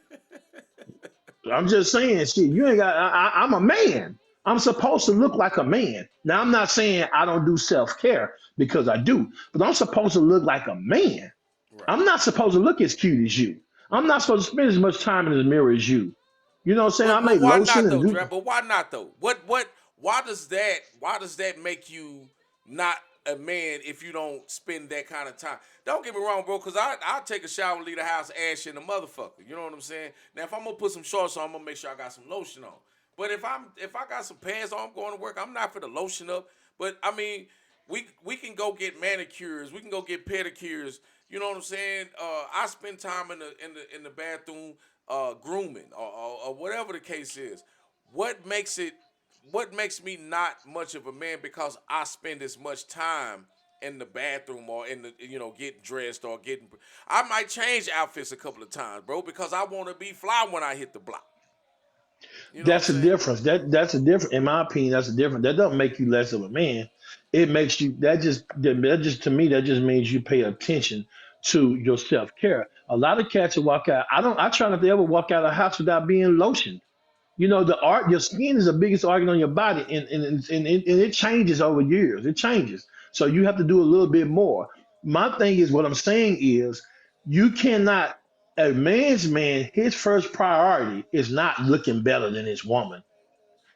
I'm just saying, shit. You ain't got. I'm a man. I'm supposed to look like a man. Now, I'm not saying I don't do self care because I do, but I'm supposed to look like a man. Right. I'm not supposed to look as cute as you. I'm not supposed to spend as much time in the mirror as you. You know what I'm saying? I But make why lotion not and though, do. Dre? But why not though? What why does that make you not a man if you don't spend that kind of time? Don't get me wrong, bro, because I'll take a shower, leave the house ash in the motherfucker. You know what I'm saying? Now if I'm gonna put some shorts on, I'm gonna make sure I got some lotion on. But if I got some pants on, I'm going to work, I'm not for the lotion up. But I mean, we can go get manicures, we can go get pedicures. You know what I'm saying? I spend time in the bathroom grooming or whatever the case is. What makes it? What makes me not much of a man because I spend as much time in the bathroom or in the getting dressed or getting. I might change outfits a couple of times, bro, because I want to be fly when I hit the block. You know what I'm That's a saying? difference. That's a different. In my opinion, that's a different. That doesn't make you less of a man. It makes you. That just to me that just means you pay attention to your self care. A lot of cats will walk out. I don't. I try not to ever walk out of the house without being lotioned. You know, the art, your skin is the biggest organ on your body, and it changes over years. It changes. So you have to do a little bit more. My thing is, what I'm saying is, you cannot, a man's man, his first priority is not looking better than his woman.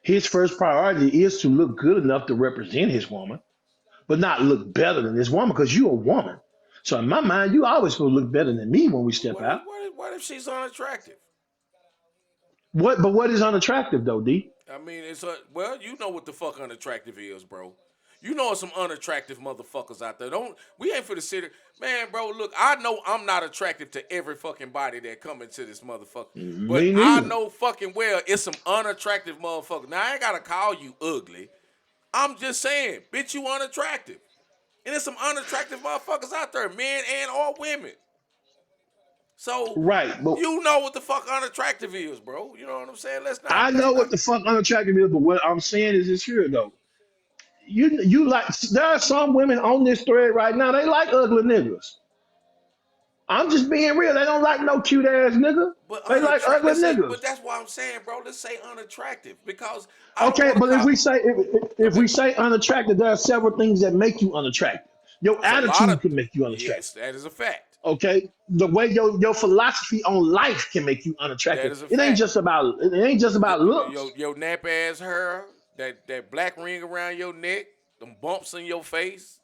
His first priority is to look good enough to represent his woman, but not look better than his woman because you're a woman. So in my mind, you always supposed to look better than me when we step What if out. she's unattractive? But what is unattractive though, D? I mean, it's well, you know what the fuck unattractive is, bro. You know some unattractive motherfuckers out there. Don't we ain't for the city, man, bro. Look, I know I'm not attractive to every fucking body that come into this motherfucker, but Me I neither. know fucking well it's some unattractive motherfuckers. Now I ain't gotta call you ugly. I'm just saying, bitch, you unattractive, and there's some unattractive motherfuckers out there, men and or women. So Right, but you know what the fuck unattractive is, bro. You know what I'm saying? I Let's know not. what the fuck unattractive is. But what I'm saying is this here though. You like there are some women on this thread right now. They like ugly niggas. I'm just being real. They don't like no cute ass nigga. But They like unattractive. ugly Let's say, niggas. but that's why I'm saying, bro. Let's say unattractive because I don't Okay, want to but if call. we say if Okay, we say unattractive, there are several things that make you unattractive. Your it's a lot of. attitude can make you unattractive. Yes, that is a fact. Okay, the way your philosophy on life can make you That unattractive. is a It ain't fact. just about it ain't just about looks. Your nap ass hair, that black ring around your neck, them bumps in your face,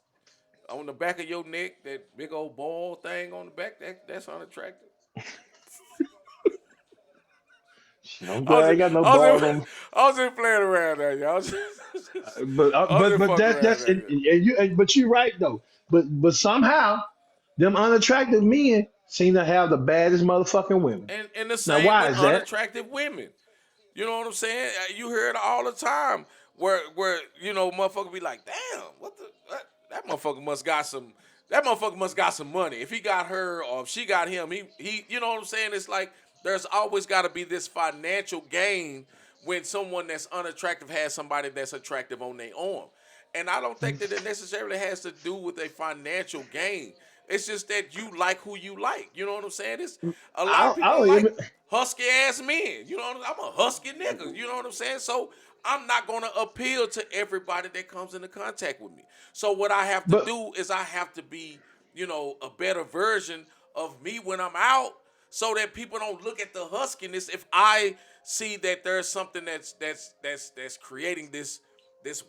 on the back of your neck, that big old ball thing on the back, that's unattractive. Shit, I'm I glad was I just, ain't got no I was balls just, on. I was just playing around there, y'all. But I was just but fucking around that's there. but you're right though. But somehow them unattractive men seem to have the baddest motherfucking women. And the Now same why with is that? unattractive women. You know what I'm saying? You hear it all the time where motherfucker be like, damn, that motherfucker must got some that motherfucker must got some money. If he got her or if she got him, he you know what I'm saying? It's like there's always got to be this financial gain when someone that's unattractive has somebody that's attractive on their arm. And I don't think that it necessarily has to do with a financial gain. It's just that you like who you like. You know what I'm saying? It's a lot of I people don't don't like even. husky ass men. You know what I'm a husky nigga. You know what I'm saying? So I'm not gonna appeal to everybody that comes into contact with me. So what I have to But do is I have to be, a better version of me when I'm out so that people don't look at the huskiness if I see that there's something that's creating this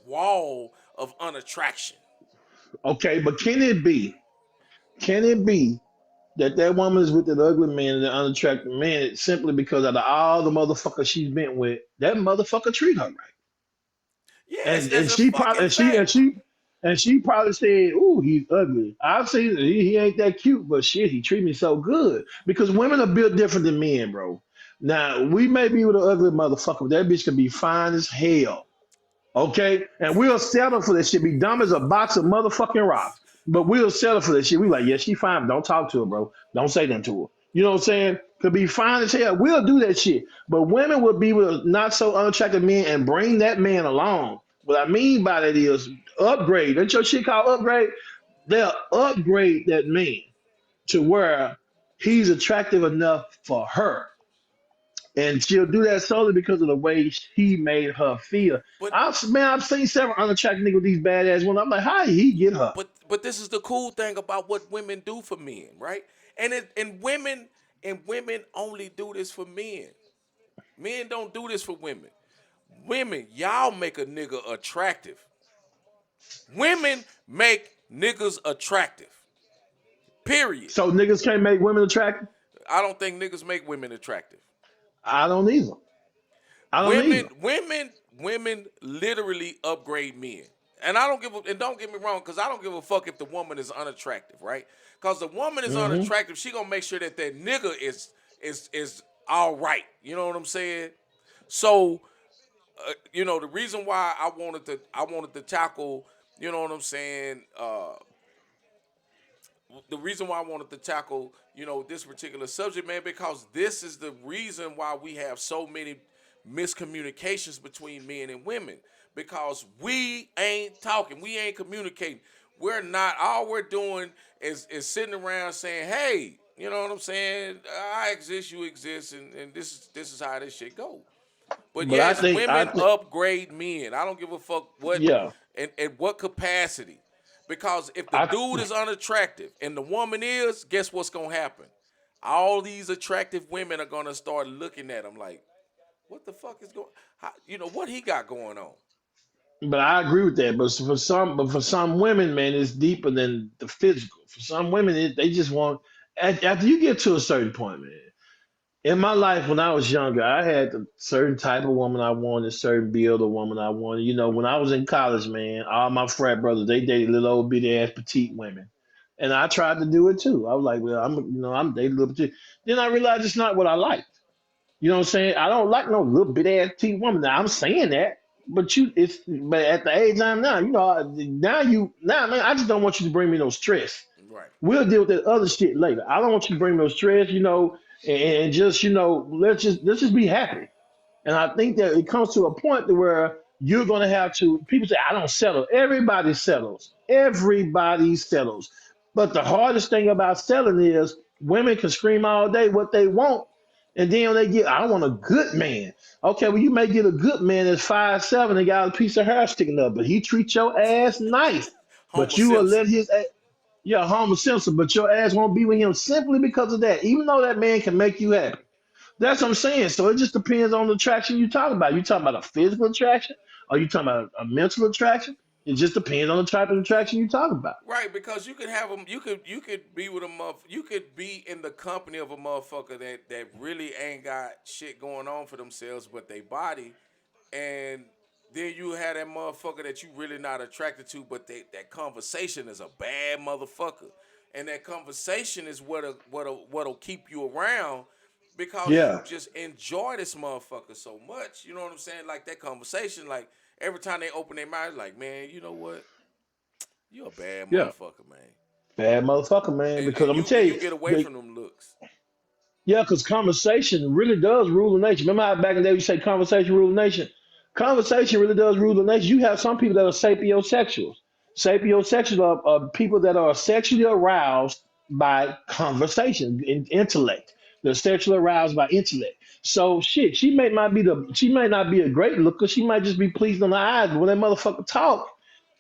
wall of unattraction. okay, but can it be? Can it be that woman is with that ugly man and the unattractive man simply because out of all the motherfuckers she's been with, that motherfucker treat her right? Yes, and that's and a she probably fucking fact. and she probably said, "Ooh, he's ugly. I've seen he ain't that cute, but shit, he treat me so good." Because women are built different than men, bro. Now we may be with an ugly motherfucker, but that bitch can be fine as hell. Okay, and we'll settle for this shit. Be dumb as a box of motherfucking rocks, but we'll settle for this shit. We like, yeah, she fine. Don't talk to her, bro. Don't say nothing to her. You know what I'm saying? Could be fine as hell. We'll do that shit. But women will be with not so unattractive men and bring that man along. What I mean by that is upgrade. That's your shit called upgrade. They'll upgrade that man to where he's attractive enough for her. And she'll do that solely because of the way he made her feel. But I've seen several unattractive niggas with these badass women. I'm like, how did he get her? but this is the cool thing about what women do for men, right? And women only do this for men. Men don't do this for women. Women, y'all make a nigga attractive. Women make niggas attractive. Period. So niggas can't make women attractive? I don't think niggas make women attractive. I don't either. I don't Women, either. women, women literally upgrade men. And I don't give a, and don't get me wrong, because I don't give a fuck if the woman is unattractive, right? Because the woman is Hmm. unattractive, she gonna make sure that nigga is all right. You know what I'm saying? So, the reason why I wanted to tackle, you know what I'm saying, the reason why I wanted to tackle, this particular subject, man, because this is the reason why we have so many miscommunications between men and women. Because we ain't talking, we ain't communicating. We're not. All we're doing is sitting around saying, "Hey, you know what I'm saying? I exist, you exist, and this is how this shit go." But But I yes, think women upgrade men. I don't give a fuck what yeah, and what capacity. Because if the I dude is unattractive and the woman is, guess what's gonna happen? All these attractive women are gonna start looking at him like, what the fuck is going? What he got going on? but I agree with that. But for some women, man, it's deeper than the physical. For some women, they just want after you get to a certain point, man. In my life, when I was younger, I had a certain type of woman I wanted, a certain build of woman I wanted. You know, when I was in college, man, all my frat brothers, they dated little old bitty ass petite women. And I tried to do it too. I was like, well, I'm dating little petite. Then I realized it's not what I like. You know what I'm saying? I don't like no little bit ass petite woman. Now I'm saying that, but at the age I'm now, now man, I just don't want you to bring me no stress. Right. We'll deal with that other shit later. I don't want you to bring no stress, and just let's just be happy. And I think that it comes to a point to where you're going to have to. People say, "I don't settle." Everybody settles. Everybody settles. But the hardest thing about selling is women can scream all day what they want, and then when they get, "I want a good man." Okay, well, you may get a good man that's 5'7" and got a piece of hair sticking up, but he treats your ass nice. But Homer you will Simpson. let yeah, Homer Simpson, but your ass won't be with him simply because of that. Even though that man can make you happy. That's what I'm saying. So it just depends on the attraction you talk about. You talking about a physical attraction, or you talking about a mental attraction? It just depends on the type of attraction you talk about. Right, because you could have them. You could be with a You could be in the company of a motherfucker that really ain't got shit going on for themselves, but they body, and then you have that motherfucker that you really not attracted to, but that conversation is a bad motherfucker, and that conversation is what'll keep you around because you Yeah, just enjoy this motherfucker so much. You know what I'm saying? Like that conversation, like every time they open their mouth, like man, you know what? You a bad yeah, motherfucker, man. bad motherfucker, man. Because And I'm gonna you tell you you, get away the, from them looks. yeah, because conversation really does rule the nation. Remember how back in the day you say conversation rule the nation? Conversation really does rule the nation. You have some people that are sapiosexuals. Sapiosexuals are people that are sexually aroused by conversation, intellect. They're sexually aroused by intellect. So shit, she may not be a great looker. She might just be pleased on the eyes. But when that motherfucker talk,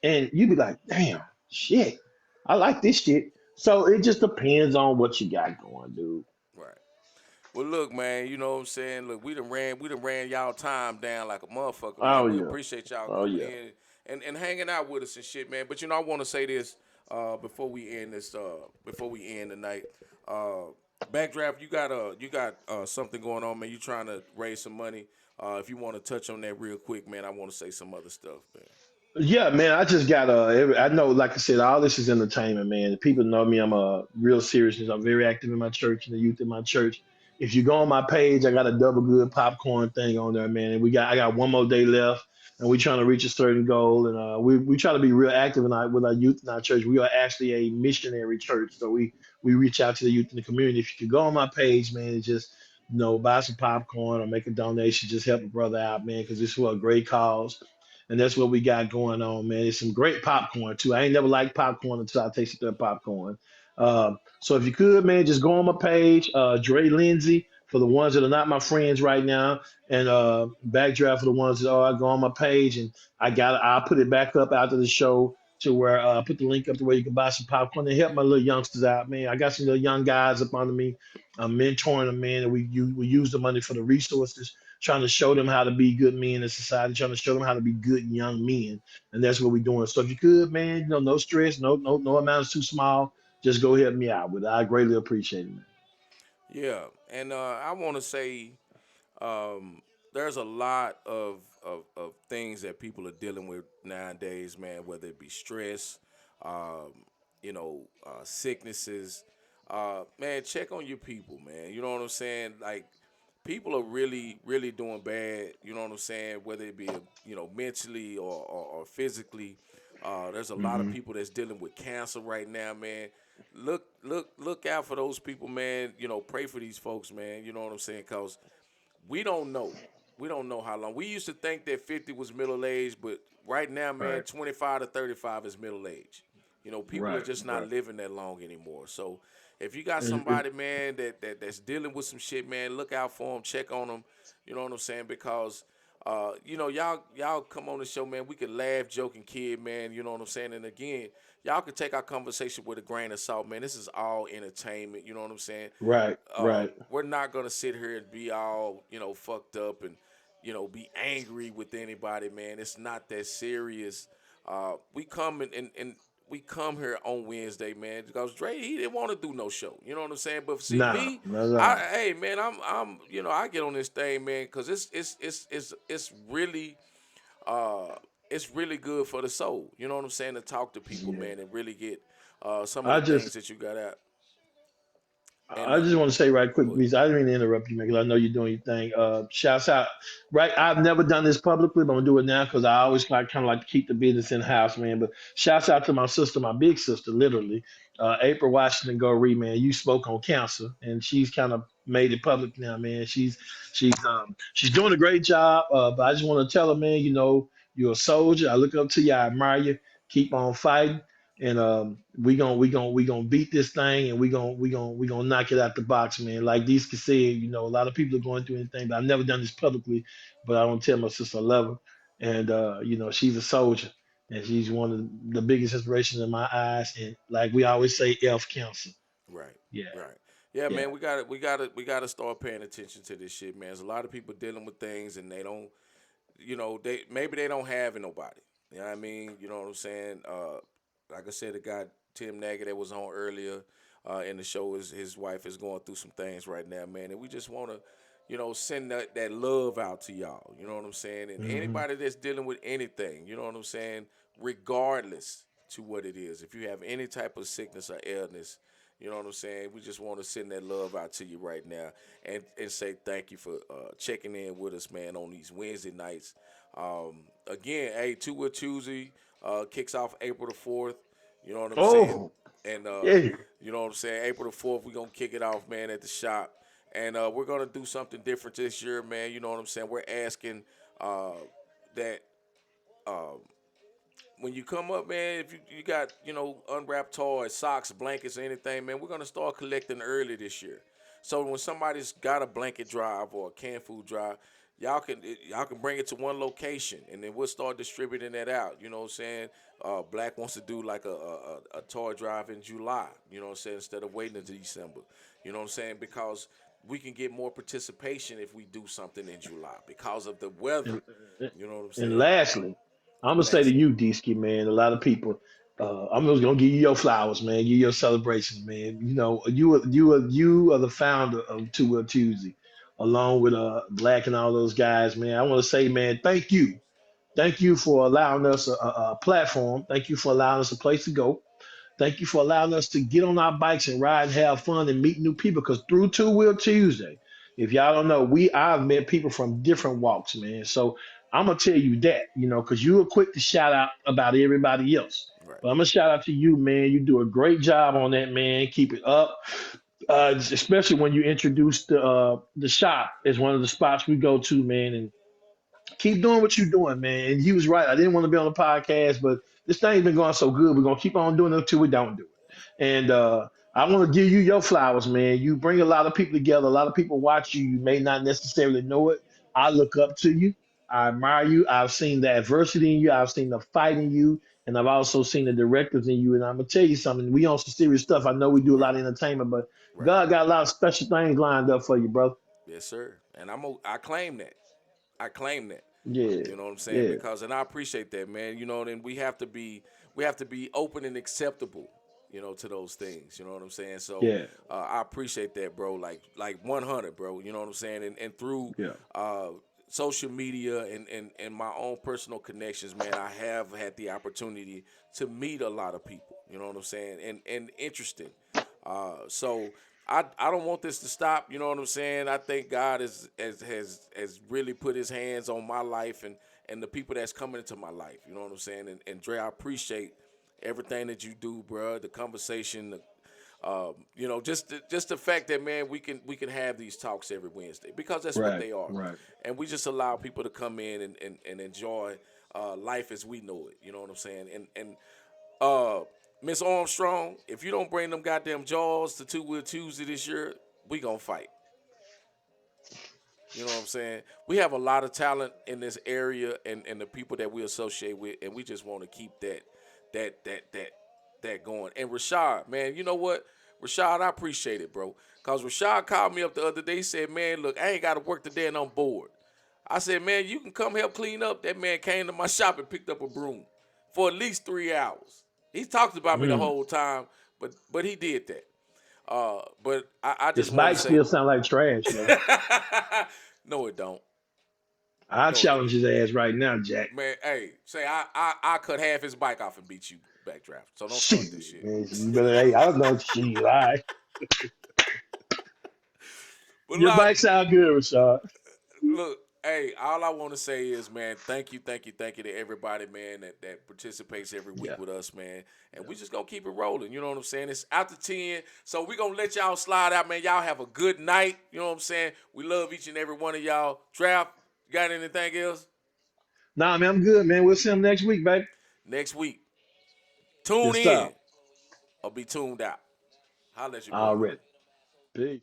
and you be like, damn, shit, I like this shit. So it just depends on what you got going, dude. Right. Well, look, man, you know what I'm saying? Look, we done ran y'all time down like a motherfucker, man. Oh We yeah. appreciate y'all Oh coming yeah. in and hanging out with us and shit, man. But I want to say this before we end tonight. Uh, Backdraft, you got something going on, man. You trying to raise some money. If you want to touch on that real quick, man, I want to say some other stuff, man. Yeah, man. I just got I know, like I said, all this is entertainment, man. People know me. I'm a real serious. I'm very active in my church and the youth in my church. If you go on my page, I got a double good popcorn thing on there, man. And I got one more day left, and we trying to reach a certain goal. And we try to be real active with our youth in our church. We are actually a missionary church, so we reach out to the youth in the community. If you could go on my page, man, and just buy some popcorn or make a donation, just help a brother out, man, because this is for a great cause. And that's what we got going on, man. It's some great popcorn too. I ain't never liked popcorn until I tasted that popcorn. So if you could, man, just go on my page, Dre Lindsay, for the ones that are not my friends right now, and Backdraft for the ones that are. Go on my page, and I'll put it back up after the show to where I put the link up to where you can buy some popcorn and help my little youngsters out, man. I got some little young guys up under me. I'm mentoring them, man, and we use the money for the resources, trying to show them how to be good men in society, trying to show them how to be good young men, and that's what we're doing. So if you could, man, no stress, no amount is too small. Just go help me out with it. I greatly appreciate it, man. Yeah, and I want to say um, there's a lot of things that people are dealing with nowadays, man. Whether it be stress, um, sicknesses. Man, check on your people, man. You know what I'm saying? Like people are really, really doing bad. You know what I'm saying? Whether it be mentally or physically. There's a lot of Hmm. people that's dealing with cancer right now, man. Look out for those people, man. Pray for these folks, man. You know what I'm saying? Cause we don't know. We don't know how long. We used to think that 50 was middle age, but right now, man, Right. 25 to 35 is middle age. People are Right, just not right. living that long anymore. So if you got And somebody, man, that's dealing with some shit, man, look out for them, check on them. You know what I'm saying? Because y'all come on the show, man. We can laugh, joke, and kid, man. You know what I'm saying? And again, y'all can take our conversation with a grain of salt, man. This is all entertainment. You know what I'm saying? right, right. We're not gonna sit here and be all fucked up and be angry with anybody, man. It's not that serious. We come and we come here on Wednesday, man, because Dre he didn't want to do no show. You know what I'm saying? But see Nah, me, not at I all. hey man, I'm I get on this thing, man, because uh it's really good for the soul. You know what I'm saying? To talk to people, Yeah. man, and really get some of I the things just that you got out. And I just want to say right quick, go ahead. because I didn't mean to interrupt you, man, because I know you're doing your thing. Shouts out, right? I've never done this publicly, but I'm gonna do it now because I always kind of like to keep the business in house, man. But shouts out to my sister, my big sister, literally, April Washington Goree, man. You spoke on cancer, and she's kind of made it public now, man. She's doing a great job. But I just want to tell her, man, you're a soldier. I look up to you. I admire you. Keep on fighting and we gonna beat this thing, and we gonna knock it out the box, man. Like these can say, a lot of people are going through anything, but I've never done this publicly. But I want to tell my sister I love her, and she's a soldier, and she's one of the biggest inspirations in my eyes. And like we always say, Elf Council. Right, Yeah, right. Yeah, yeah, man, we gotta start paying attention to this shit, man. There's a lot of people dealing with things and they don't, they maybe they don't have nobody. You know what I mean? You know what I'm saying? Like I said, the guy Tim Nagy that was on earlier in the show, his wife is going through some things right now, man, and we just want to, send that love out to y'all. You know what I'm saying? And hmm anybody that's dealing with anything, you know what I'm saying, regardless to what it is, if you have any type of sickness or illness. You know what I'm saying? We just want to send that love out to you right now and say thank you for checking in with us, man, on these Wednesday nights. Again, hey, Two Will Tuesday kicks off April the 4th. You know what I'm saying? Oh, And yeah. you know what I'm saying? April the 4th, we're going to kick it off, man, at the shop. And we're going to do something different this year, man. You know what I'm saying? We're asking uh, that uh, when you come up, man, if you got, unwrapped toys, socks, blankets, or anything, man, we're gonna start collecting early this year. So when somebody's got a blanket drive or a canned food drive, y'all can bring it to one location, and then we'll start distributing that out. You know what I'm saying? Black wants to do like a toy drive in July. You know what I'm saying? Instead of waiting until December. You know what I'm saying? Because we can get more participation if we do something in July because of the weather. And, You know what I'm and saying? lastly, I'm gonna say to Lastly, you, Disky, man, a lot of people. I'm just gonna give you your flowers, man. Give you your celebrations, man. You are the founder of Two Will Tuesday, along with Black and all those guys, man. I want to say, man, thank you for allowing us a platform. Thank you for allowing us a place to go. Thank you for allowing us to get on our bikes and ride and have fun and meet new people. Because through Two Wheel Tuesday, if y'all don't know, I've met people from different walks, man. So I'm gonna tell you that, because you were quick to shout out about everybody else. right. But I'm gonna shout out to you, man. You do a great job on that, man. Keep it up. Especially when you introduced the shop as one of the spots we go to, man. And keep doing what you're doing, man. And he was right. I didn't want to be on the podcast, but this thing's been going so good. We're gonna keep on doing it until we don't do it. And I want to give you your flowers, man. You bring a lot of people together. A lot of people watch you. You may not necessarily know it. I look up to you. I admire you. I've seen the adversity in you. I've seen the fight in you. And I've also seen the directives in you. And I'm gonna tell you something. We on some serious stuff. I know we do a Right. lot of entertainment, but Right. God got a lot of special things lined up for you, brother. Yes, sir. And I claim that. I claim that. Yeah, You know what I'm saying? yeah, Because and I appreciate that, man. Then we have to be open and acceptable, to those things. You know what I'm saying? So yeah, I appreciate that, bro. Like 100, bro. You know what I'm saying? And through yeah. uh, social media and my own personal connections, man, I have had the opportunity to meet a lot of people. You know what I'm saying? And interesting. So I don't want this to stop. You know what I'm saying? I think God has really put His hands on my life and the people that's coming into my life. You know what I'm saying? And Dre, I appreciate everything that you do, bro. The conversation, just the fact that, man, we can have these talks every Wednesday because that's what Right, they are, right. and we just allow people to come in and enjoy life as we know it. You know what I'm saying? And uh, Miss Armstrong, if you don't bring them goddamn jaws to Two Wheel Tuesday this year, we gonna fight. You know what I'm saying? We have a lot of talent in this area and the people that we associate with, and we just want to keep that that that that going. And Rashad, man, you know what? Rashad, I appreciate it, bro. Cause Rashad called me up the other day, said, man, look, I ain't gotta work today and I'm bored. I said, man, you can come help clean up. That man came to my shop and picked up a broom for at least 3 hours. He talked about me the Mm. whole time, but he did that. But I This just want to bike say, still sound like trash, though. no, it don't. I'll No, it don't. challenge his ass right now, Jack. Man, hey, say I cut half his bike off and beat you backdraft. So don't start this Shit, shit. man. But hey, I don't know. Shit, all right. But Your like, bike sound good, Rashad. look, hey, all I want to say is, man, thank you to everybody, man, that participates every week Yeah. with us, man. And Yeah. we just gonna keep it rolling. You know what I'm saying? It's after 10. So we gonna let y'all slide out, man. Y'all have a good night. You know what I'm saying? We love each and every one of y'all. Draft, you got anything else? Nah, man, I'm good, man. We'll see him next week, baby. Next week. Good Tune in stuff. or be tuned out. Holla at your boy. Already. Peace.